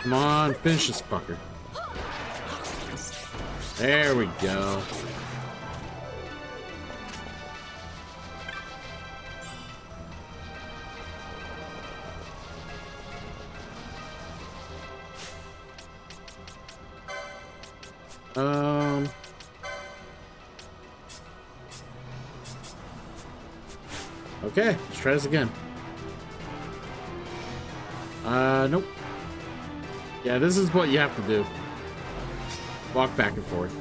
Come on, finish this fucker. There we go. Okay, let's try this again. Nope. Yeah, this is what you have to do. Walk back and forth.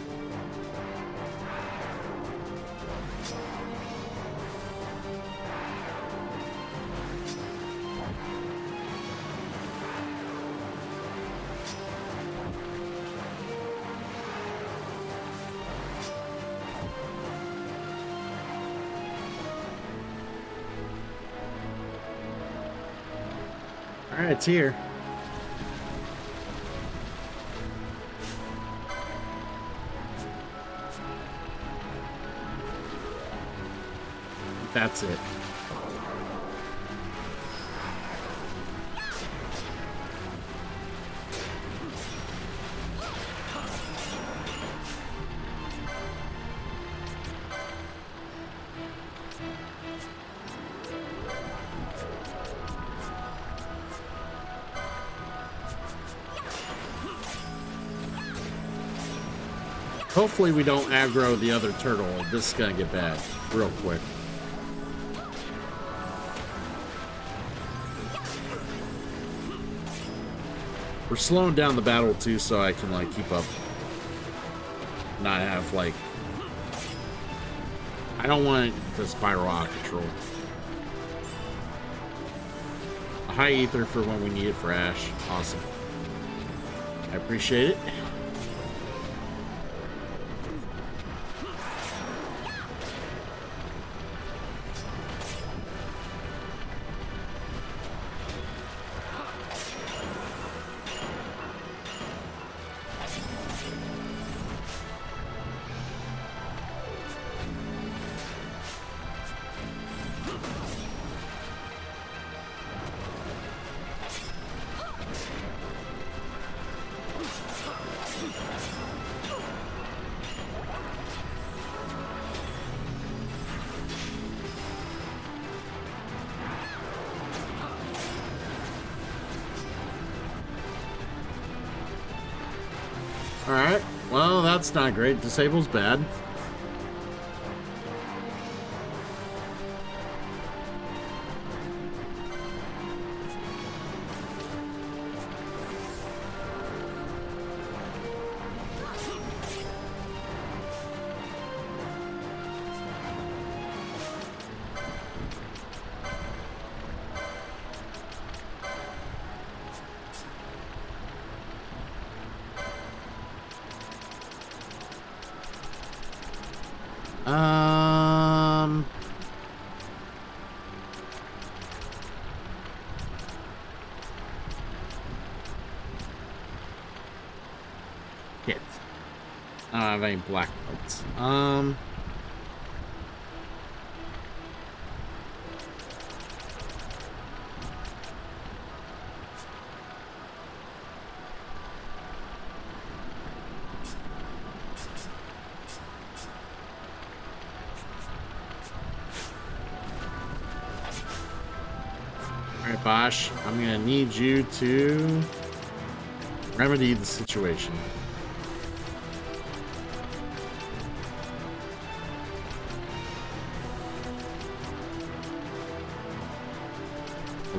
All right, it's here. That's it. Hopefully we don't aggro the other turtle. This is gonna get bad real quick. We're slowing down the battle too, so I can like keep up. Not have like, I don't want it to spiral out of control. A high ether for when we need it for Ash. Awesome. I appreciate it. Alright, well, that's not great. Disable's bad. Hit. I don't have any black parts. Alright, Bosch, I'm gonna need you to remedy the situation.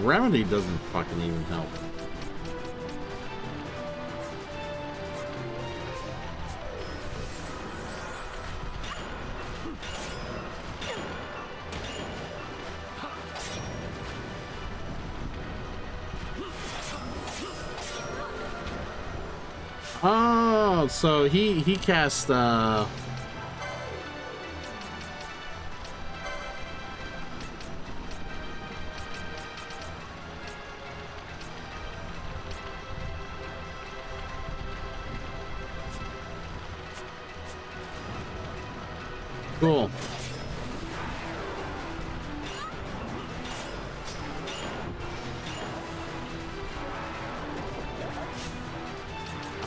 Remedy doesn't fucking even help. Oh, so he cast cool.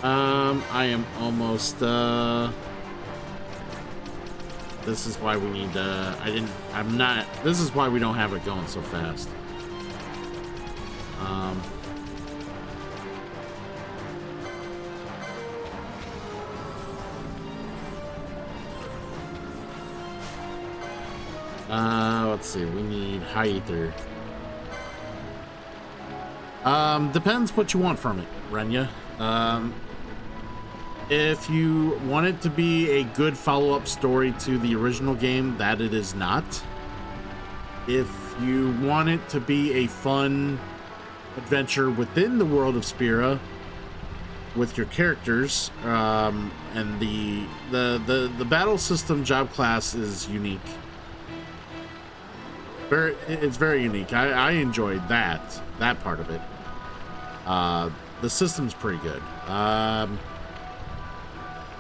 I am almost, this is why we need, this is why we don't have it going so fast. Let's see, we need high ether. Depends what you want from it, Renya. If you want it to be a good follow-up story to the original game, that it is not. If you want it to be a fun adventure within the world of Spira with your characters, and the battle system job class is unique. It's very unique. I enjoyed that part of it. The system's pretty good.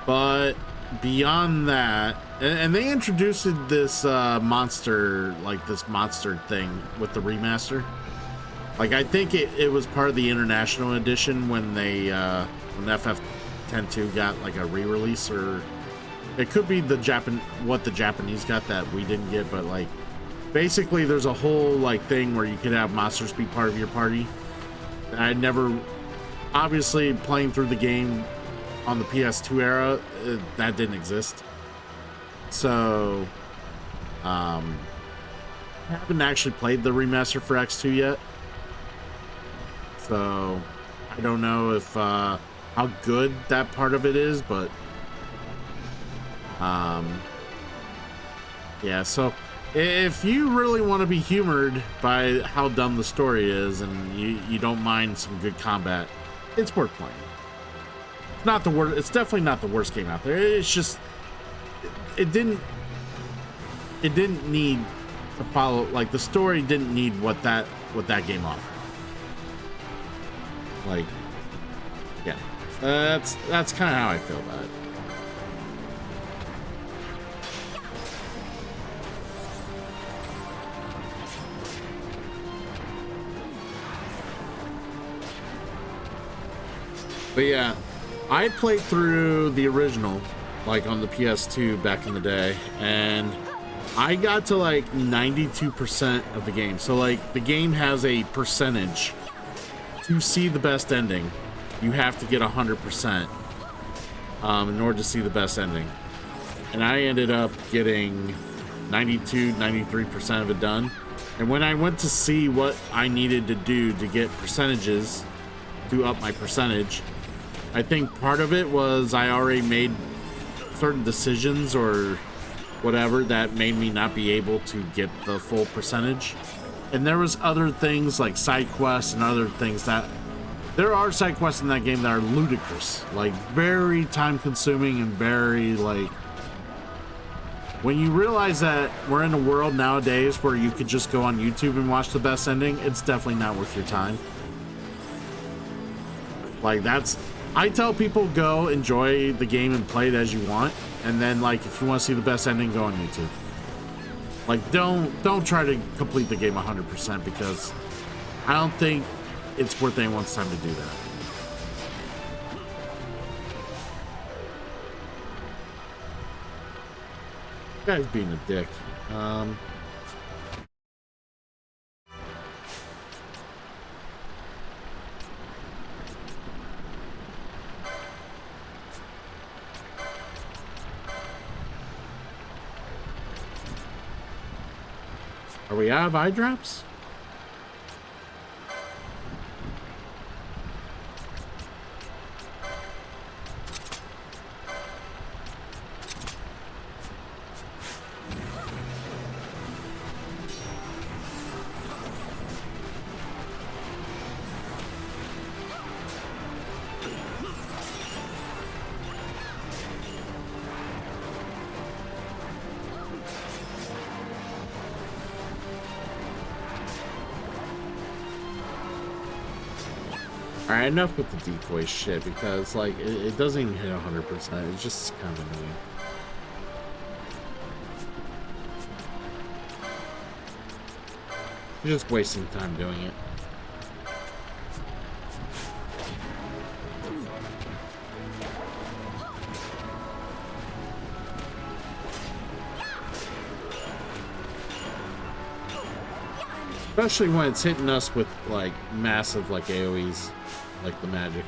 But beyond that, and they introduced this monster thing with the remaster. Like, I think it was part of the international edition when they when FF10-2 got like a re-release, or it could be what the Japanese got that we didn't get, but like basically there's a whole like thing where you could have monsters be part of your party. I never, obviously playing through the game on the PS2 era, that didn't exist. So I haven't actually played the remaster for X2 yet, so I don't know if how good that part of it is, but yeah, so if you really want to be humored by how dumb the story is and you don't mind some good combat, it's worth playing. It's not the worst. It's definitely not the worst game out there. It's just it didn't need to follow, like, the story didn't need what that game offered. Like, yeah, that's kind of how I feel about it. But yeah, I played through the original, like on the PS2 back in the day, and I got to like 92% of the game. So like the game has a percentage. To see the best ending, you have to get 100% in order to see the best ending. And I ended up getting 93% of it done. And when I went to see what I needed to do to get percentages to up my percentage, I think part of it was I already made certain decisions or whatever that made me not be able to get the full percentage. And there was other things like side quests and other things that there are side quests in that game that are ludicrous, like very time consuming and very like, when you realize that we're in a world nowadays where you could just go on YouTube and watch the best ending, it's definitely not worth your time. Like, I tell people go enjoy the game and play it as you want, and then like if you want to see the best ending, go on YouTube. Like, don't try to complete the game 100%, because I don't think it's worth anyone's time to do that. This guy's being a dick. Are we out of eye drops? Alright, enough with the decoy shit, because like it doesn't even hit 100%. It's just kind of annoying. You're just wasting time doing it. Especially when it's hitting us with like massive like AoEs, like the magic.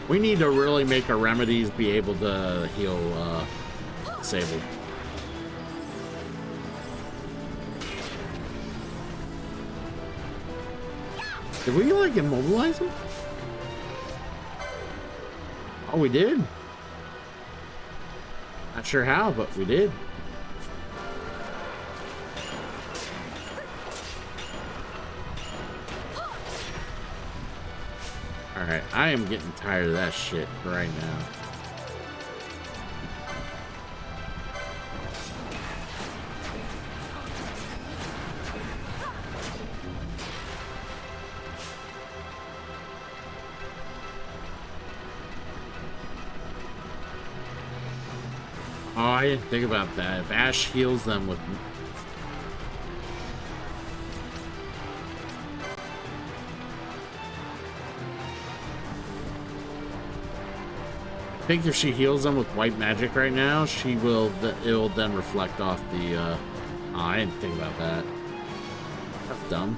We need to really make our remedies be able to heal Sable. Did we like immobilize him? Oh, we did. Not sure how, but we did. Alright, I am getting tired of that shit right now. Oh, I didn't think about that. If Ash heals them with... I think if she heals them with white magic right now, she will. It'll then reflect off the. Oh, I didn't think about that. That's dumb.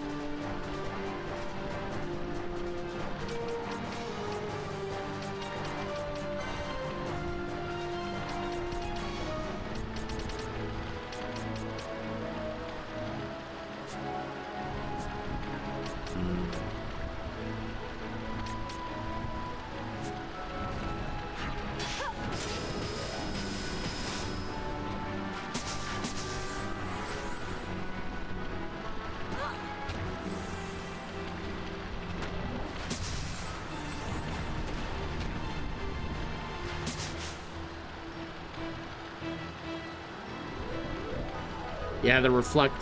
Yeah, the reflect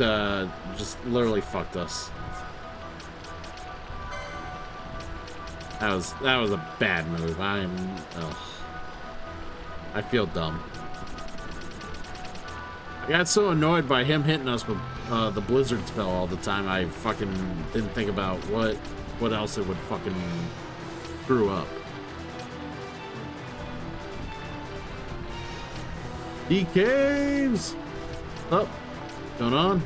just literally fucked us. That was a bad move. I feel dumb. I got so annoyed by him hitting us with the blizzard spell all the time. I fucking didn't think about what else it would fucking screw up. Caves. Oh. Going on?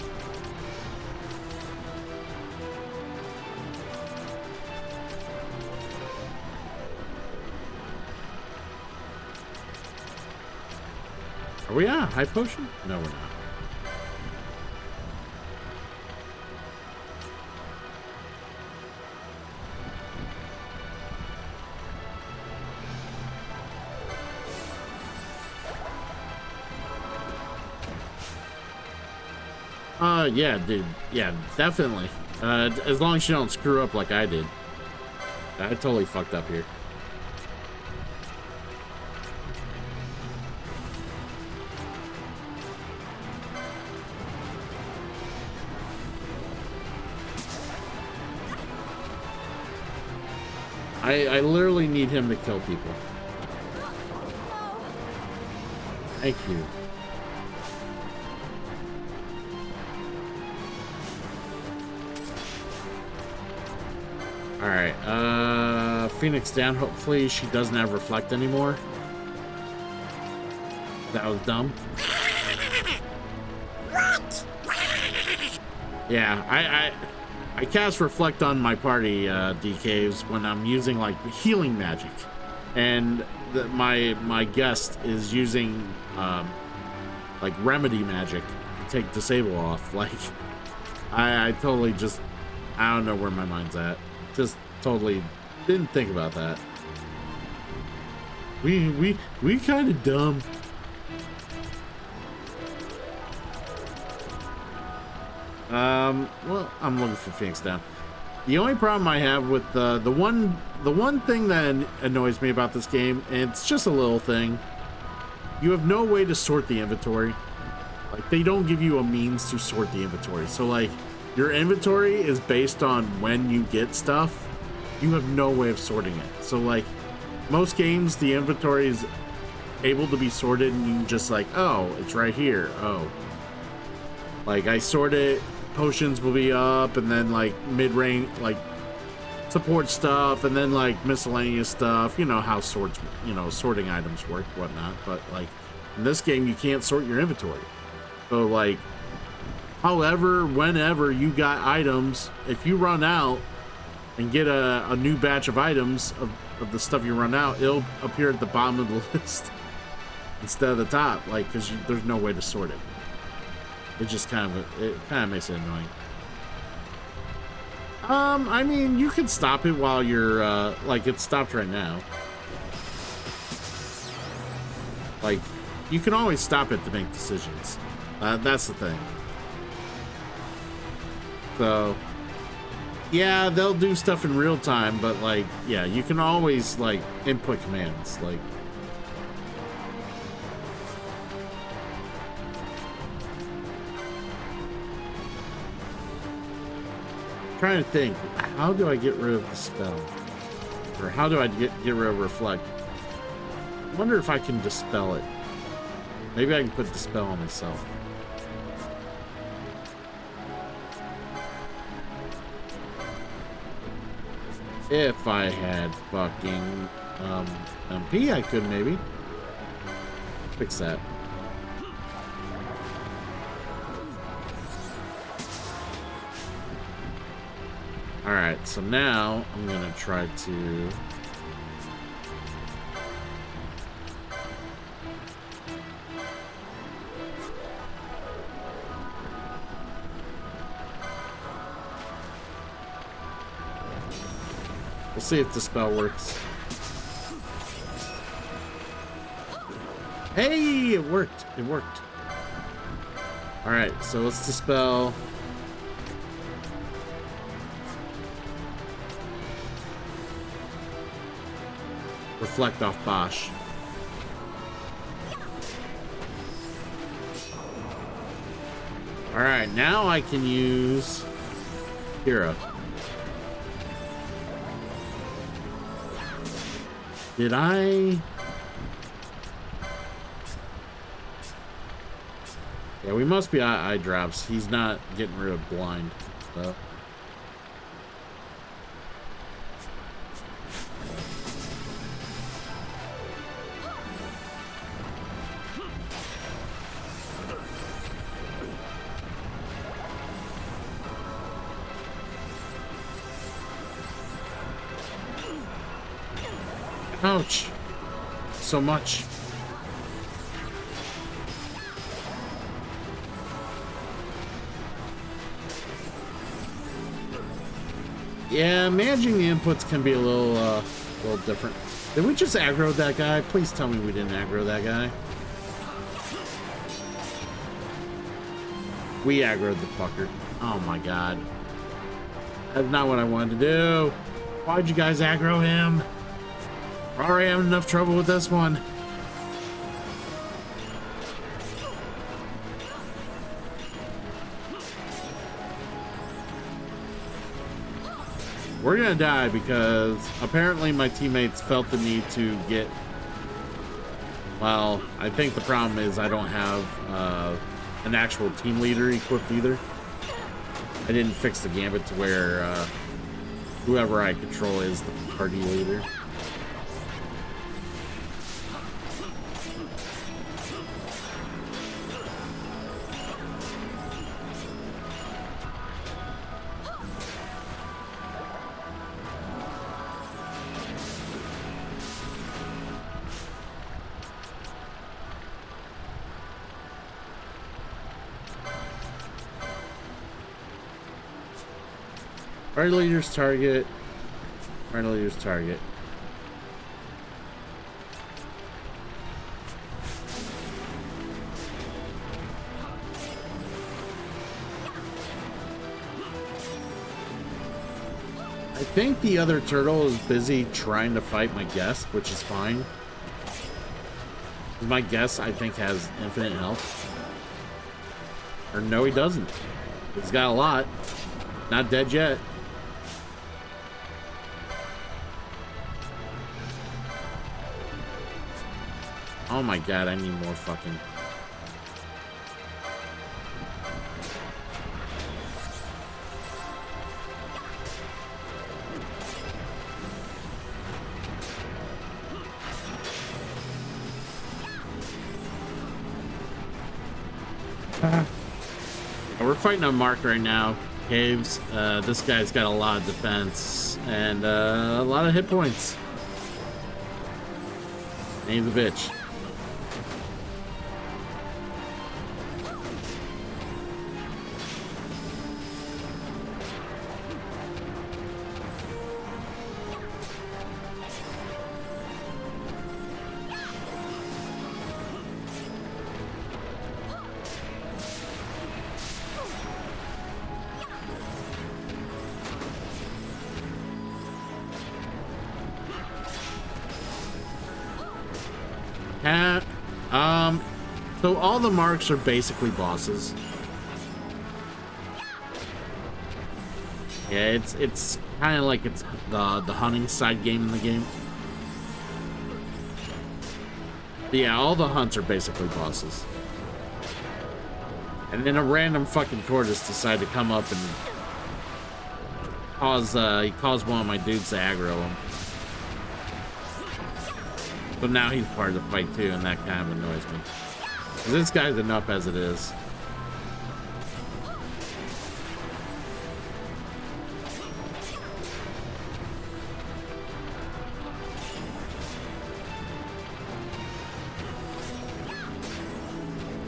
Are we on high potion? No, we're not. Yeah, dude. Yeah, definitely. As long as you don't screw up like I did. I totally fucked up here. I literally need him to kill people. Thank you. Alright, Phoenix down. Hopefully she doesn't have reflect anymore. That was dumb. Yeah, I cast reflect on my party, DKs, when I'm using like healing magic. And my guest is using like remedy magic to take disable off. Like I totally just, I don't know where my mind's at. Just totally didn't think about that. We kind of dumb. Well, I'm looking for Phoenix down. The only problem I have with the one thing that annoys me about this game, and it's just a little thing, you have no way to sort the inventory. Like, they don't give you a means to sort the inventory. So, like, your inventory is based on when you get stuff. You have no way of sorting it. So, like, most games, the inventory is able to be sorted, and you just like, oh, it's right here. Oh. Like, I sort it, potions will be up, and then, like, mid-range, like, support stuff, and then, like, miscellaneous stuff. You know how sorts, you know, sorting items work, whatnot. But, like, in this game, you can't sort your inventory. So, like, however, whenever you got items, if you run out and get a new batch of items of the stuff you run out, it'll appear at the bottom of the list instead of the top, like, because there's no way to sort it. It just kind of makes it annoying. I mean, you can stop it while you're, like, it's stopped right now. Like, you can always stop it to make decisions. That's the thing. So, yeah, they'll do stuff in real time, but, like, yeah, you can always, like, input commands, like. I'm trying to think, how do I get rid of the spell? Or how do I get rid of reflect? I wonder if I can dispel it. Maybe I can put dispel on myself. If I had fucking MP, I could maybe fix that. All right, so now I'm gonna try to. We'll see if the spell works. Hey, it worked. It worked. All right, so let's dispel. Reflect off Bosch. All right, now I can use Hero. Did I? Yeah, we must be eye drops. He's not getting rid of blind, so. Ouch. So much. Yeah, managing the inputs can be a little different. Did we just aggro that guy? Please tell me we didn't aggro that guy. We aggroed the fucker. Oh my god. That's not what I wanted to do. Why'd you guys aggro him? We're already having enough trouble with this one. We're gonna die because apparently my teammates felt the need to get. Well, I think the problem is I don't have an actual team leader equipped either. I didn't fix the gambit to where whoever I control is the party leader. Party leader's target. Party leader's target. I think the other turtle is busy trying to fight my guest, which is fine. My guest, I think, has infinite health. Or no, he doesn't. He's got a lot. Not dead yet. Oh my god, I need more fucking... We're fighting a mark right now. Caves. This guy's got a lot of defense and a lot of hit points. And he's a bitch. So all the marks are basically bosses. Yeah, it's kind of like it's the hunting side game in the game. But yeah, all the hunts are basically bosses. And then a random fucking tortoise decided to come up and he caused one of my dudes to aggro him. So now he's part of the fight too, and that kind of annoys me. This guy's enough as it is.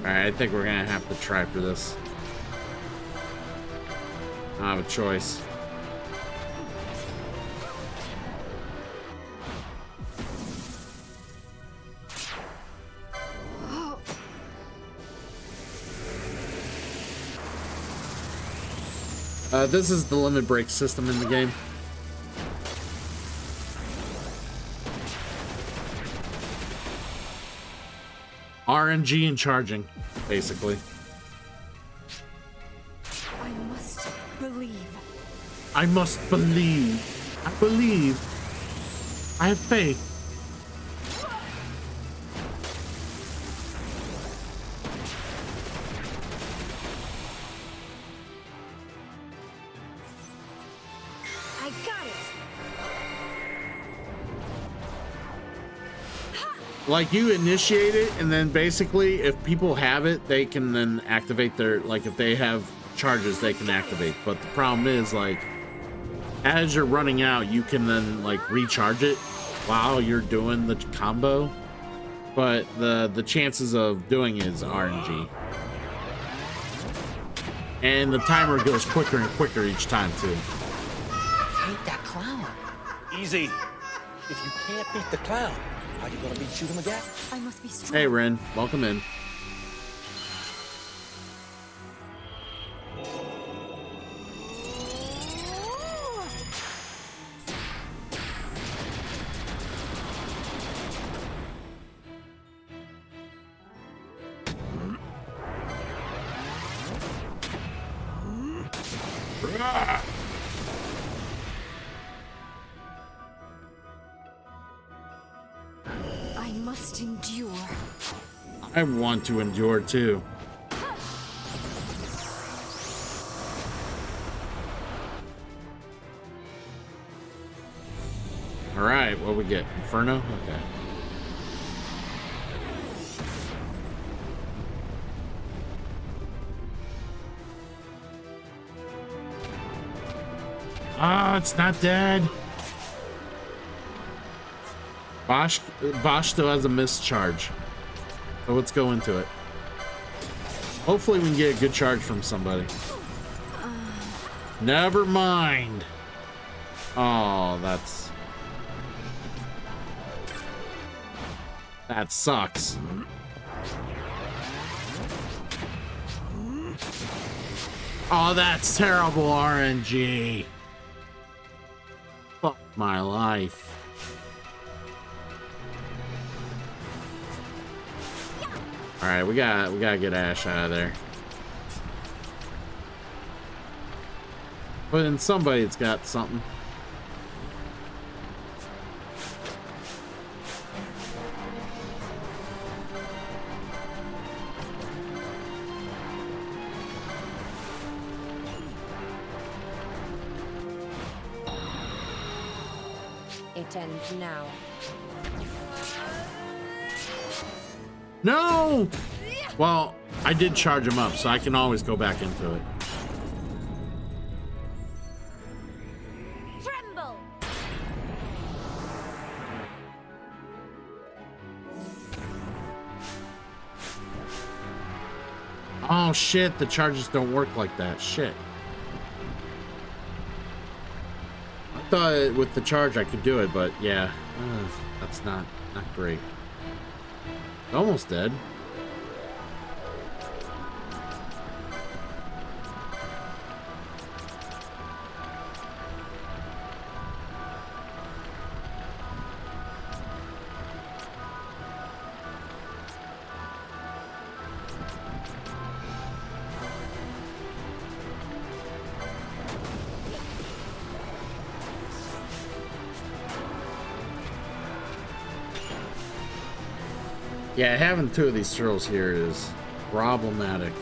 Alright, I think we're gonna have to try for this. I don't have a choice. This is the limit break system in the game. RNG and charging, basically. I must believe. I must believe. I believe. I have faith. Like, you initiate it, and then basically, if people have it, they can then activate their, like, if they have charges, they can activate. But the problem is, like, as you're running out, you can then, like, recharge it while you're doing the combo. But the chances of doing it is RNG. And the timer goes quicker and quicker each time, too. Hate that clown. Easy. If you can't beat the clown, are you gonna shoot him again? I must be strong. Hey, Ren. Welcome in. I must endure. I want to endure too. All right, what we get? Inferno? Okay. Ah, it's not dead. Bosch still has a mischarge. So let's go into it. Hopefully we can get a good charge from somebody. Never mind. Oh, that sucks. Oh, that's terrible RNG. Fuck my life. All right, we gotta get Ash out of there. But in somebody, it's got something. It ends now. No! Well, I did charge him up, so I can always go back into it. Tremble! Oh shit, the charges don't work like that. Shit. I thought with the charge I could do it, but yeah, that's not great. Almost dead. Yeah, having two of these throws here is problematic.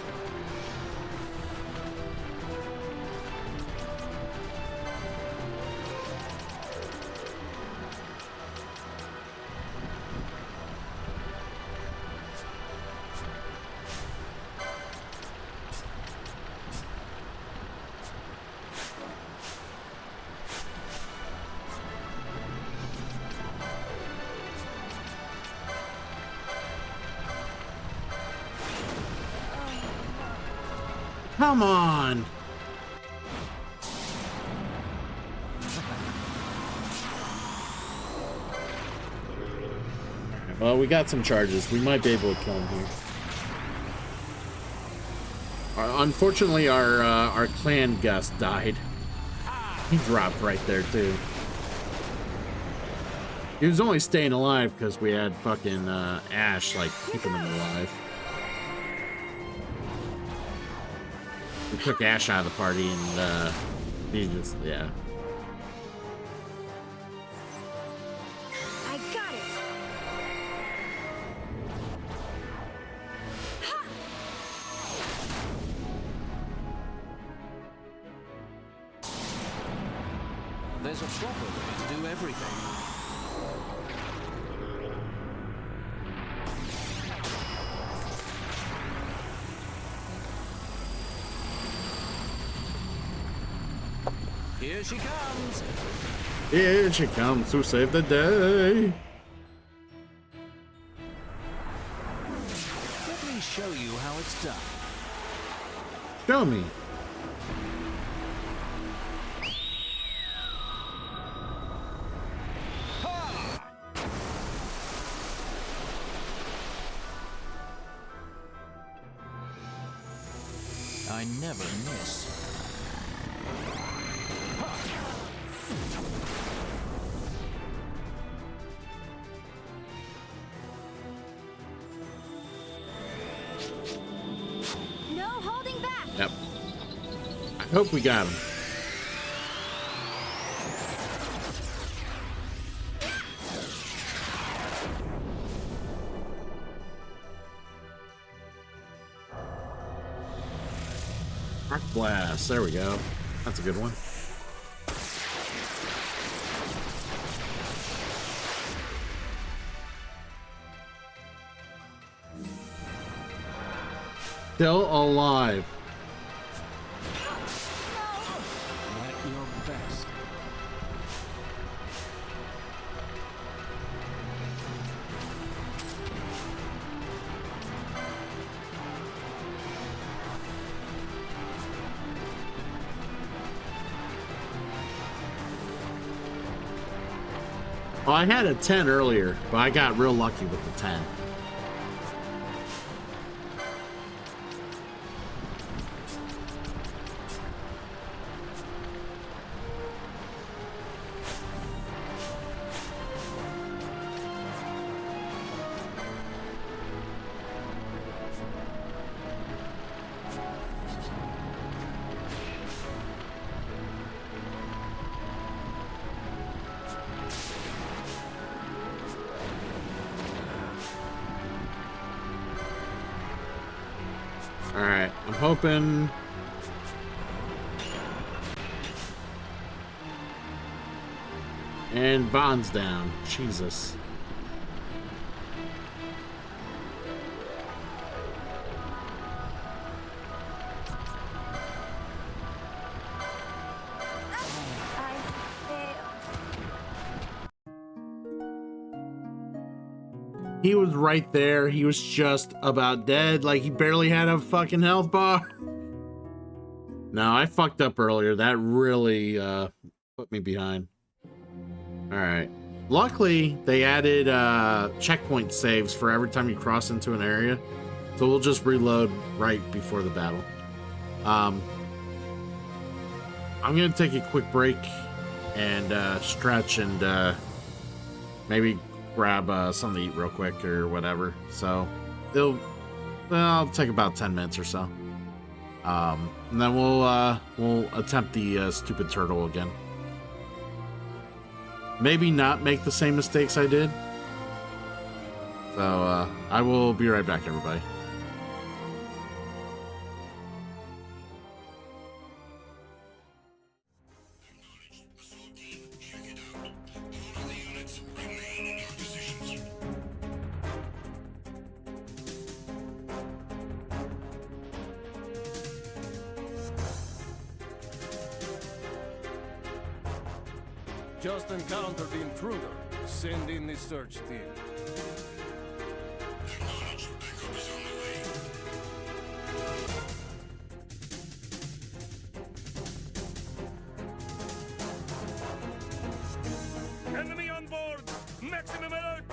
Come on. Well, we got some charges. We might be able to kill him here. Unfortunately, our clan guest died. He dropped right there too. He was only staying alive because we had fucking Ash like keeping him alive. We took Ash out of the party and he just, yeah. I got it. There's a proper way to do everything. Here she comes. Here she comes to save the day. Let me show you how it's done. Show me. I never miss. No holding back. Yep. I hope we got him. Arc blast. There we go. That's a good one. Still alive. At your best. Well, I had a 10 earlier, but I got real lucky with the 10. Alright, I'm hoping... And Vaughn's down. Jesus. He was right there. He was just about dead. Like, he barely had a fucking health bar. No, I fucked up earlier. That really put me behind. Alright. Luckily, they added checkpoint saves for every time you cross into an area. So we'll just reload right before the battle. I'm going to take a quick break and stretch and maybe grab something to eat real quick or whatever. So I'll take about 10 minutes or so. And then we'll attempt the stupid turtle again. Maybe not make the same mistakes I did. So I will be right back, everybody. Just encountered the intruder. Send in the search team. Enemy on board! Maximum alert!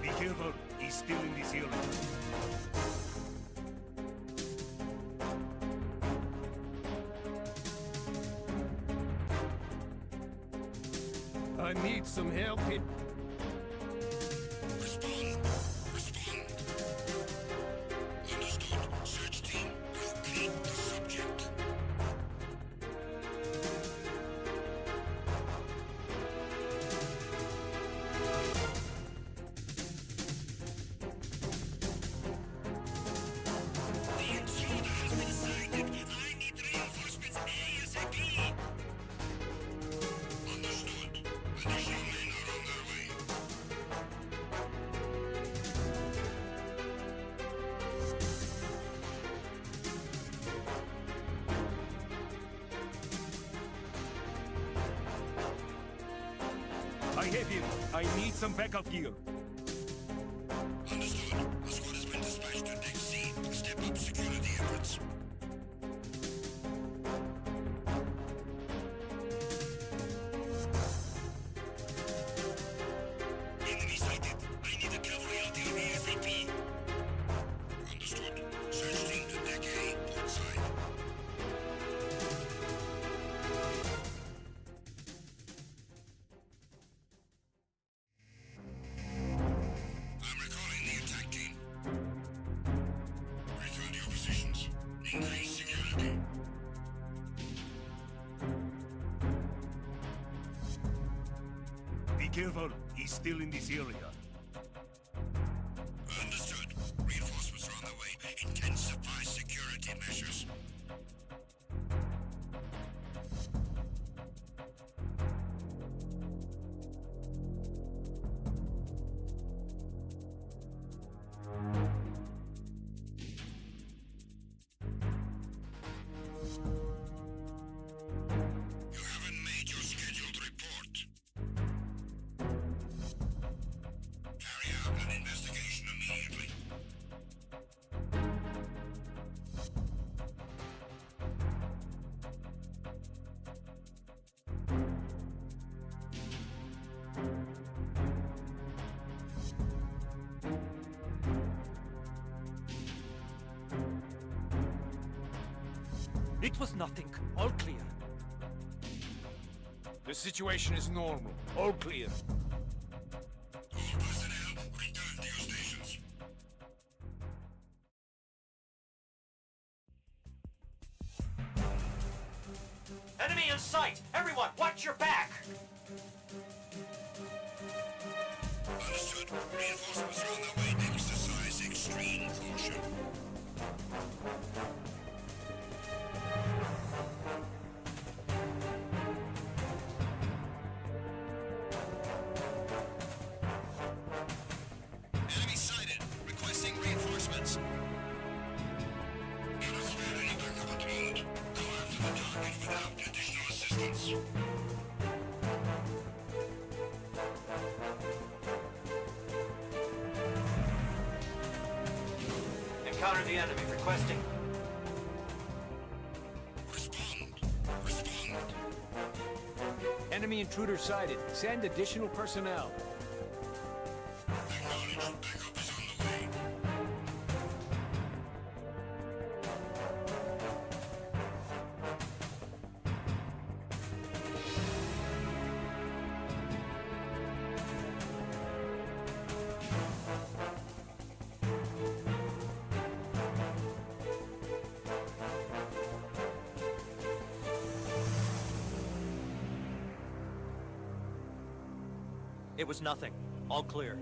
Be careful, he's still in this area. I need some help here. Respond. Understood. Search team, locate the subject. The intruder has been sighted. I need reinforcements ASAP. Understood. Additional men are on their way. I have him. I need some backup gear. Understood. The squad has been dispatched to Deck C. Step up security efforts. Enemy sighted. I need a cavalry out there ASAP. Understood. Search team to Deck A, port side. I'm recalling the attack team. Return to your positions. Increase security. Be careful. He's still in this area. Understood. Reinforcements are on their way. Intensify security measures. You haven't made your scheduled report. Carry out an investigation immediately. It was nothing. All clear. The situation is normal. All clear. Enemy in sight! Everyone, watch your back! Understood. Reinforcements are on their way. Exercise extreme caution. Enemy sighted. Requesting reinforcements. Cannot spare any backup at the moment. Go after the target without additional assistance. Encounter the enemy. Requesting. Respond. Enemy intruder sighted. Send additional personnel. Acknowledged. Backup is on the way. It was nothing. All clear.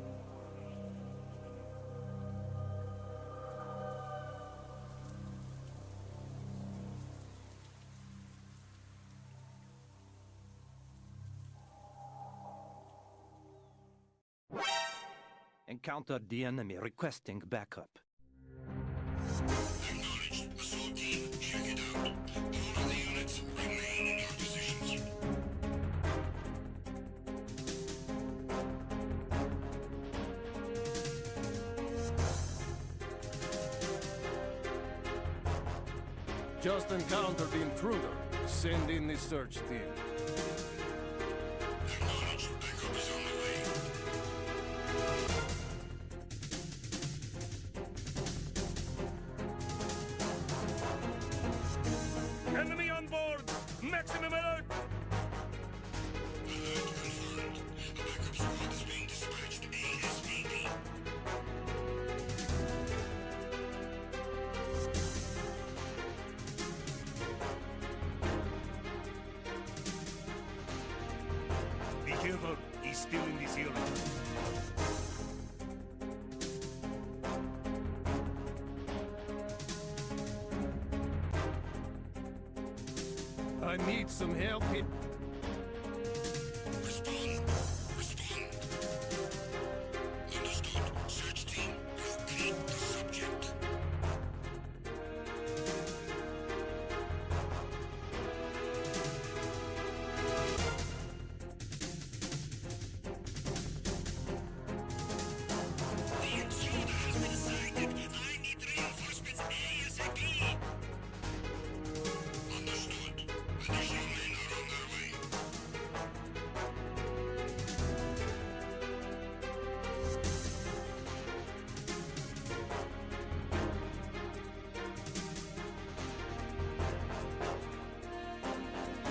Encountered the enemy requesting backup. Acknowledged. Assault team, check it out. All of the units remain in your positions. Just encountered the intruder. Send in the search team. Acknowledged. Backup is on the way. Enemy on board! Maximum alert! Alert confirmed. A backup squad is being dispatched ASAP. Be careful, he's still in this area. I need some help here. Respond. Understood. Search team, locate the subject. The intruder has been sighted. I need reinforcements ASAP. Understood. Additional men are on their way.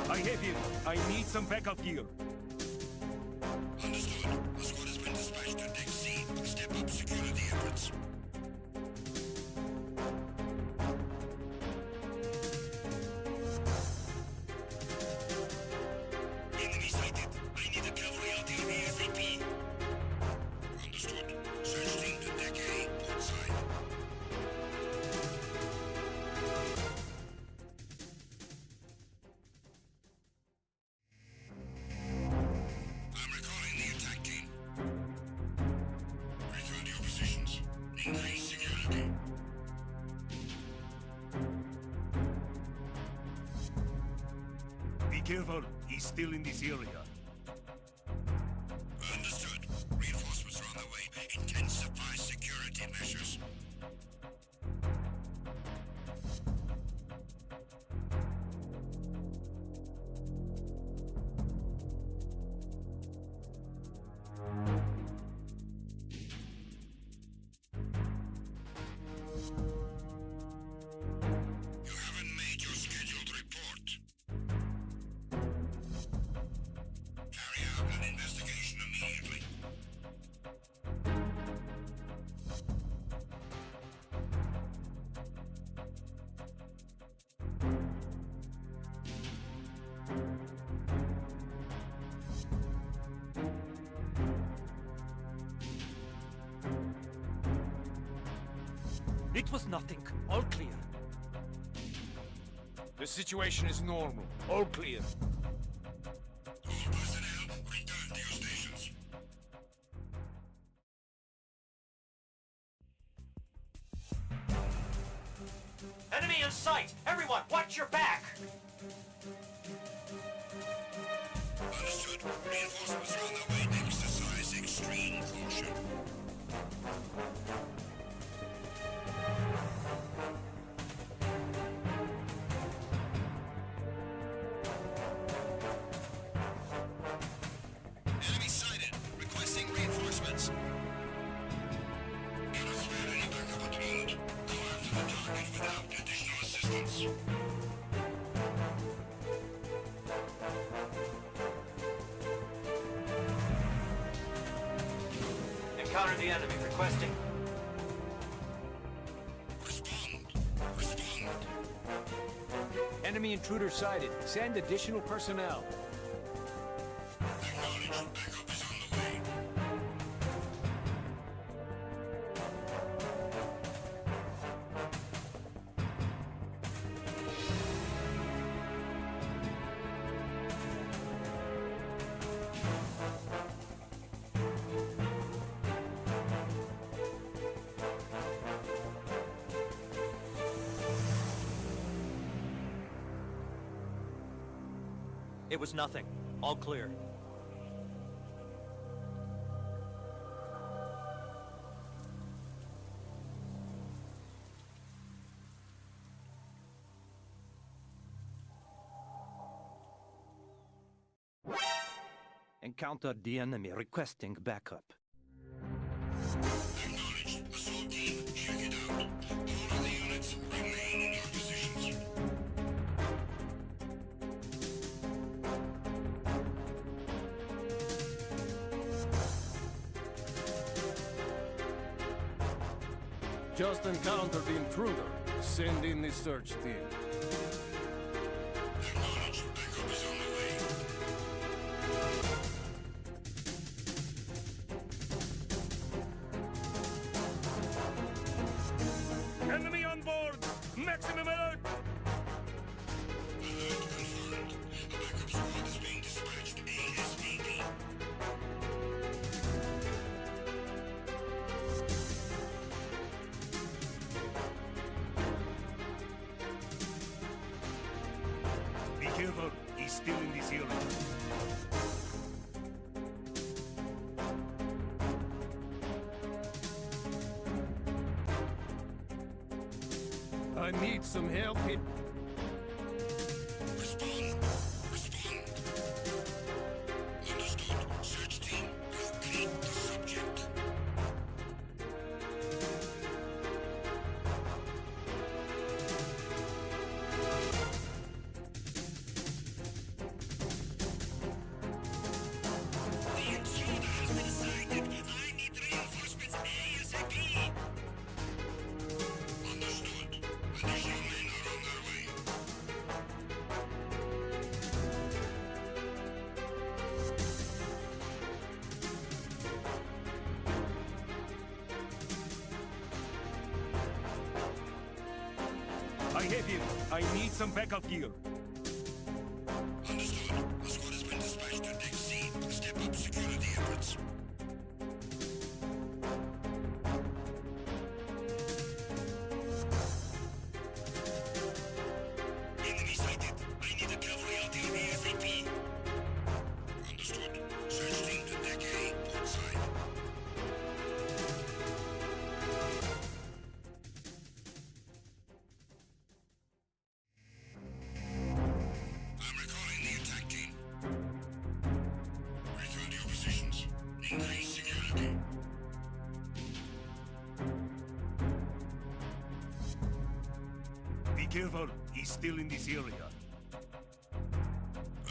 I have him. I need some backup gear. Understood. A squad has been dispatched to Deck C. Step up security efforts. Enemy sighted. I need a cavalry out here ASAP. Understood. Search team to Deck A, port side. I'm recalling the attack team. Return to your positions. Increase security. Be careful, he's still in this area. Understood. Reinforcements are on their way. Intensify security measures. You haven't made your scheduled report. It was nothing. All clear. The situation is normal. All clear. All personnel, return to your stations. Enemy in sight! Everyone, watch your back! Understood. Reinforcements are on their way. Exercise extreme caution. Enemy sighted. Requesting reinforcements. Cannot spare any backup at the moment. Go after the target without additional assistance. Encounter the enemy. Requesting. Respond. Respond. Enemy intruder sighted. Send additional personnel. Acknowledged. Backup is on the way. It was nothing. All clear. Encountered the enemy. Requesting backup. Acknowledged. Assault team, check it out. All of the units remain in your positions. Just encountered the intruder. Send in the search team. Acknowledged. Backup is on the way. Enemy on board! Maximum alert! Alert confirmed. A backup squad is being dispatched ASAP. Be careful, he's still in this area. I need some help here. Respond. Respond. Understood. Search team, locate the subject. The intruder has been sighted. I need reinforcements ASAP. Understood. Additional men are on their way. I have him. I need some backup gear. Understood. A squad has been dispatched to Deck C. Step up security efforts. Enemy sighted. I need a cavalry artillery ASAP. Understood. Search team to Deck A, port side. I'm recalling the attack team. Return to your positions. Increase security. Be careful, he's still in this area.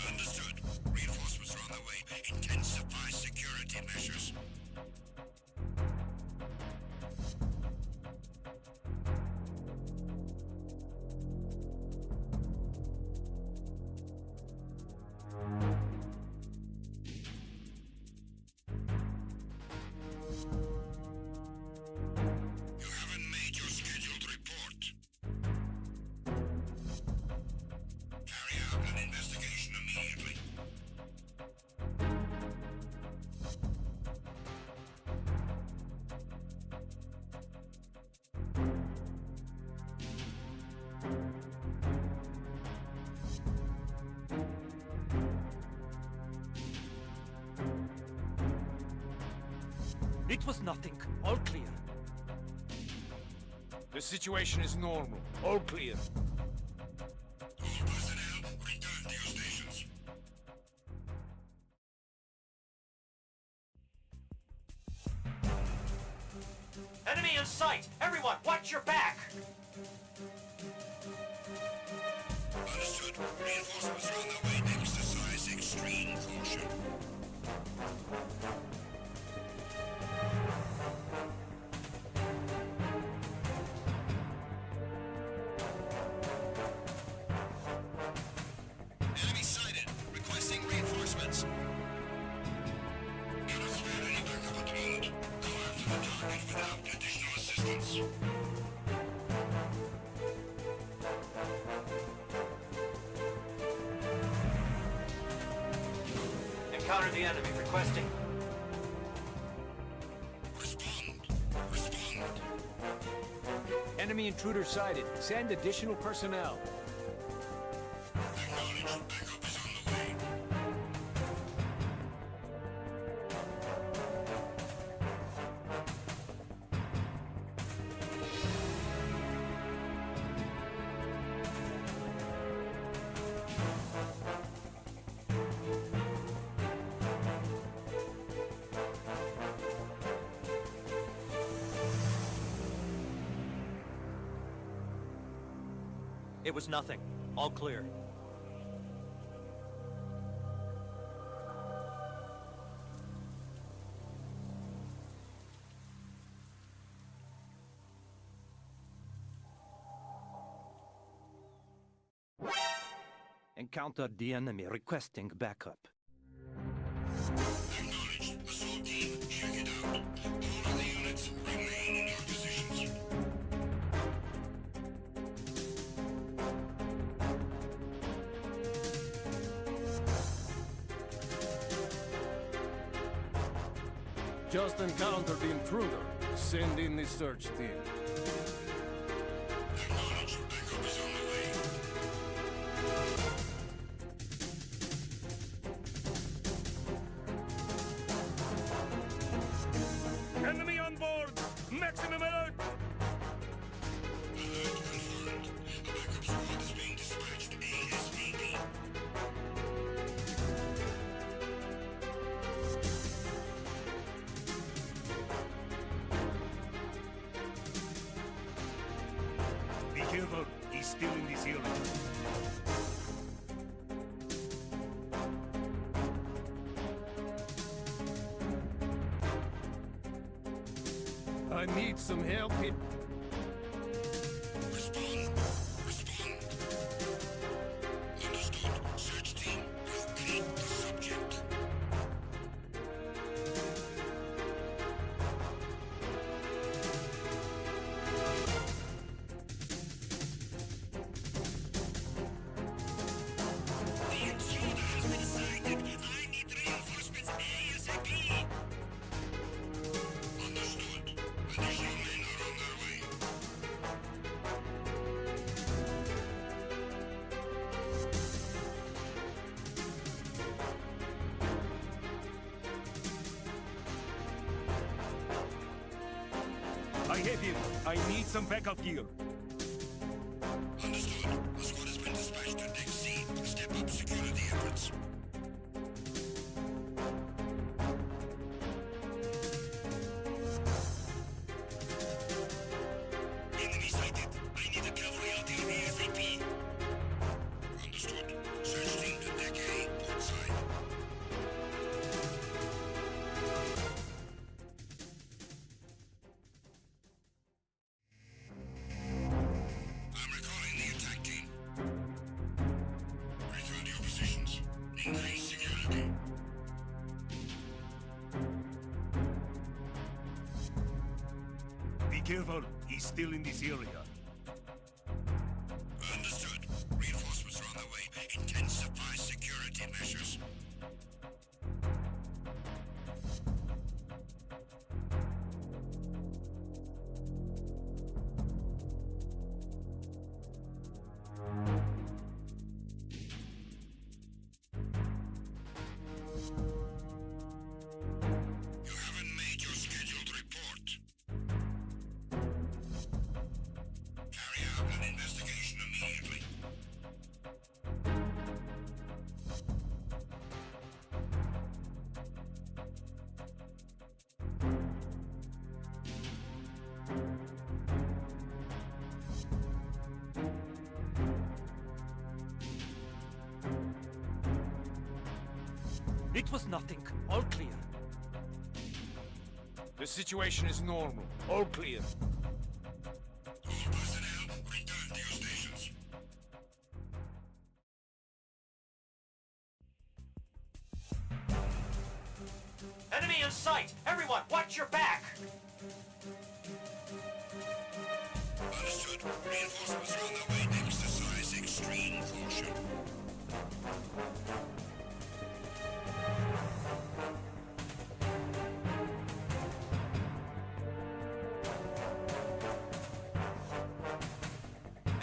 Understood. Reinforcements are on their way. Intensify security measures. You haven't made your scheduled It was nothing. All clear. The situation is normal. All clear. All personnel, return to your stations. Enemy in sight! Everyone, watch your back! Understood. Reinforcements are on their way. Exercise extreme caution. Enemy sighted. Requesting reinforcements. Cannot spare any backup at the moment. Go after the target without additional assistance. Encounter the enemy. Requesting. Respond. Enemy intruder sighted. Send additional personnel. Acknowledged. Backup is on the way. It was nothing. All clear. Encountered the enemy. Requesting backup. Acknowledged. Assault team, check it out. All of the units remain in your positions. Just encountered the intruder. Send in the search team. Acknowledged. Backup is on the way. Enemy on board! Maximum alert! Alert confirmed. A backup squad is being dispatched ASAP. Be careful. He's still in this area. I need some help here. Respond. Understood. Search team, locate the subject. The intruder has been sighted. I need reinforcements ASAP. Understood. Additional men are on their way. I have him. I need some backup gear. Understood. A squad has been dispatched to Deck C. Step up security efforts. Enemy sighted. I need a cavalry out here ASAP. Understood. Search team to Deck A, port side. I'm recalling the attack team. Return to your positions. Increase security. Be careful. He's still in this area. Understood. Reinforcements are on their way. Intensify security measures. You haven't made your scheduled It was nothing. All clear. The situation is normal. All clear. All personnel, return to your stations. Enemy in sight! Everyone, watch your back! Understood. Reinforcements are on their way. Exercise extreme caution.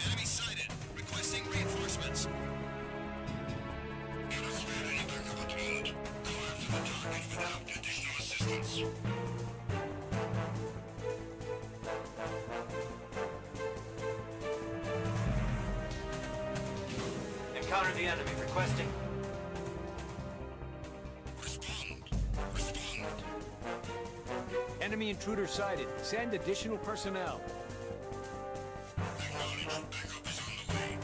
Enemy sighted. Requesting reinforcements. Cannot spare any backup at the moment. Go after the target without additional assistance. Encounter the enemy. Requesting. Respond. Respond. Enemy intruder sighted. Send additional personnel. Acknowledged. Backup is on the way.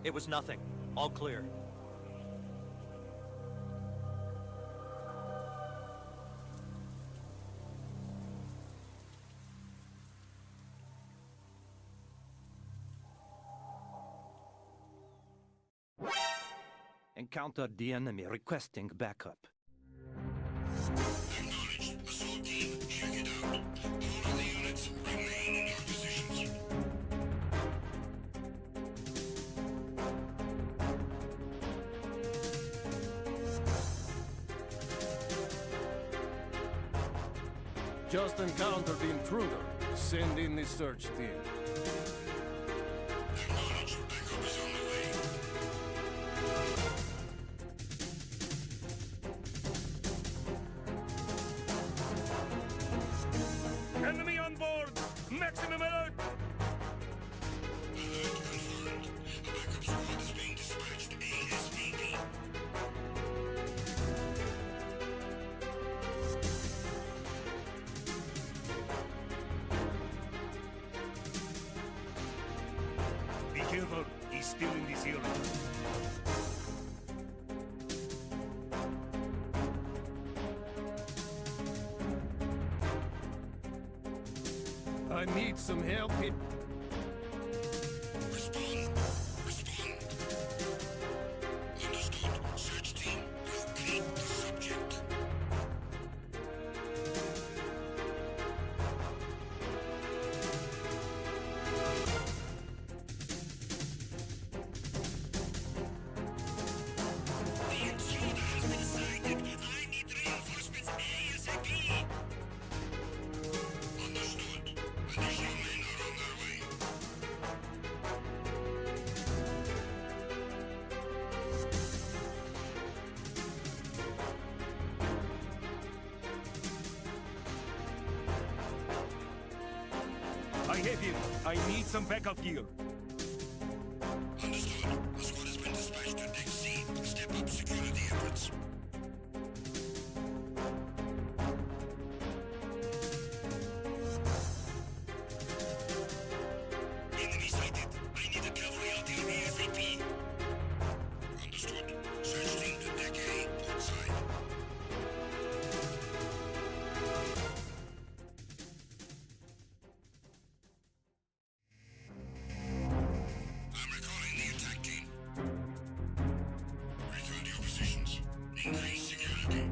It was nothing. All clear. Encountered the enemy. Requesting backup. Acknowledged. Assault team, check it out. All of the units remain in your positions. Just encountered the intruder. Send in the search team. Acknowledged. Backup is on the way. Enemy on board! Maximum alert! Alert confirmed. A backup squad is being dispatched ASAP. Be careful. He's still in this area. I need some help here. Respond. Respond. Understood. Search team, locate the subject. The intruder has been sighted. I need reinforcements ASAP. Understood. Additional men are on their way. I have him. I need some backup gear. Understood. The squad has been dispatched to Deck C. Step up security efforts. Enemy sighted. I need a cavalry artillery ASAP. Understood. Search team to Deck A, port side. I'm recalling the attack team. Return to your positions. Increase security.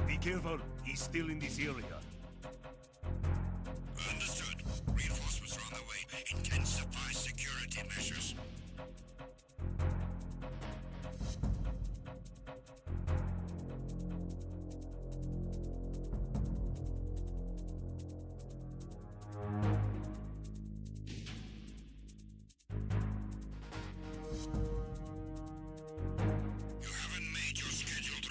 Be careful. He's still in this area. Understood. Reinforcements are on their way. Intensify security measures. You haven't made your scheduled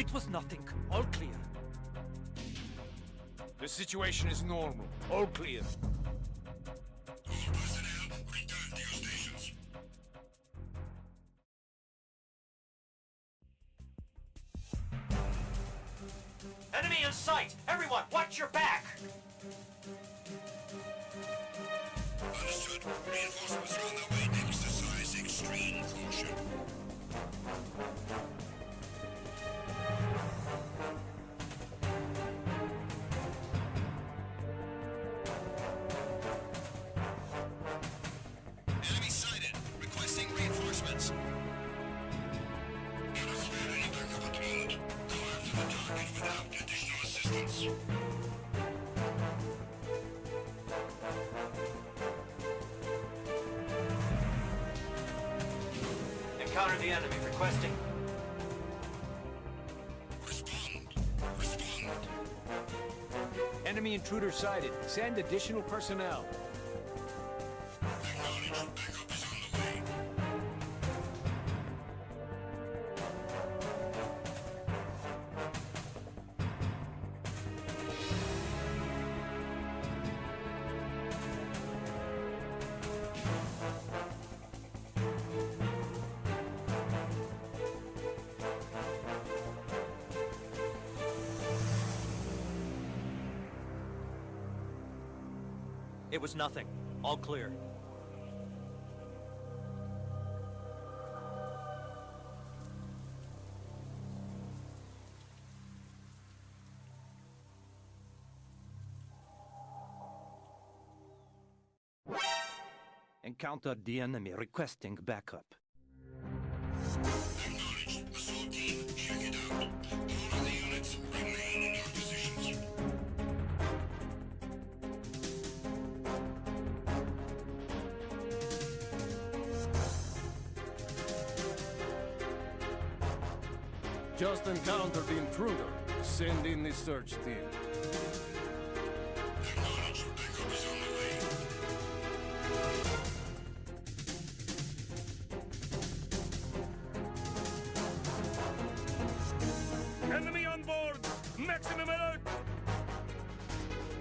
It was nothing. All clear. The situation is normal. All clear. All personnel, return to your stations. Enemy in sight! Everyone, watch your back! Understood. Reinforcements are on their way. Exercise extreme caution. Enemy sighted. Requesting reinforcements. Cannot spare any backup at the moment. Go after the target without additional assistance. Encounter the enemy. Requesting. Respond. Respond. Enemy intruder sighted. Send additional personnel. Acknowledged. Backup is on the way. It was nothing. All clear. Encountered the enemy. Requesting backup. Acknowledged. Assault team, check it out. All of the units remain in your positions. Just encountered the intruder. Send in the search team. Acknowledged. Backup is on the way. Enemy on board! Maximum alert!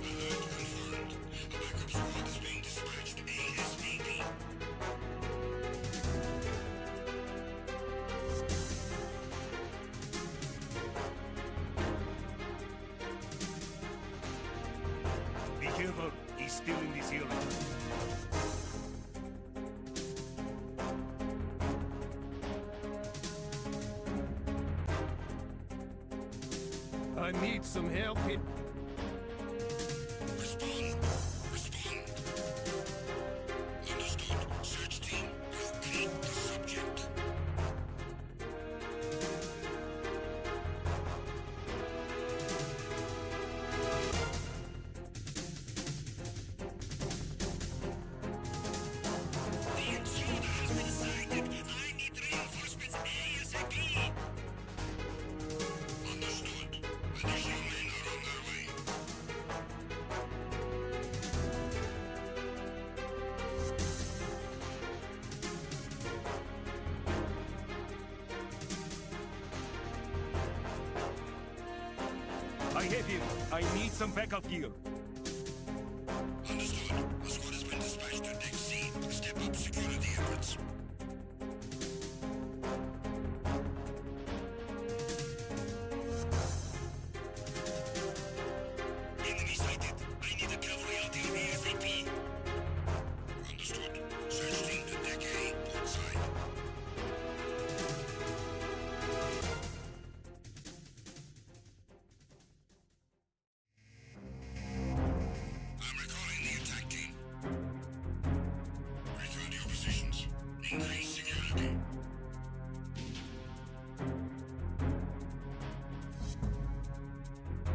Alert confirmed. A backup squad is being dispatched ASAP. Be careful. He's still in this area. I need some help here. Respond. Respond. Understood. Search team, locate the subject. The intruder has been sighted. I need reinforcements ASAP. Understood. Additional men are on their way. I have him. I need some backup gear. Understood. A squad has been dispatched to Deck C. Step up security efforts. Enemy sighted. I need a cavalry out here ASAP. Understood. Search team to Deck A, port side. I'm recalling the attack team. Return to your positions. Increase security.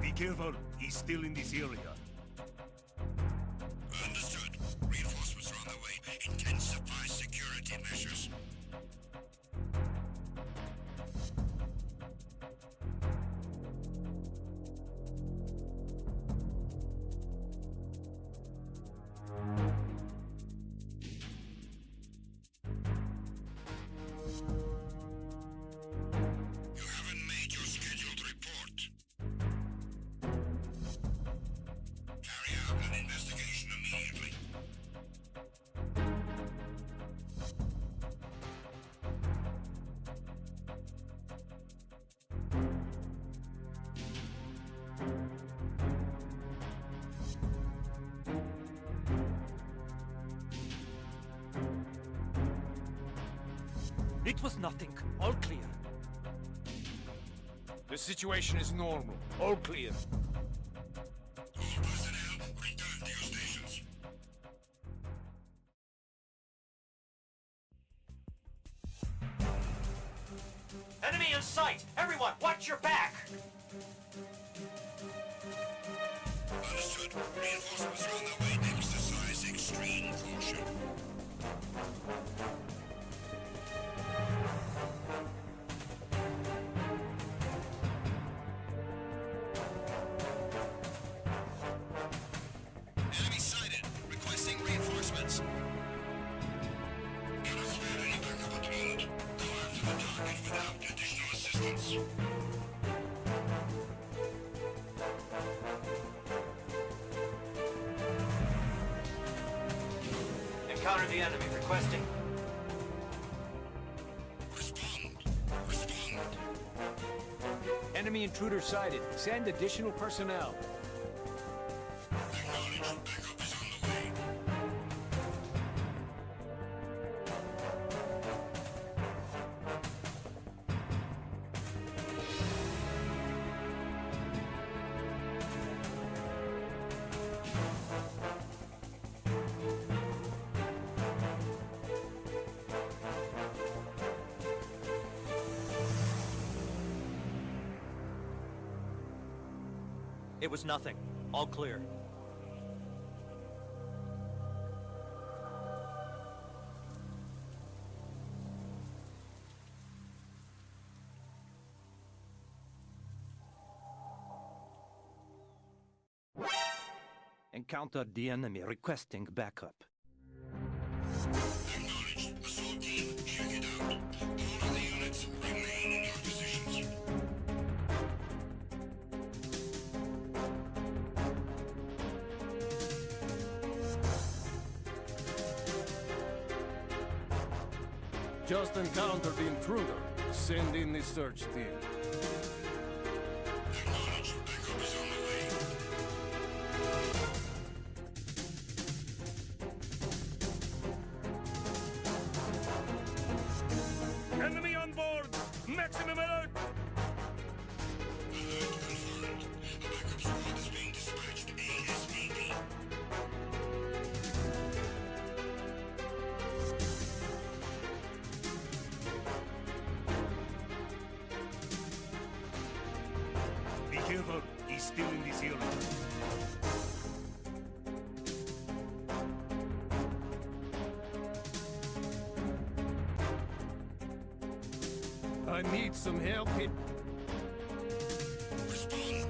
Be careful. He's still in this area. Understood. Reinforcements are on their way. Intensify security measures. You haven't made your scheduled It was nothing. All clear. The situation is normal. All clear. All personnel, return to your stations. Enemy in sight! Everyone, watch your back! Understood. Reinforcements are on their way. Exercise extreme caution. Enemy sighted. Requesting reinforcements. Cannot spare any backup at the moment. Go after the target without additional assistance. Encounter the enemy. Requesting. Respond. Enemy intruder sighted. Send additional personnel. Acknowledged. Backup is on the way. It was nothing. All clear. Encountered the enemy. Requesting backup. Acknowledged. Assault team, check it out. All of the units remain in your positions. Just encountered the intruder. Send in the search team. Acknowledged. Backup is on the way. Enemy on board! Maximum alert! Alert confirmed. A backup squad is being dispatched ASAP. Be careful. He's still in this area. I need some help here. Respond.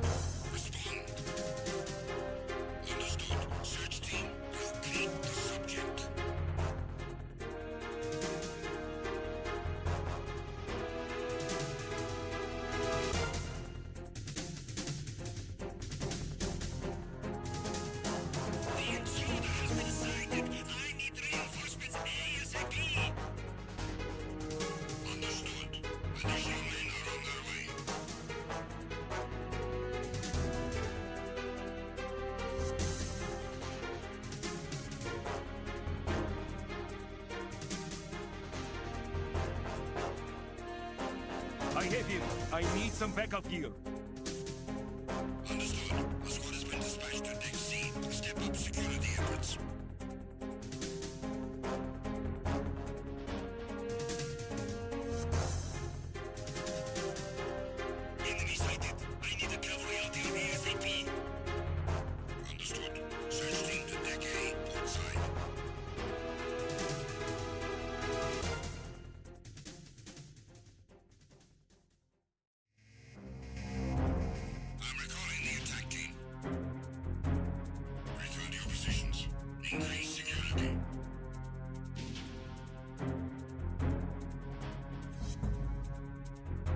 Respond. Understood. Search team, locate the subject. The intruder has been sighted. I need reinforcements ASAP. Understood. Additional men are on their way. I have him. I need some backup gear. Understood. The squad has been dispatched to Deck C. Step up security efforts. Enemy sighted. I need a cavalry artillery ASAP. Understood. Search team to Deck A, port side. I'm recalling the attack team. Return to your positions. Increase security.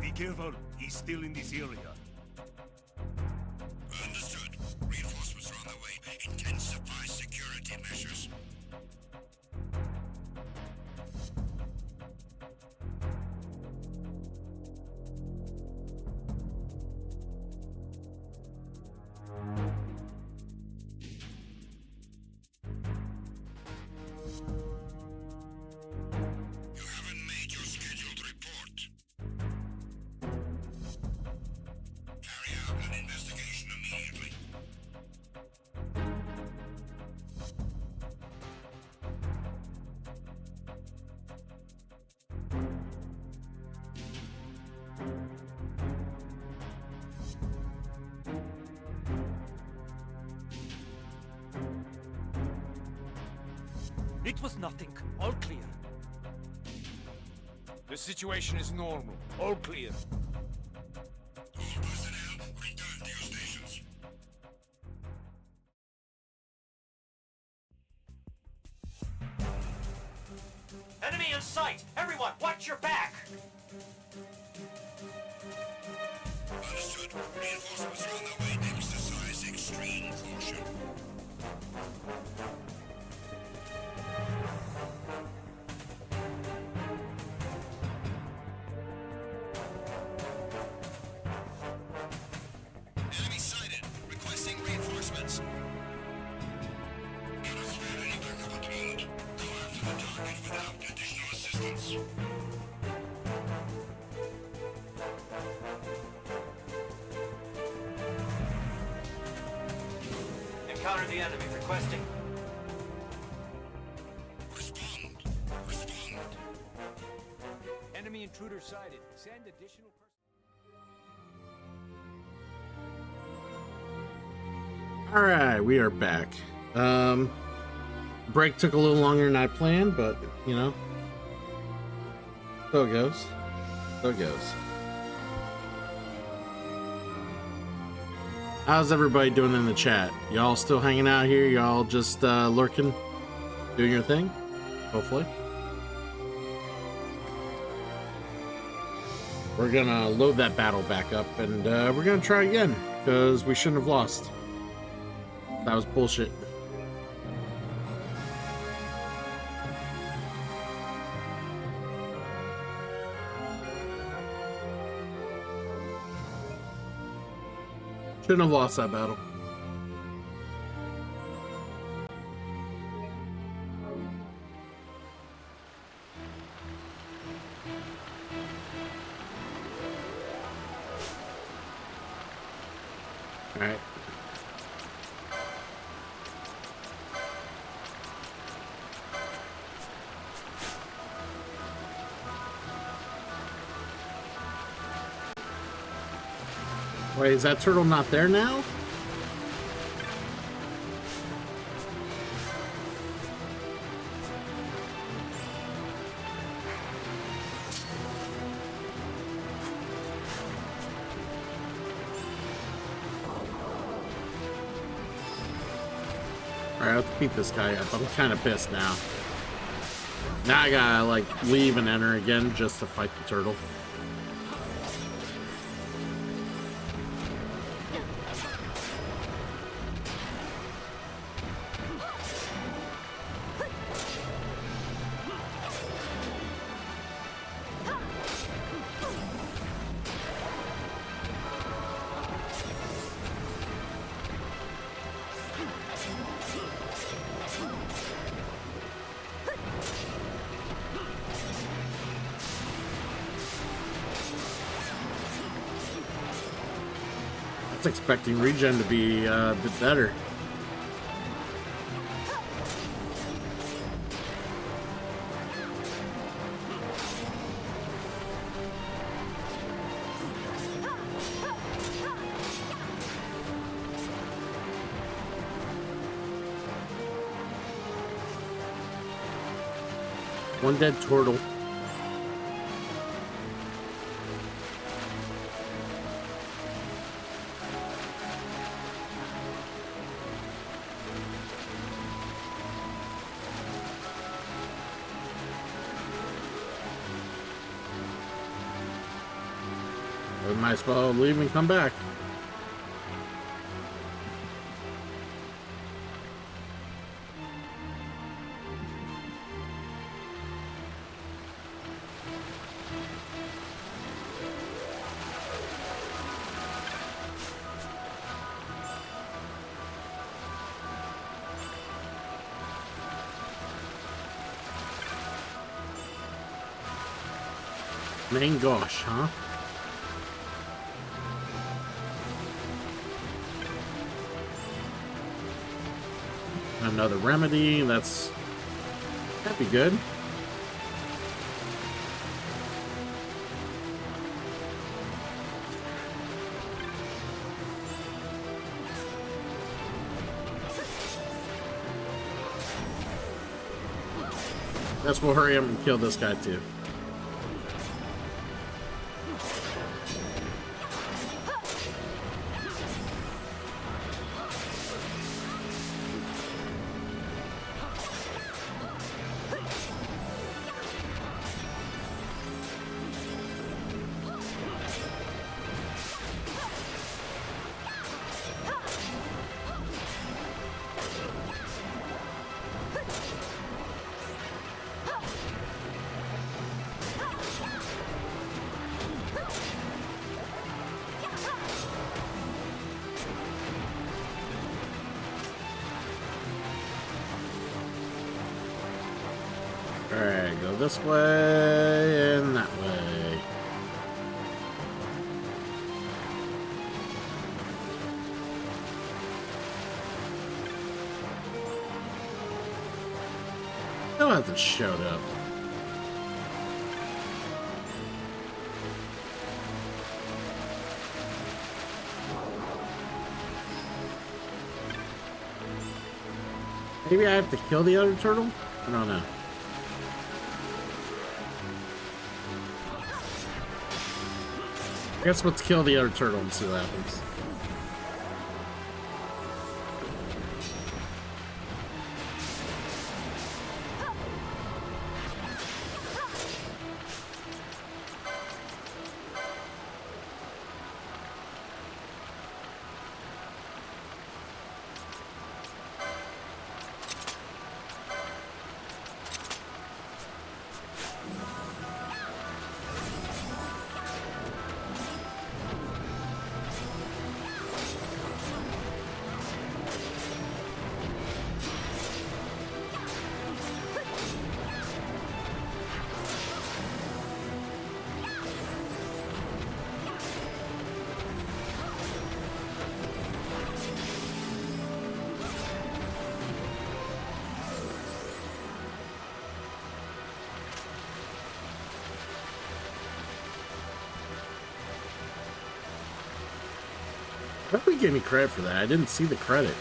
Be careful. He's still in this area. Understood. Reinforcements are on their way. Intensify security measures. You haven't made your scheduled It was nothing. All clear. The situation is normal. All clear. All personnel, return to your stations. Enemy in sight! Everyone, watch your back! Understood. Reinforcements are on their way. Exercise extreme caution. Enemy sighted. Requesting reinforcements. Not a threat. Any backup at the moment. Go after the target without additional assistance. Encounter the enemy. Requesting. Respond. Respond. Enemy intruder sighted. Send additional All right, we are back. Break took a little longer than I planned, but you know, so it goes. So it goes. How's everybody doing in the chat? Y'all still hanging out here? Y'all just lurking, doing your thing? Hopefully. We're gonna load that battle back up, and we're gonna try again because we shouldn't have lost. That was bullshit. Shouldn't have lost that battle. All right. Wait, is that turtle not there now? Alright, I have to beat this guy up. I'm kind of pissed now. Now I gotta, like, leave and enter again just to fight the turtle. I was expecting regen to be a bit better. One dead turtle. We might as well leave and come back. Main gosh, huh? Another remedy, that'd be good. Guess we'll hurry up and kill this guy too. Alright, go this way and that way. Still hasn't showed up. Maybe I have to kill the other turtle? I don't know. I guess let's kill the other turtle and see what happens. Nobody gave me credit for that. I didn't see the credit.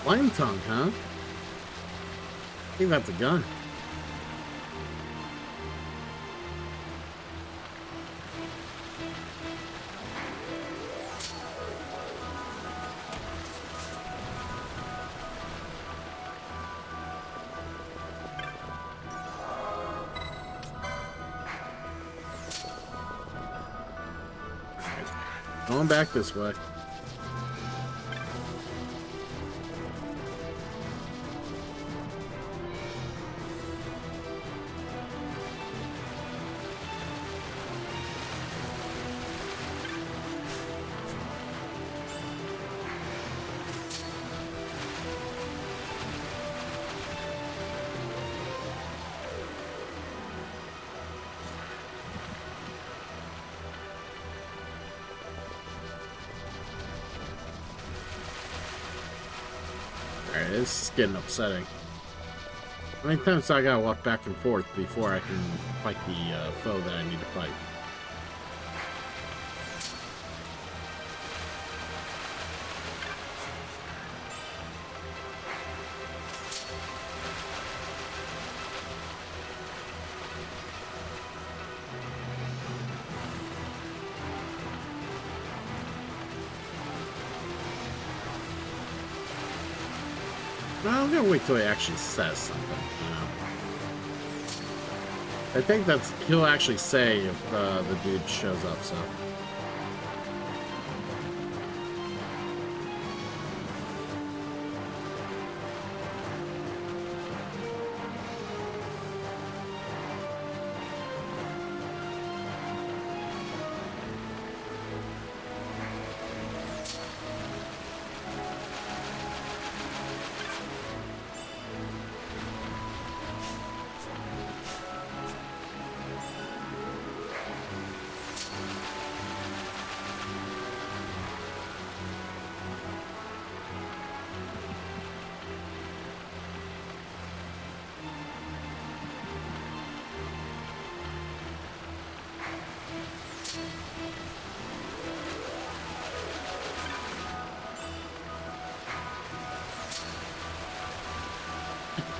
Flame tongue, huh? I think that's a gun. Going back this way. Alright, this is getting upsetting. How many times do I gotta walk back and forth before I can fight the foe that I need to fight? Well, I'm gonna wait till he actually says something, you know. I think that's he'll actually say if the dude shows up, so.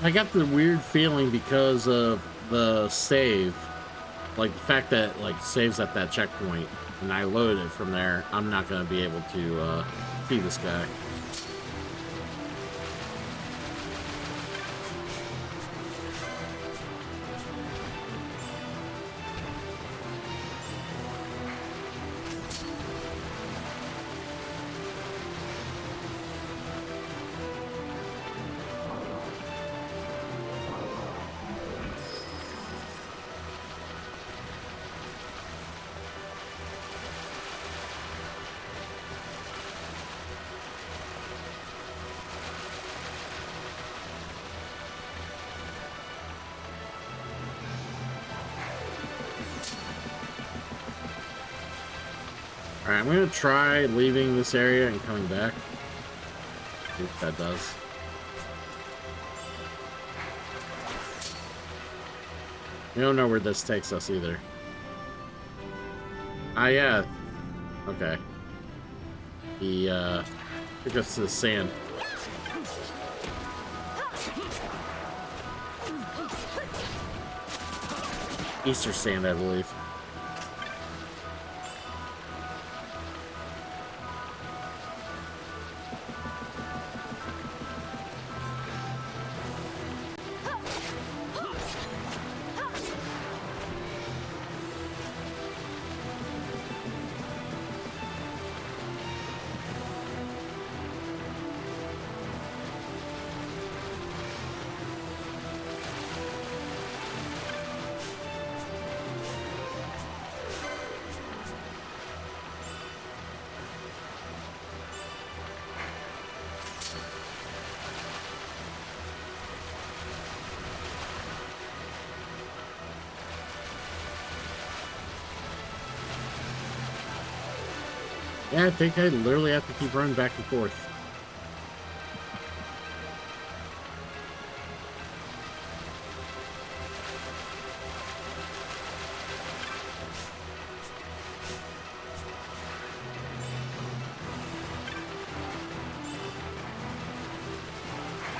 I got the weird feeling because of the save, like the fact that like saves at that checkpoint, and I loaded it from there. I'm not gonna be able to see this guy. Alright, I'm gonna try leaving this area and coming back. See what that does. We don't know where this takes us either. Ah, yeah. Okay. He, took us to the sand. Easter sand, I believe. Yeah, I think I literally have to keep running back and forth.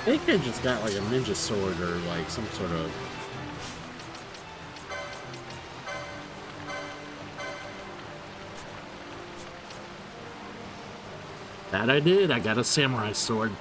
I think I just got like a ninja sword or like some sort of... That I did. I got a samurai sword.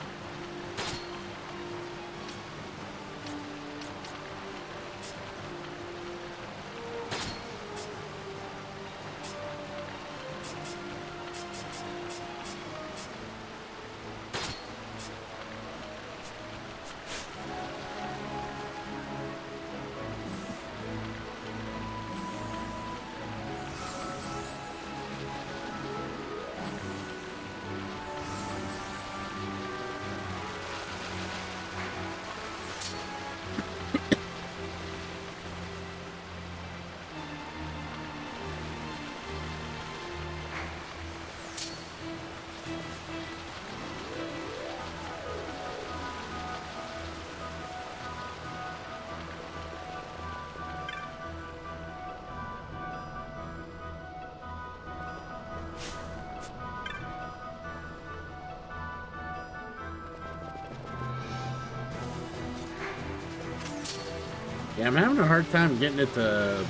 Yeah, I'm having a hard time getting it to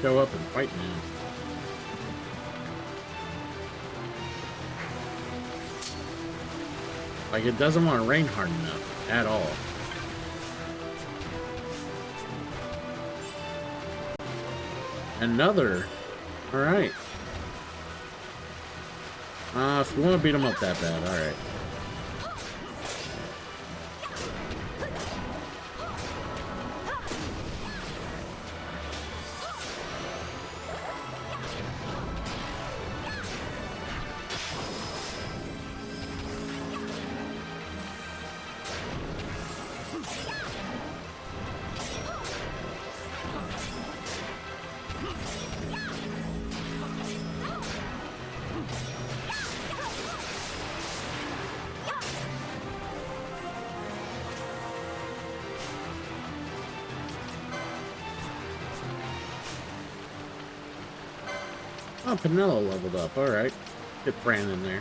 show up and fight now. Like, it doesn't want to rain hard enough. at all. Another. All right. If you want to beat him up that bad, all right. Oh, Pinello leveled up. All right. Get Fran in there.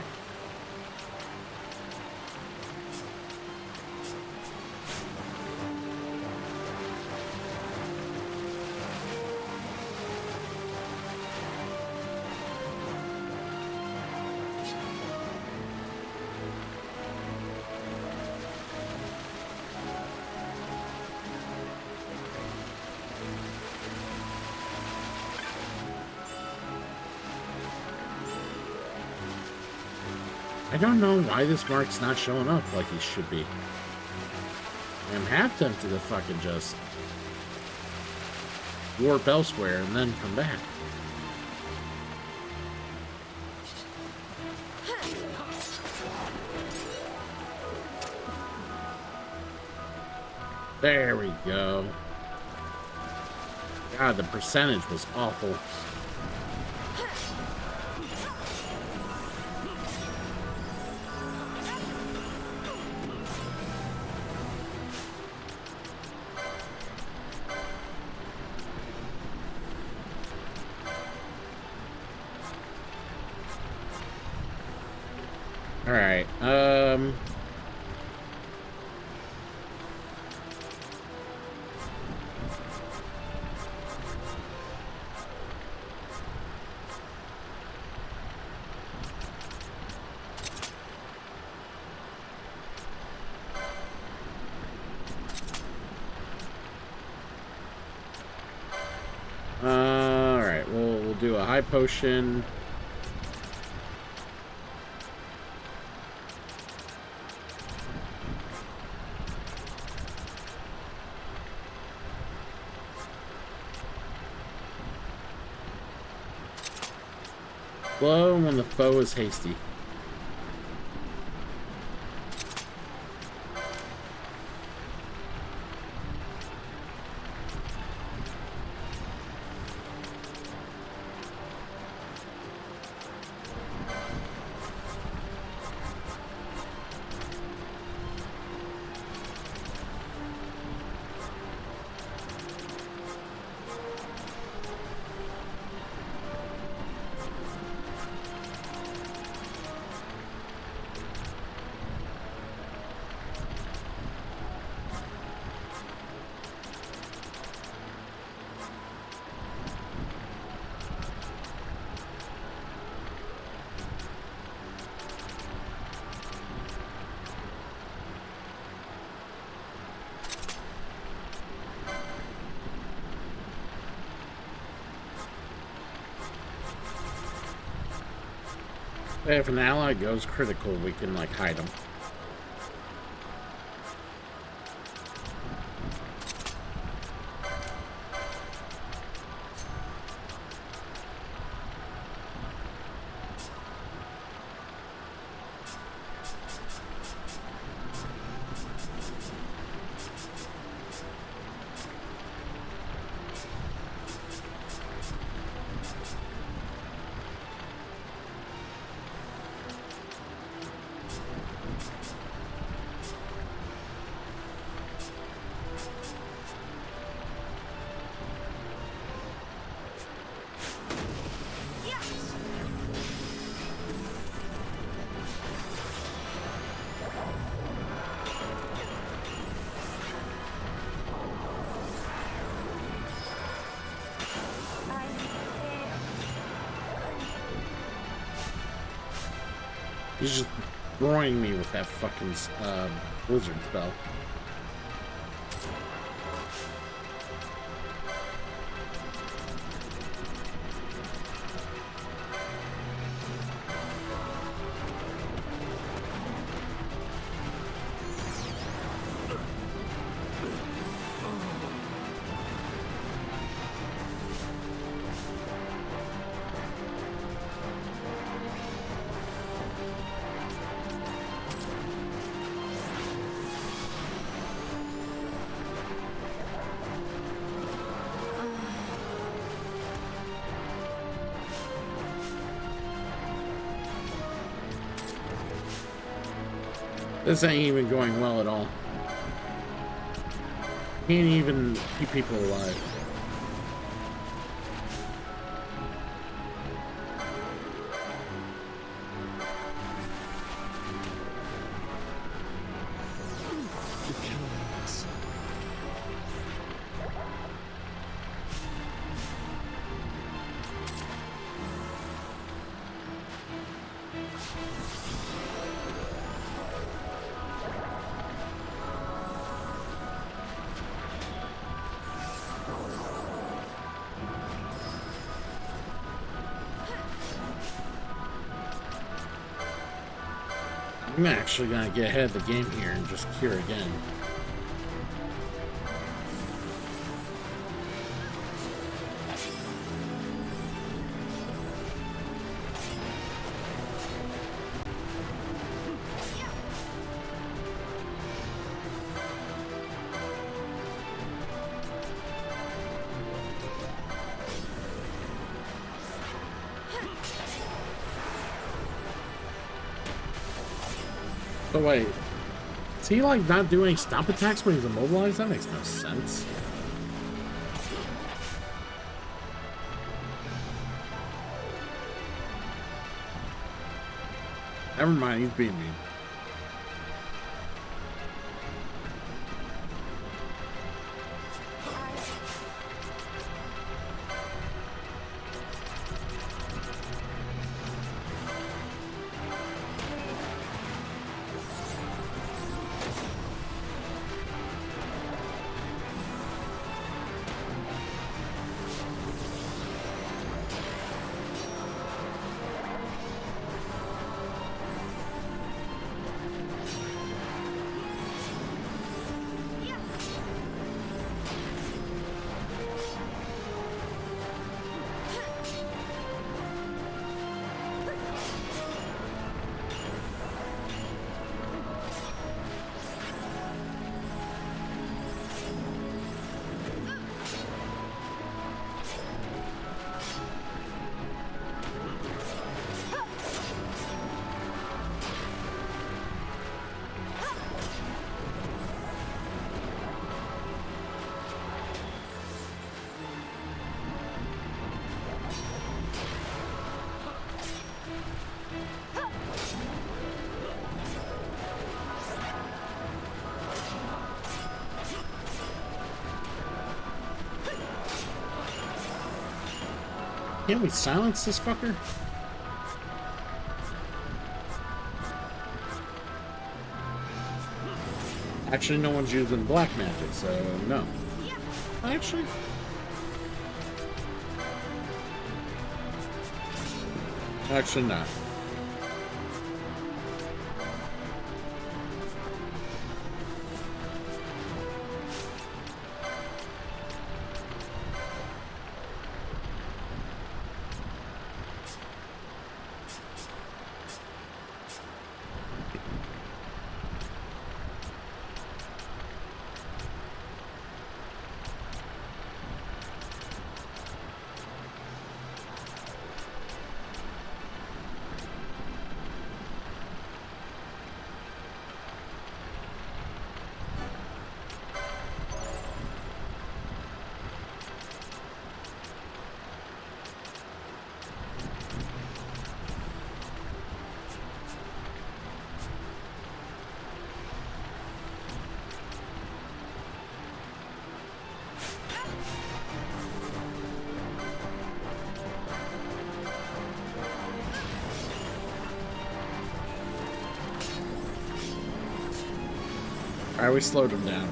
I don't know why this mark's not showing up like he should be. I'm half tempted to fucking just warp elsewhere and then come back. There we go. God, the percentage was awful. Alright, alright, we'll do a high potion. Slow when the foe is hasty. If an ally goes critical, we can, like, hide them. He's just throwing me with that fucking Wizard spell. This ain't even going well at all. Can't even keep people alive. I'm actually gonna get ahead of the game here and just cure again. So wait, is he like not doing stomp attacks when he's immobilized? That makes no sense. Never mind, he's beating me. Can't we silence this fucker? Actually, no one's using black magic, so no. Actually... Actually, not. Alright, we slowed him down.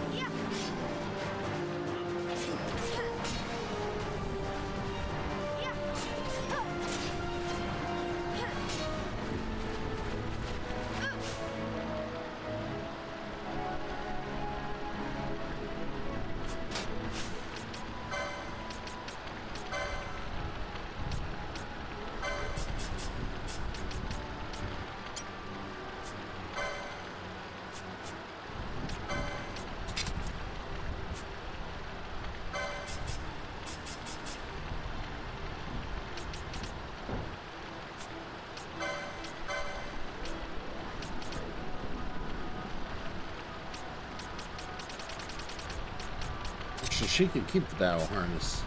So she could keep the battle harness.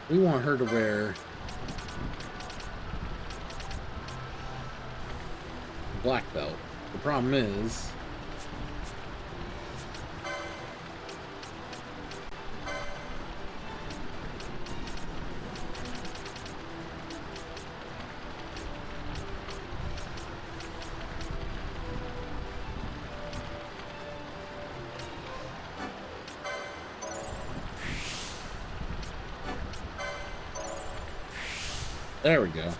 We want her to wear black belt. The problem is there we go.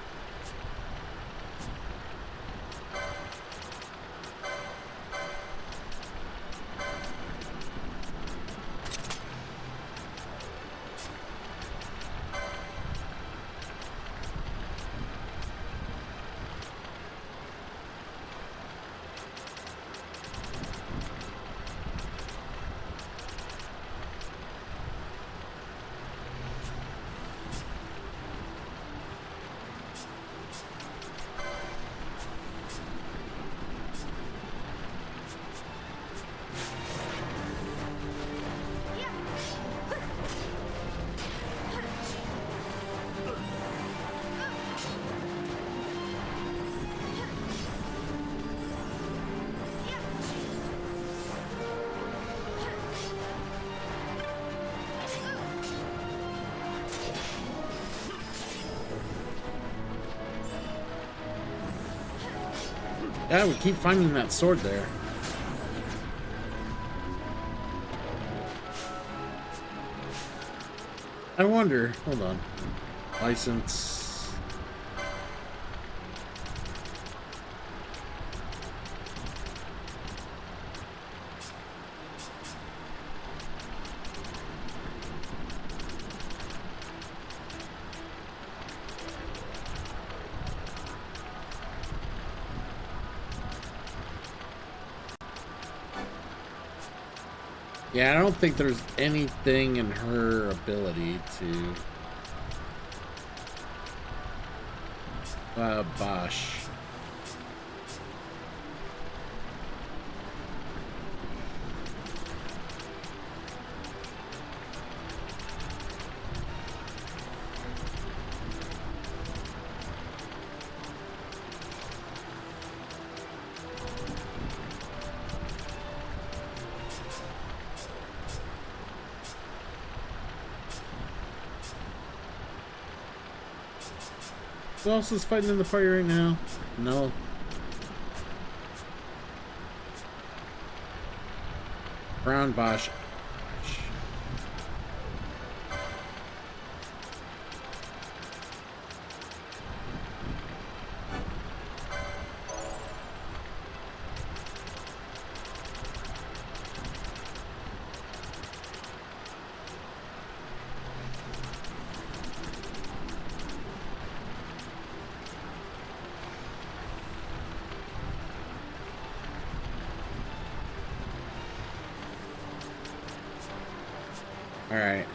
Yeah, we keep finding that sword there. I wonder, hold on. License. Yeah, I don't think there's anything in her ability to... Bosh. Who else is fighting in the party right now? No. Brown Bosch. Alright,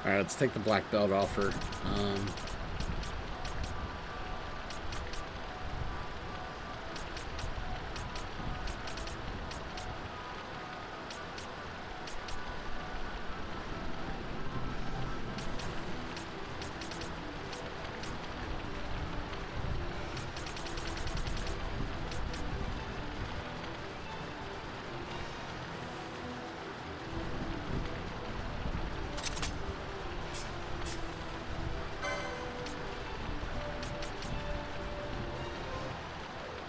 Alright, let's take the black belt off her.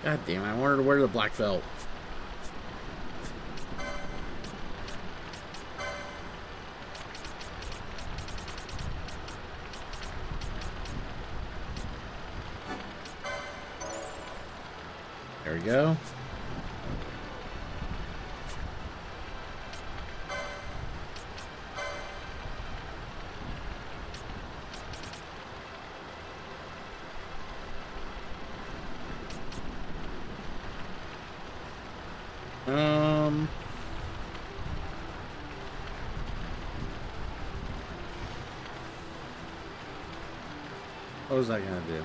God damn it, I wanted to wear the black belt. There we go. What was I gonna do?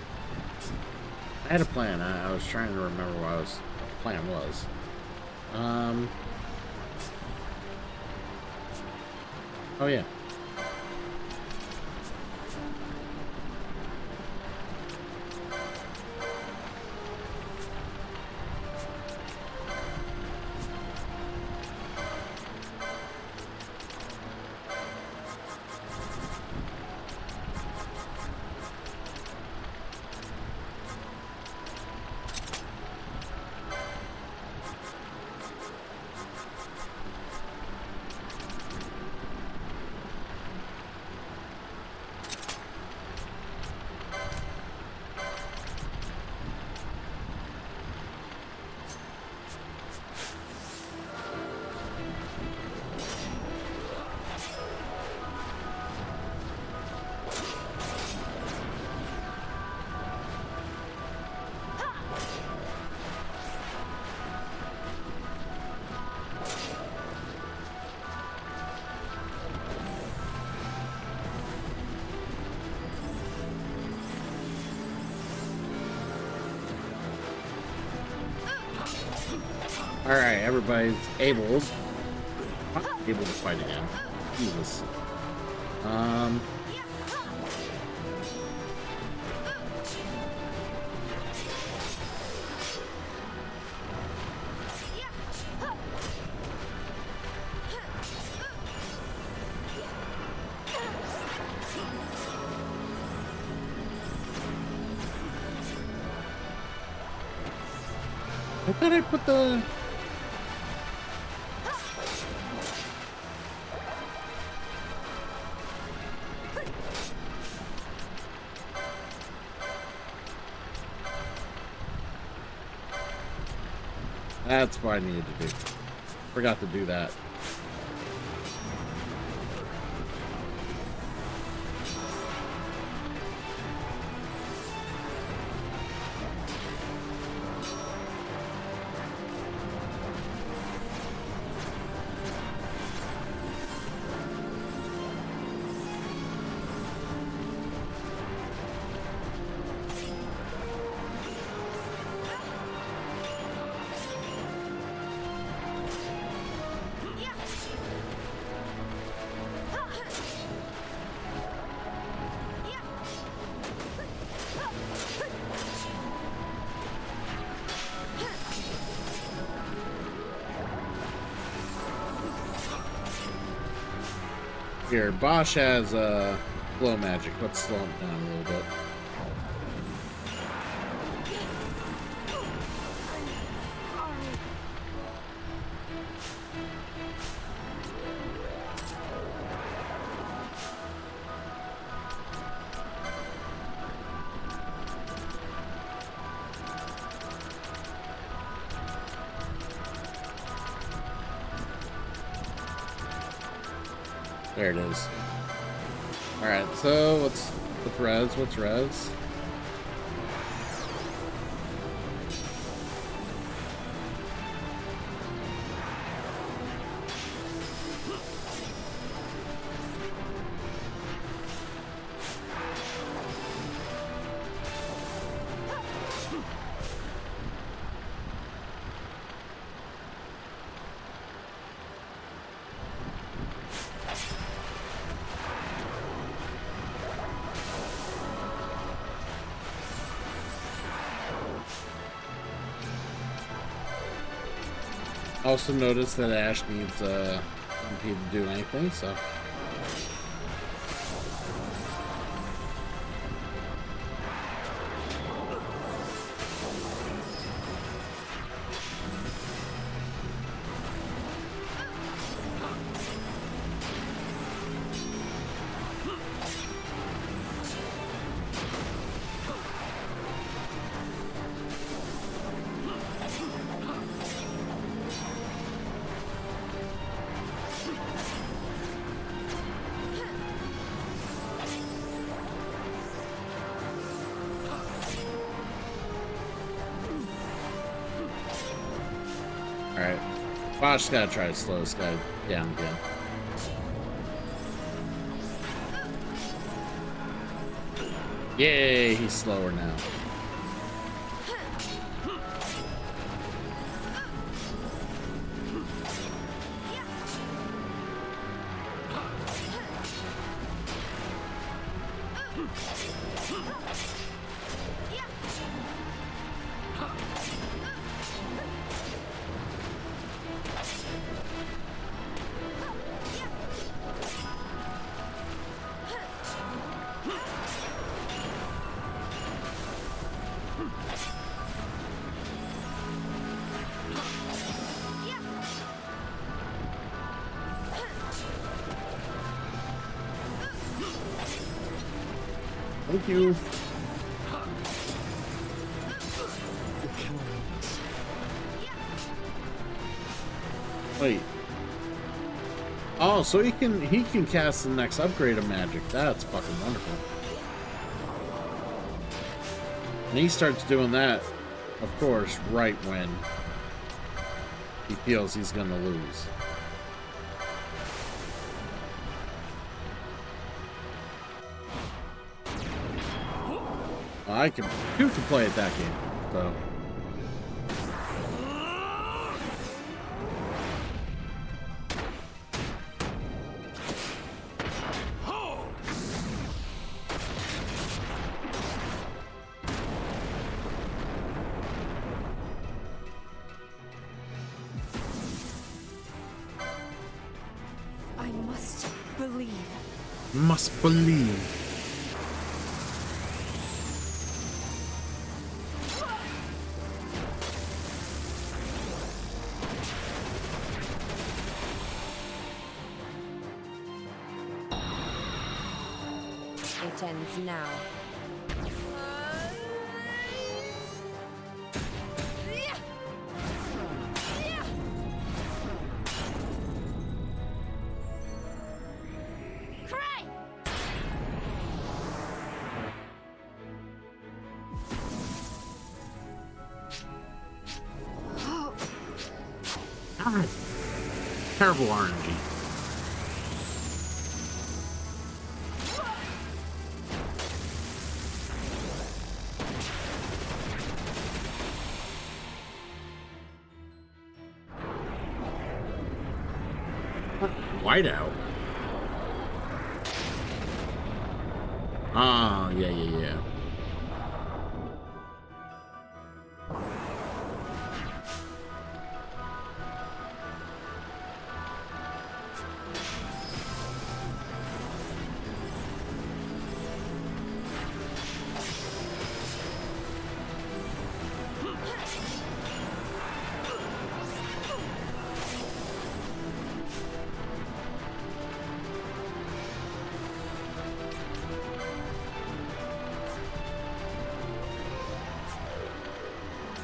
I had a plan. I was trying to remember what the plan was. Oh yeah. Alright, everybody's able to fight again. Jesus. I thought I put the... That's what I needed to do. Forgot to do that. Here, Bosch has glow magic. Let's slow him down a little bit. There it is. Alright, so what's res? What's res? Also notice that Ash needs MP to do anything, so. Alright. Well, I just gotta try to slow this guy down again. Yay, he's slower now. Thank you. Wait. Oh, so he can cast the next upgrade of magic. That's fucking wonderful. And he starts doing that, of course, right when he feels he's gonna lose. You can play at that game, so. I must believe. Must believe. It ends now. God. Terrible RNG. Whiteout. Ah, yeah.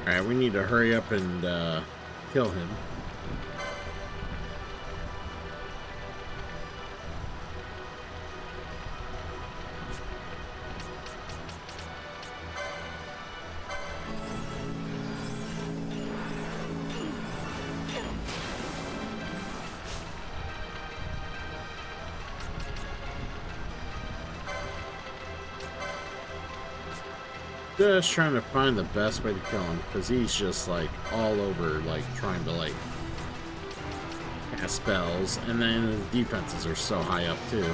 Alright, we need to hurry up and kill him. Just trying to find the best way to kill him, because he's just like all over, like trying to like cast spells, and then his defenses are so high up too.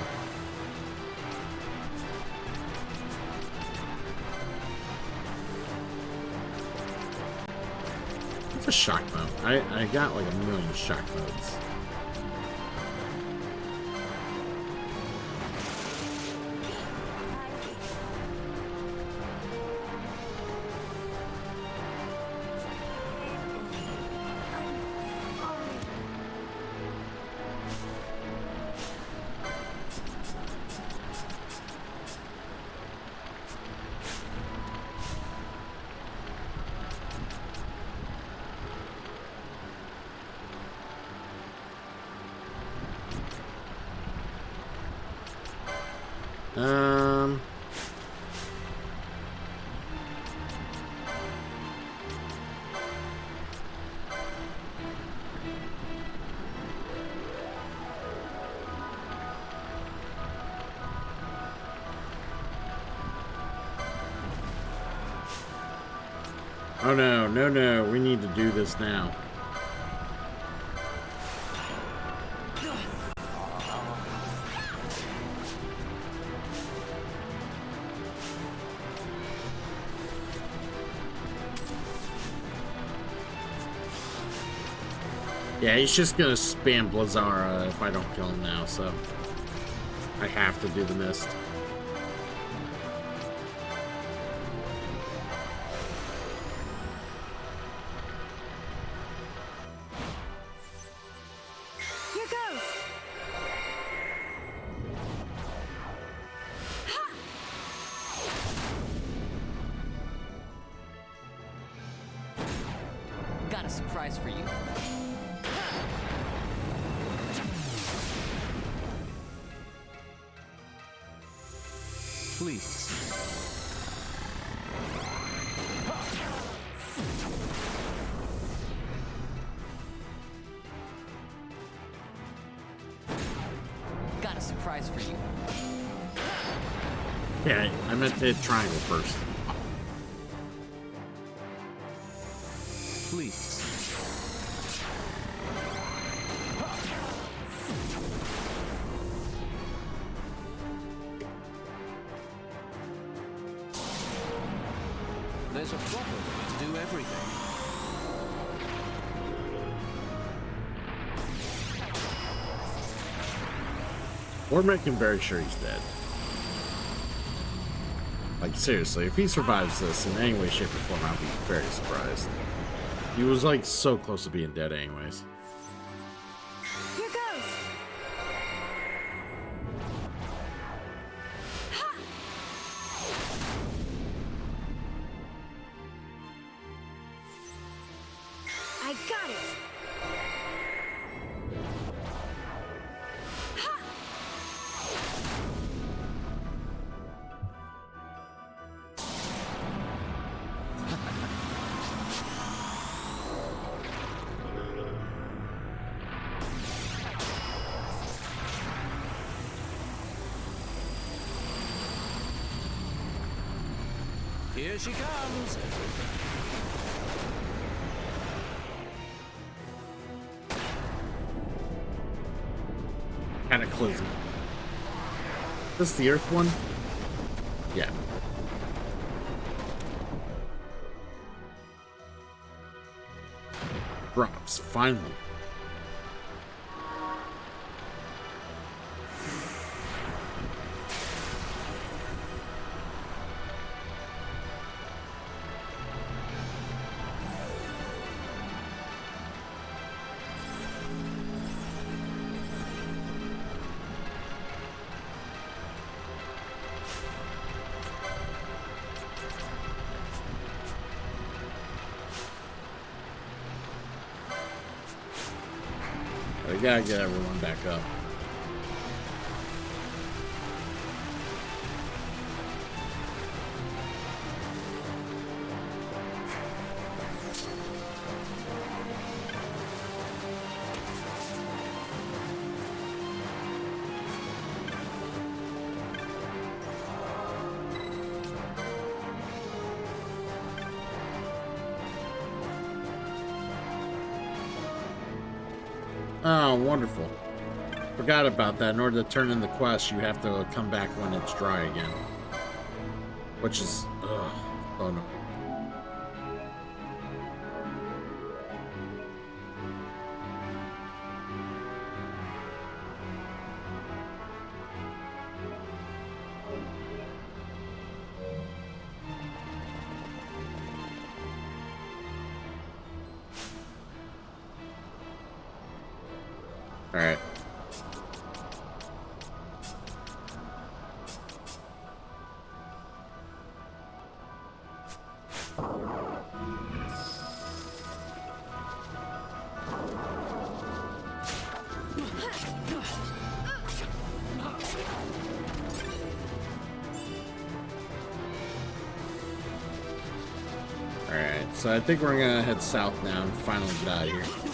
It's a shock mode. I got like a million shock modes. Oh no, no, no, we need to do this now. Yeah, he's just gonna spam Blizzara if I don't kill him now, so I have to do the mist. Surprise for you. Please. Got a surprise for you. Yeah, I meant to hit triangle first. Please. There's a proper way to do everything. We're making very sure he's dead. Like, seriously, if he survives this in any way, shape, or form, I'll be very surprised. He was, like, so close to being dead anyways. Here goes! I got it! Here she comes. Cataclysm. This the Earth one? Yeah. Drops, finally. We gotta get everyone back up. Oh, wonderful. Forgot about that. In order to turn in the quest, you have to come back when it's dry again. Which is... ugh. Oh, no. Alright. Alright, so I think we're gonna head south now and finally get out of here.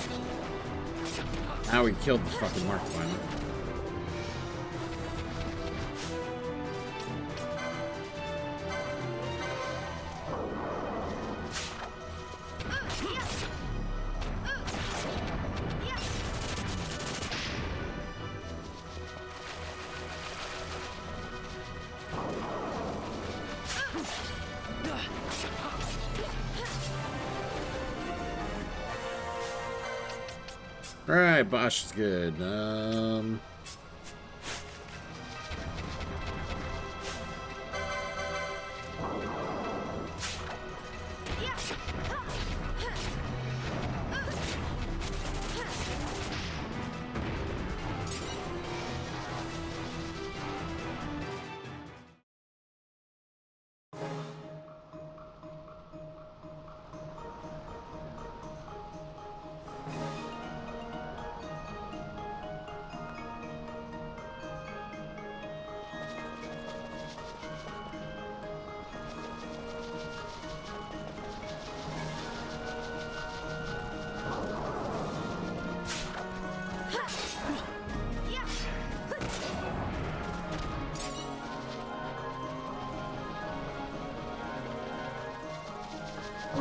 Now we killed the fucking mark finally. Alright, Bosch is good.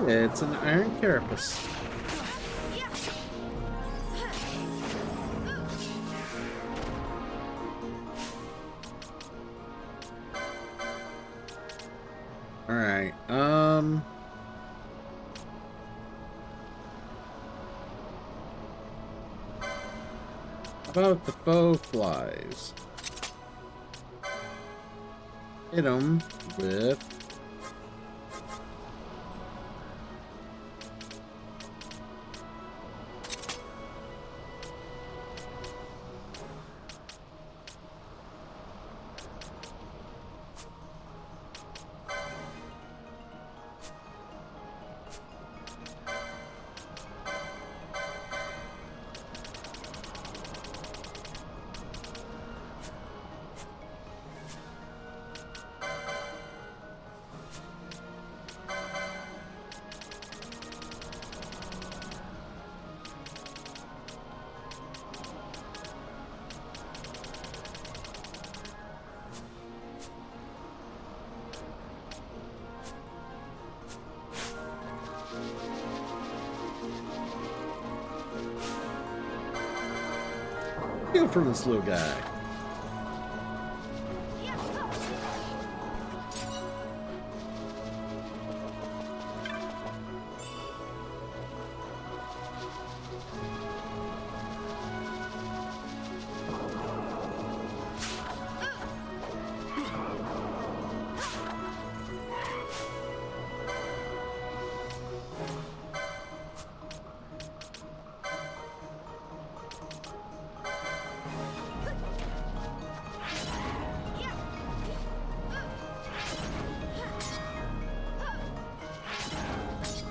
It's an iron carapace. Alright, about the foe flies. Hit them with go for this little guy.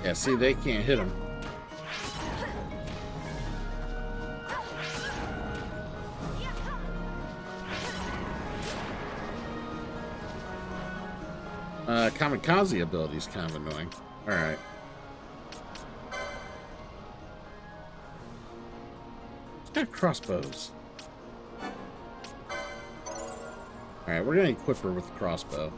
Yeah, see, they can't hit him. Kamikaze ability is kind of annoying. Alright. It's got crossbows. Alright, we're gonna equip her with the crossbow.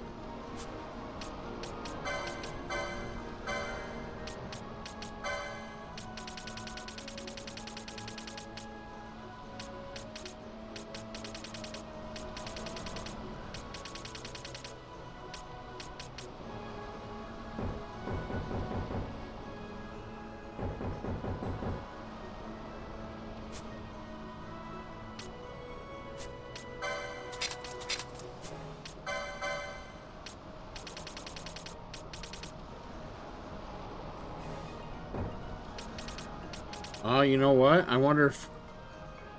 Oh, you know what? I wonder if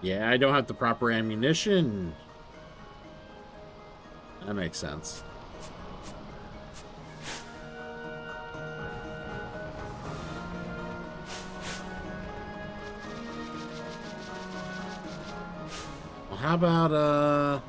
Yeah, I don't have the proper ammunition. That makes sense. Well, how about,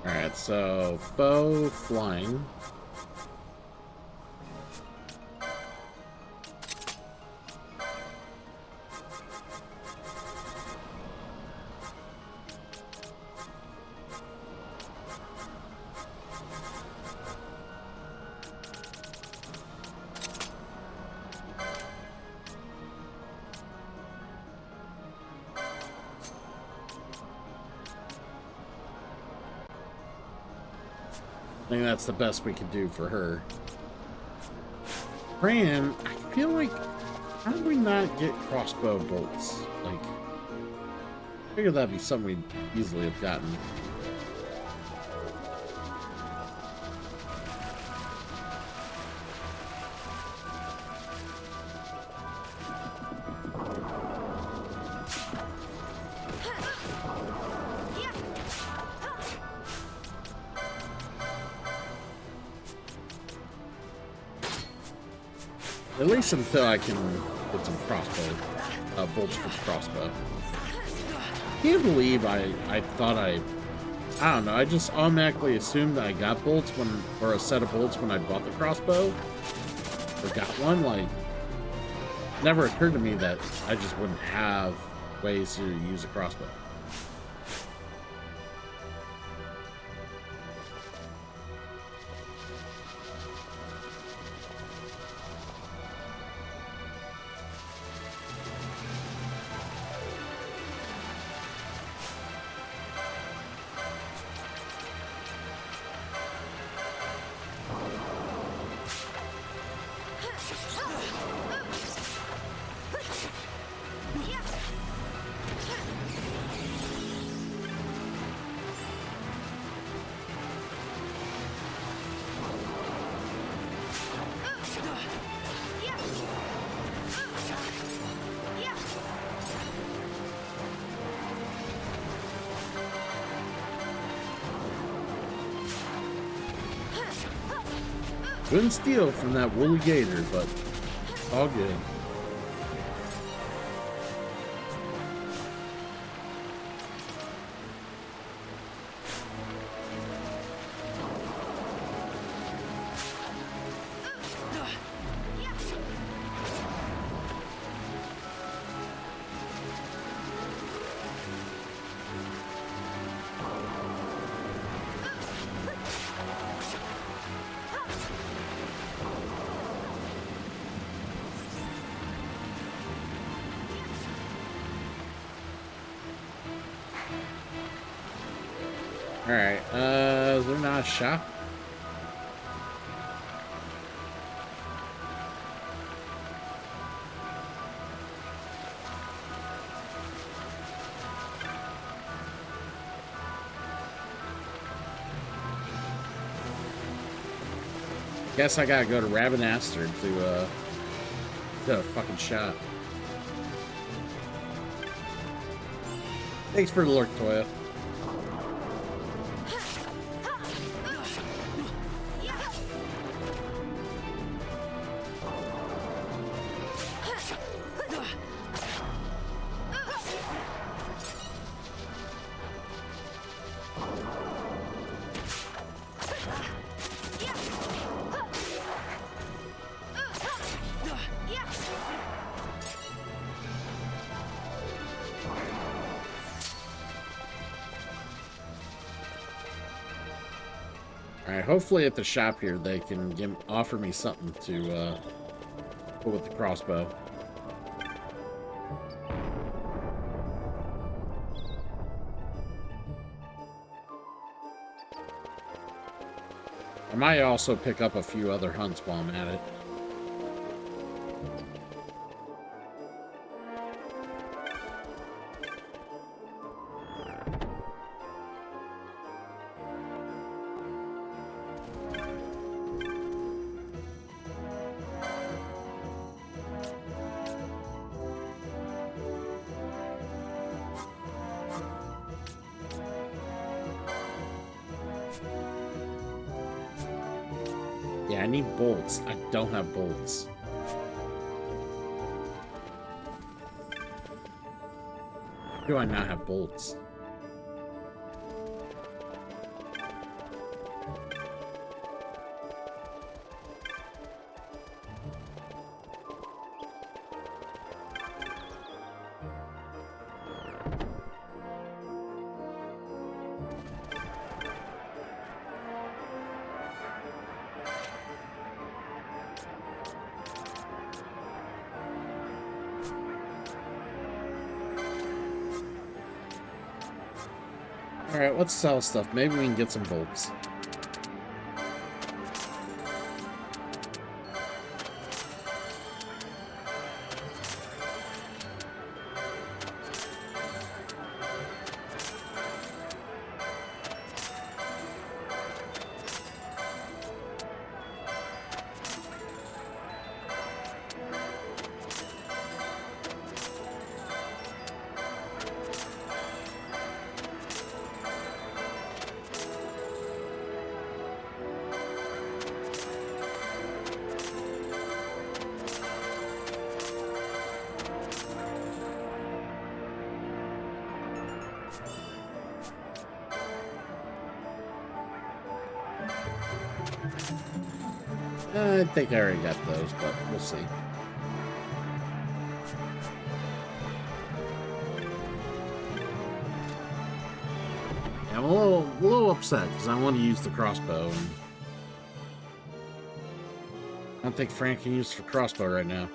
alright, so foe flying. I think that's the best we could do for her. Fran, I feel like, how did we not get crossbow bolts? Like, I figured that'd be something we'd easily have gotten. At least until I can get some crossbow, bolts for the crossbow. Can't believe I thought I don't know, I just automatically assumed that I got bolts or a set of bolts when I bought the crossbow. Or got one, like, never occurred to me that I just wouldn't have ways to use a crossbow. Couldn't steal from that woolly gator, but all good. Alright, is there not a shop? Guess I gotta go to Ravenaster to the fucking shop. Thanks for the lurk, Toya. Alright, hopefully at the shop here they can offer me something to put with the crossbow. I might also pick up a few other hunts while I'm at it. Yeah, I need bolts. I don't have bolts. Do I not have bolts? Alright, let's sell stuff. Maybe we can get some bolts. I think I already got those, but we'll see. Yeah, I'm a little upset because I want to use the crossbow. And I don't think Frank can use the crossbow right now.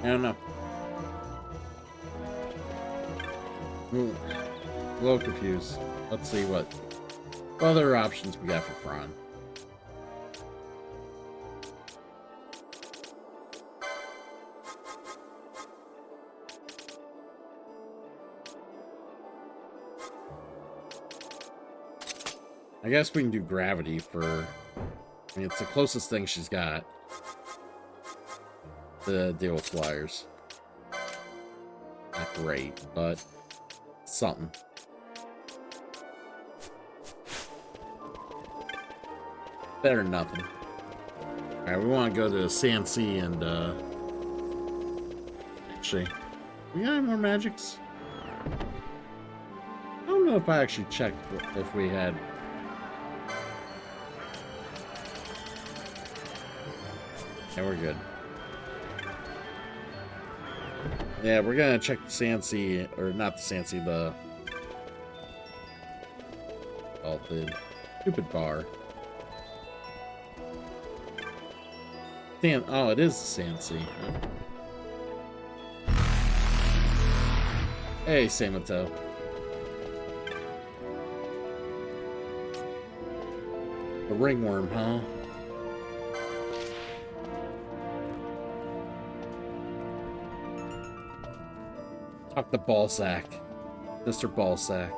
I don't know. A little confused. Let's see what other options we got for Fran. I guess we can do gravity for... I mean, it's the closest thing she's got to deal with flyers. Not great, but something. Better than nothing. Alright, we want to go to CNC and, actually, we got any more magics? I don't know if I actually checked if we had... Yeah, we're good. Yeah, we're gonna check the CNC, or not the CNC, the stupid bar. Oh, it is the CNC. Hey, Samato. The ringworm, huh? Talk the ball sack. Mr. Ball Sack.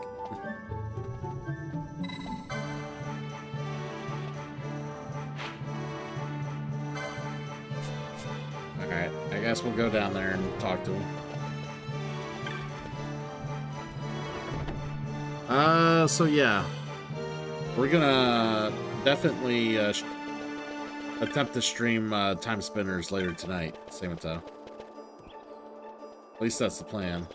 Alright, I guess we'll go down there and talk to him. So yeah. We're gonna definitely attempt to stream Time Spinners later tonight, Samantha. At least that's the plan.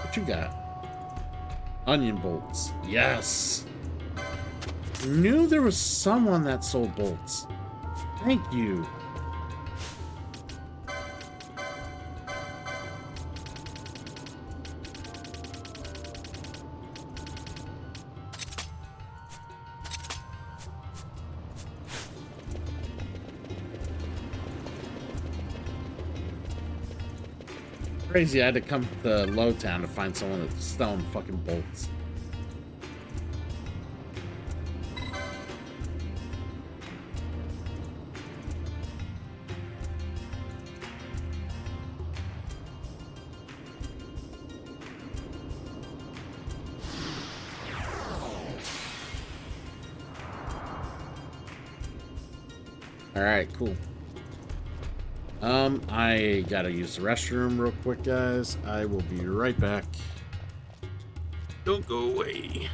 What you got? Onion bolts. Yes! Knew there was someone that sold bolts. Thank you. Crazy, I had to come to Lowtown to find someone that's selling fucking bolts. Alright, cool. I gotta use the restroom real quick, guys. I will be right back. Don't go away.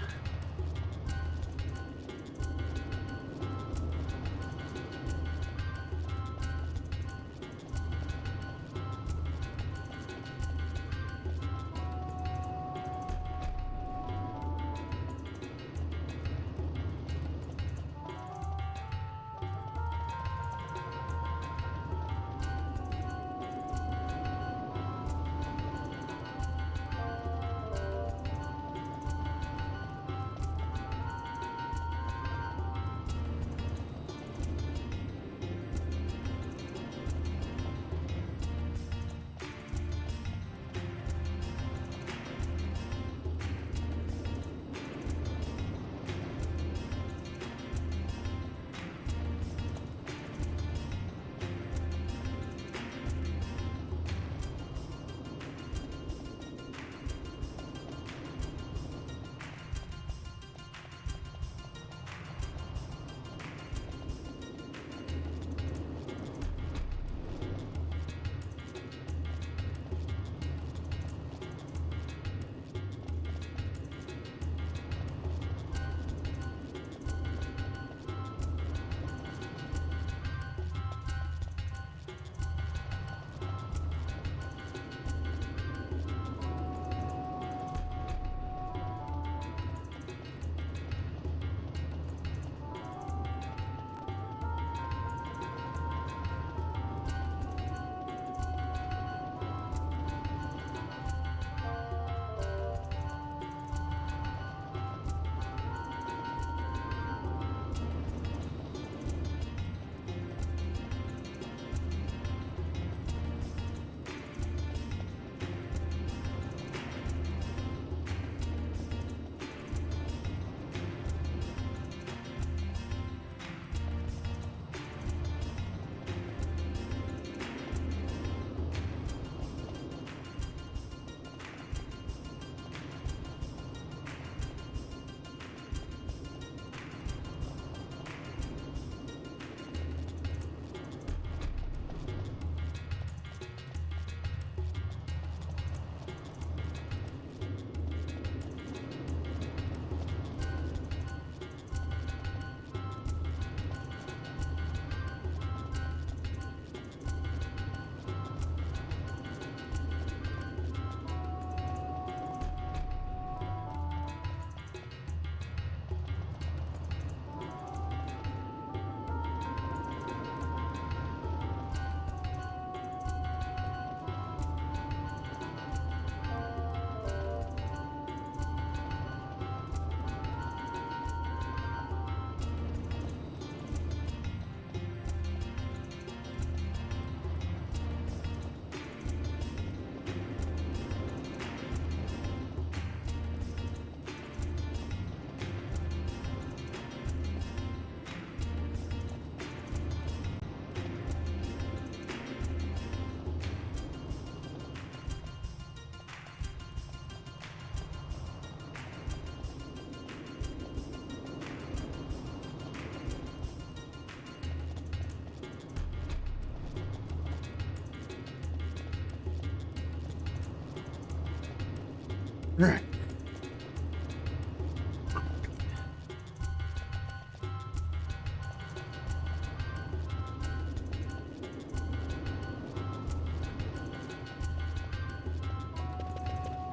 Right.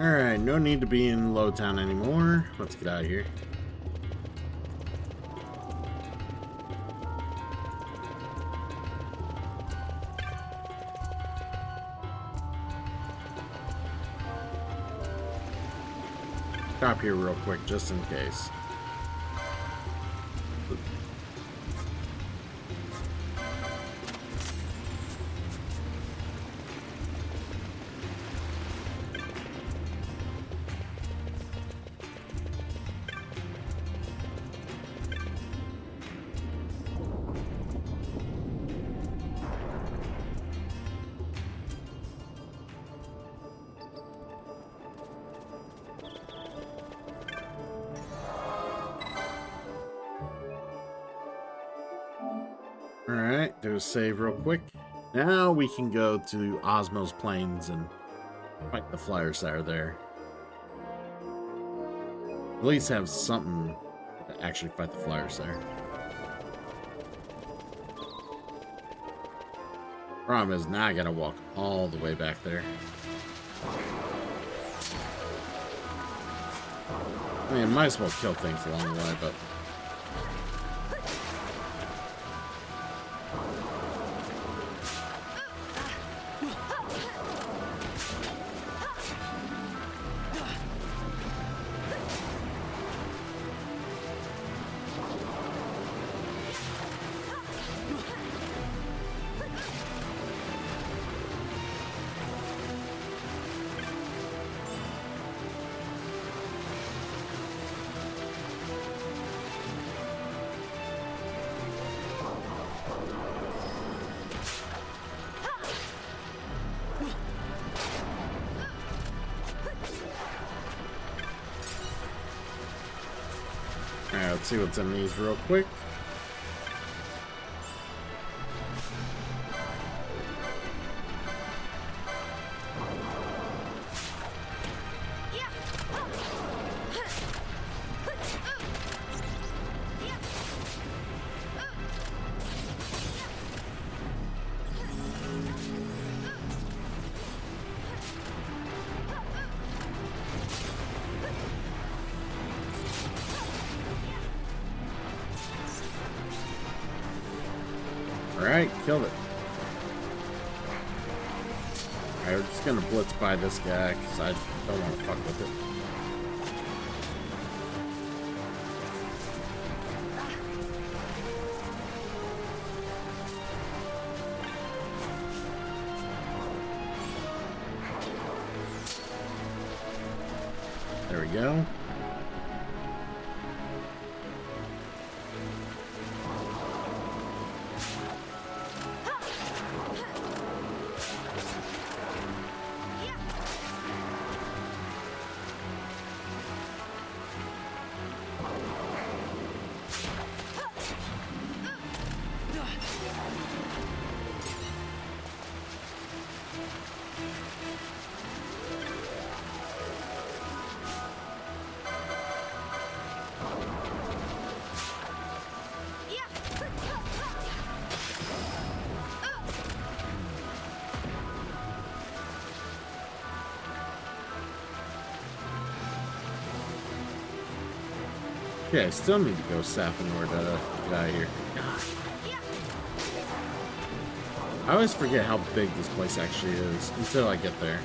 Alright, no need to be in Lowtown anymore. Let's get out of here. Stop here real quick, just in case. Alright, do a save real quick. Now we can go to Osmos Plains and fight the flyers that are there. At least have something to actually fight the flyers there. Problem is, now I gotta walk all the way back there. I mean, might as well kill things along the way, but... Alright, let's see what's in these real quick. Alright, killed it. Alright, we're just gonna blitz by this guy because I don't want to fuck with it. There we go. Yeah, I still need to go south in order to get out of here. I always forget how big this place actually is until I get there.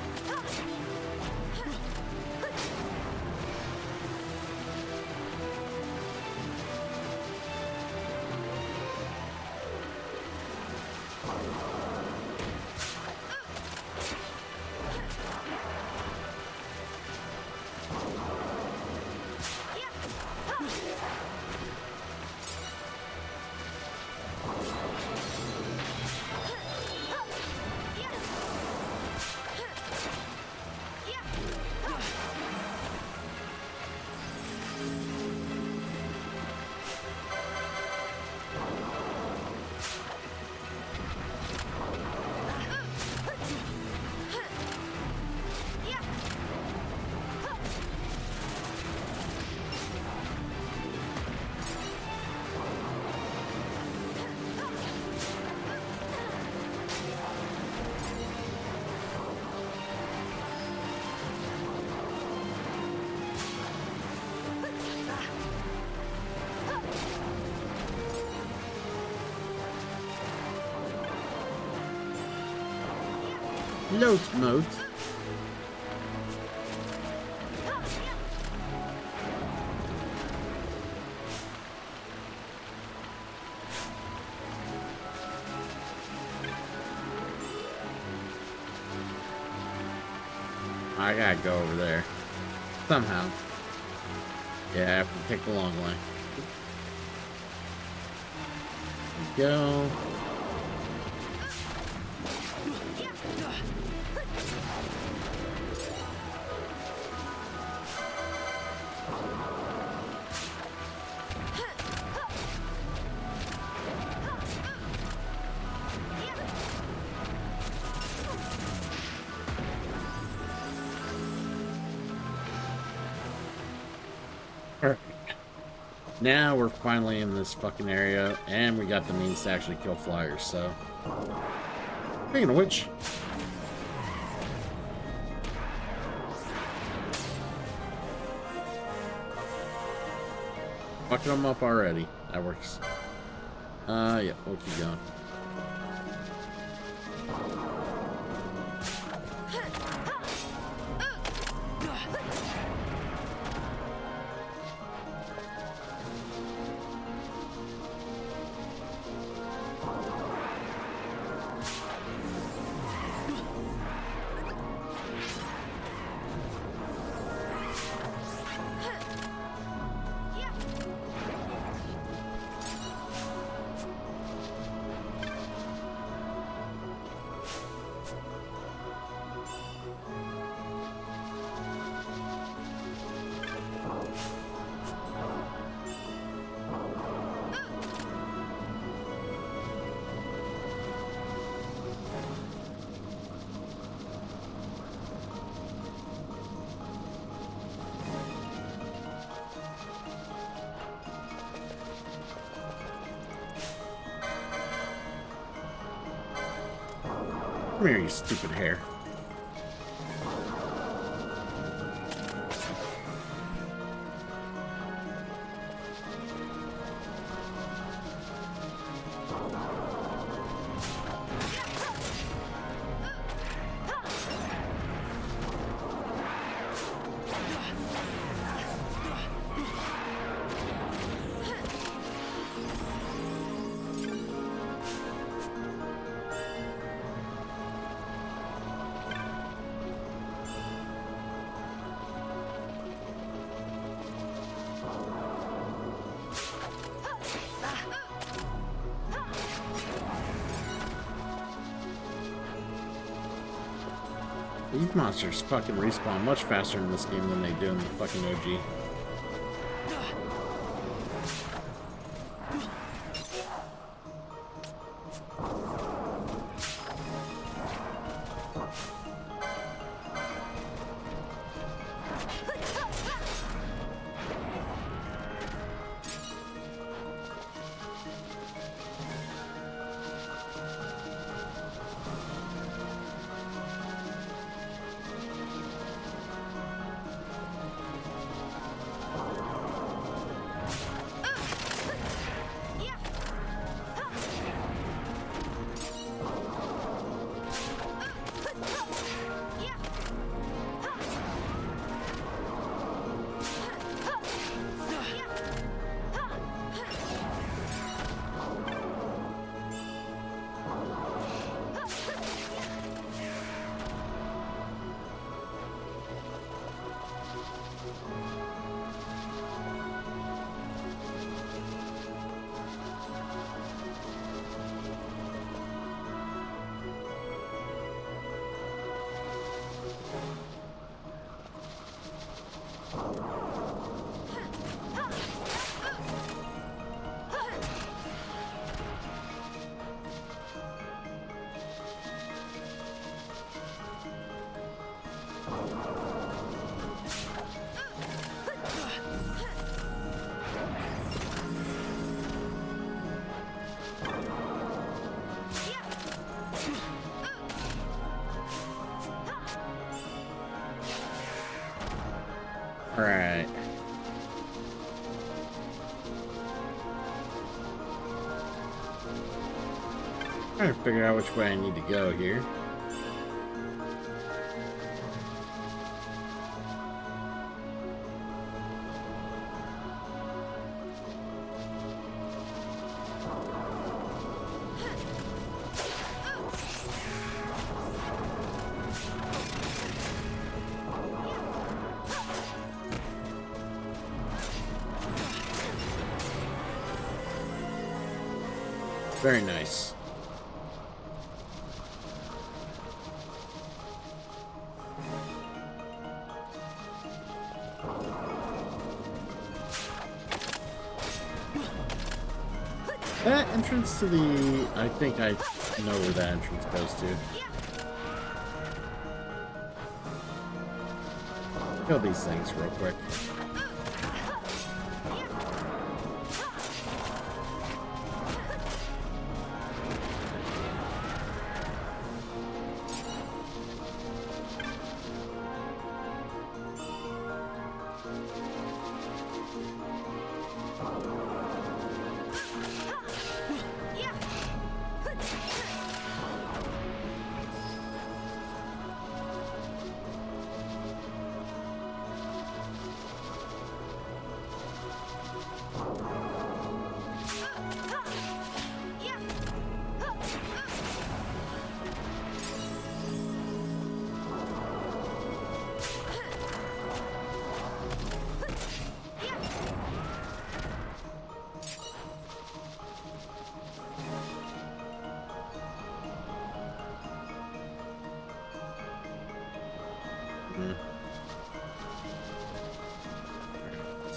Load mode. I gotta go over there. Somehow. Yeah, I have to take the long way. There we go. Now we're finally in this fucking area, and we got the means to actually kill flyers, so... Speaking of which... Fucking them up already. That works. Yeah, we'll keep going. Come here, you stupid hair. These monsters fucking respawn much faster in this game than they do in the fucking OG. Alright. Trying to figure out which way I need to go here. Very nice. That entrance to the... I think I know where that entrance goes to. Kill these things real quick.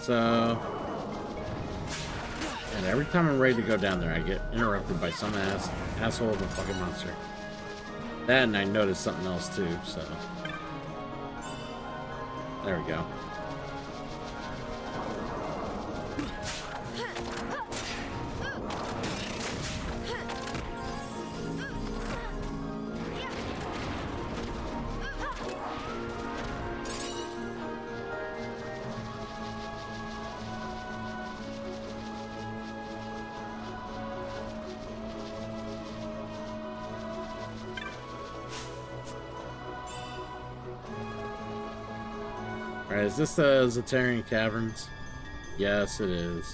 So, and every time I'm ready to go down there, I get interrupted by some asshole of a fucking monster. That, and I noticed something else too, so. There we go. Alright, is this the Zodiac Caverns? Yes, it is.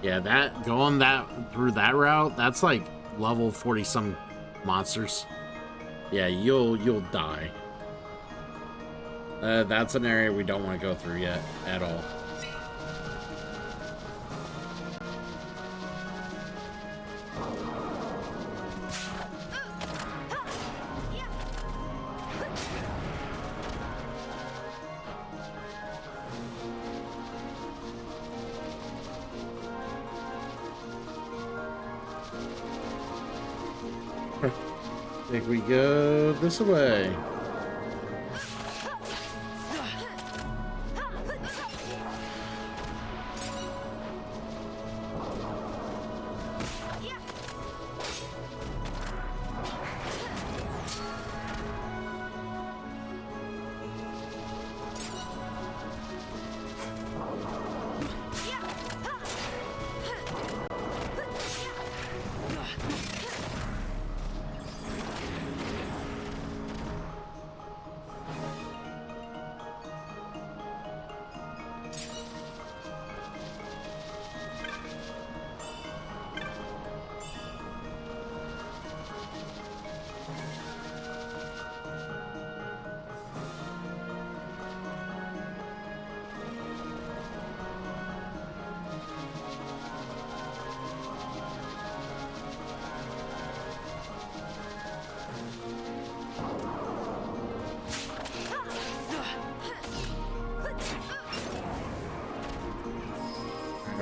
Yeah, that going through that route, that's like level 40 some monsters. Yeah, you'll die. That's an area we don't want to go through yet at all. I think we go this way.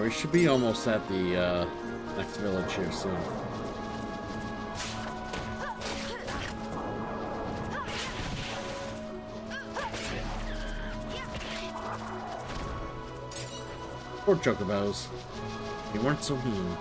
We should be almost at the next village here soon. Poor chocobos. They weren't so mean.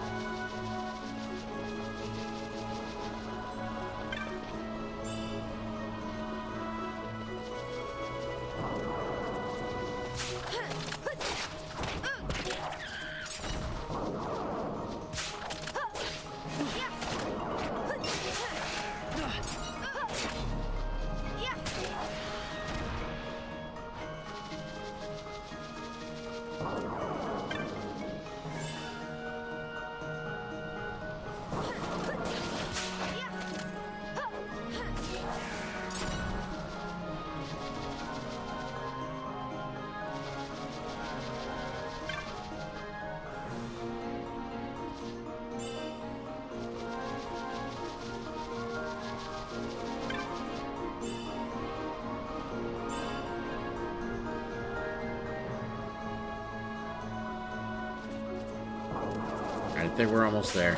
think we're almost there.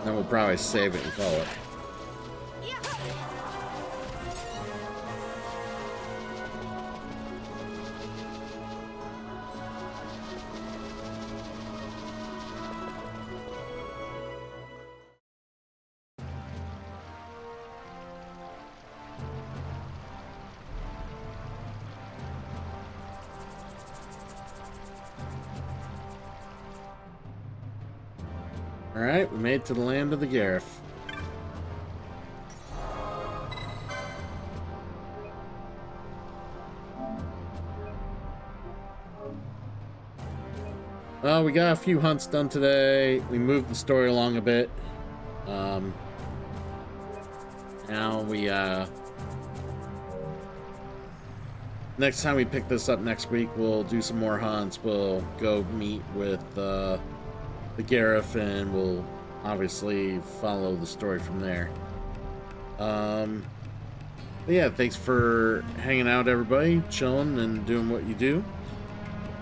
Then we'll probably save it and call it. Alright, we made it to the land of the Gareth. Well, we got a few hunts done today. We moved the story along a bit. Now we, next time we pick this up next week, we'll do some more hunts. We'll go meet with, the Gareth, and we'll obviously follow the story from there. But yeah, thanks for hanging out, everybody, chilling and doing what you do.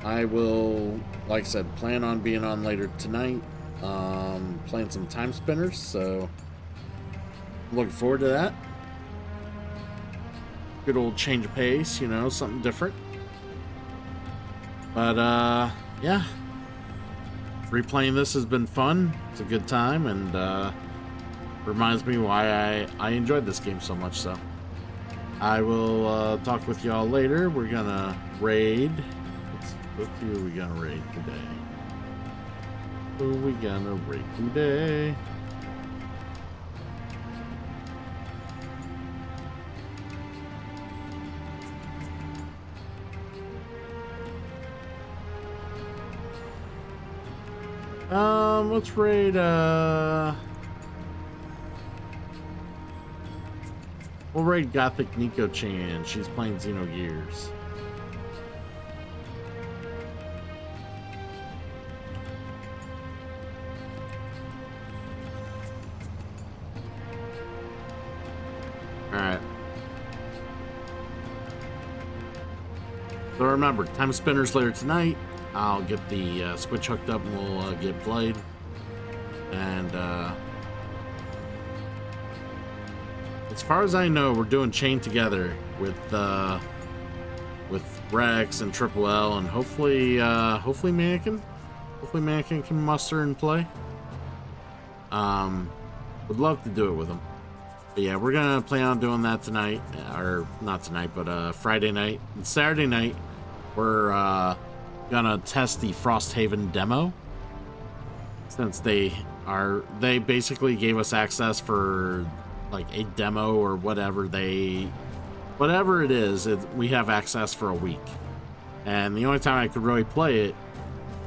I will, like I said, plan on being on later tonight, playing some time spinners, so looking forward to that. Good old change of pace, you know, something different. But yeah, replaying this has been fun. It's a good time, and reminds me why I enjoyed this game so much. So I will talk with y'all later. We're gonna raid. Who are we gonna raid today? Who are we gonna raid today? Let's raid, we'll raid Gothic Nico-chan. She's playing Xenogears. Alright. So remember, time spinners later tonight. I'll get the Switch hooked up and we'll get played. And as far as I know, we're doing Chain Together with Rex and Triple L, and hopefully Mannequin can muster and play. Would love to do it with him. But yeah, we're gonna plan on doing that tonight, or not tonight, but Friday night and Saturday night. We're gonna test the Frosthaven demo, since they basically gave us access for like a demo or whatever it is. We have access for a week, and the only time I could really play it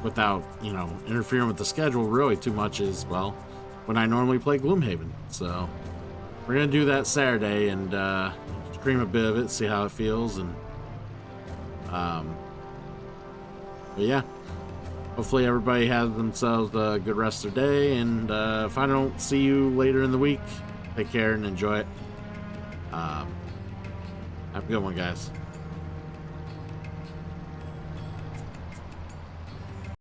without, you know, interfering with the schedule really too much is, well, when I normally play Gloomhaven. So we're gonna do that Saturday and stream a bit of it, see how it feels, and but yeah, hopefully everybody has themselves a good rest of their day, and if I don't see you later in the week, take care and enjoy it. Have a good one, guys.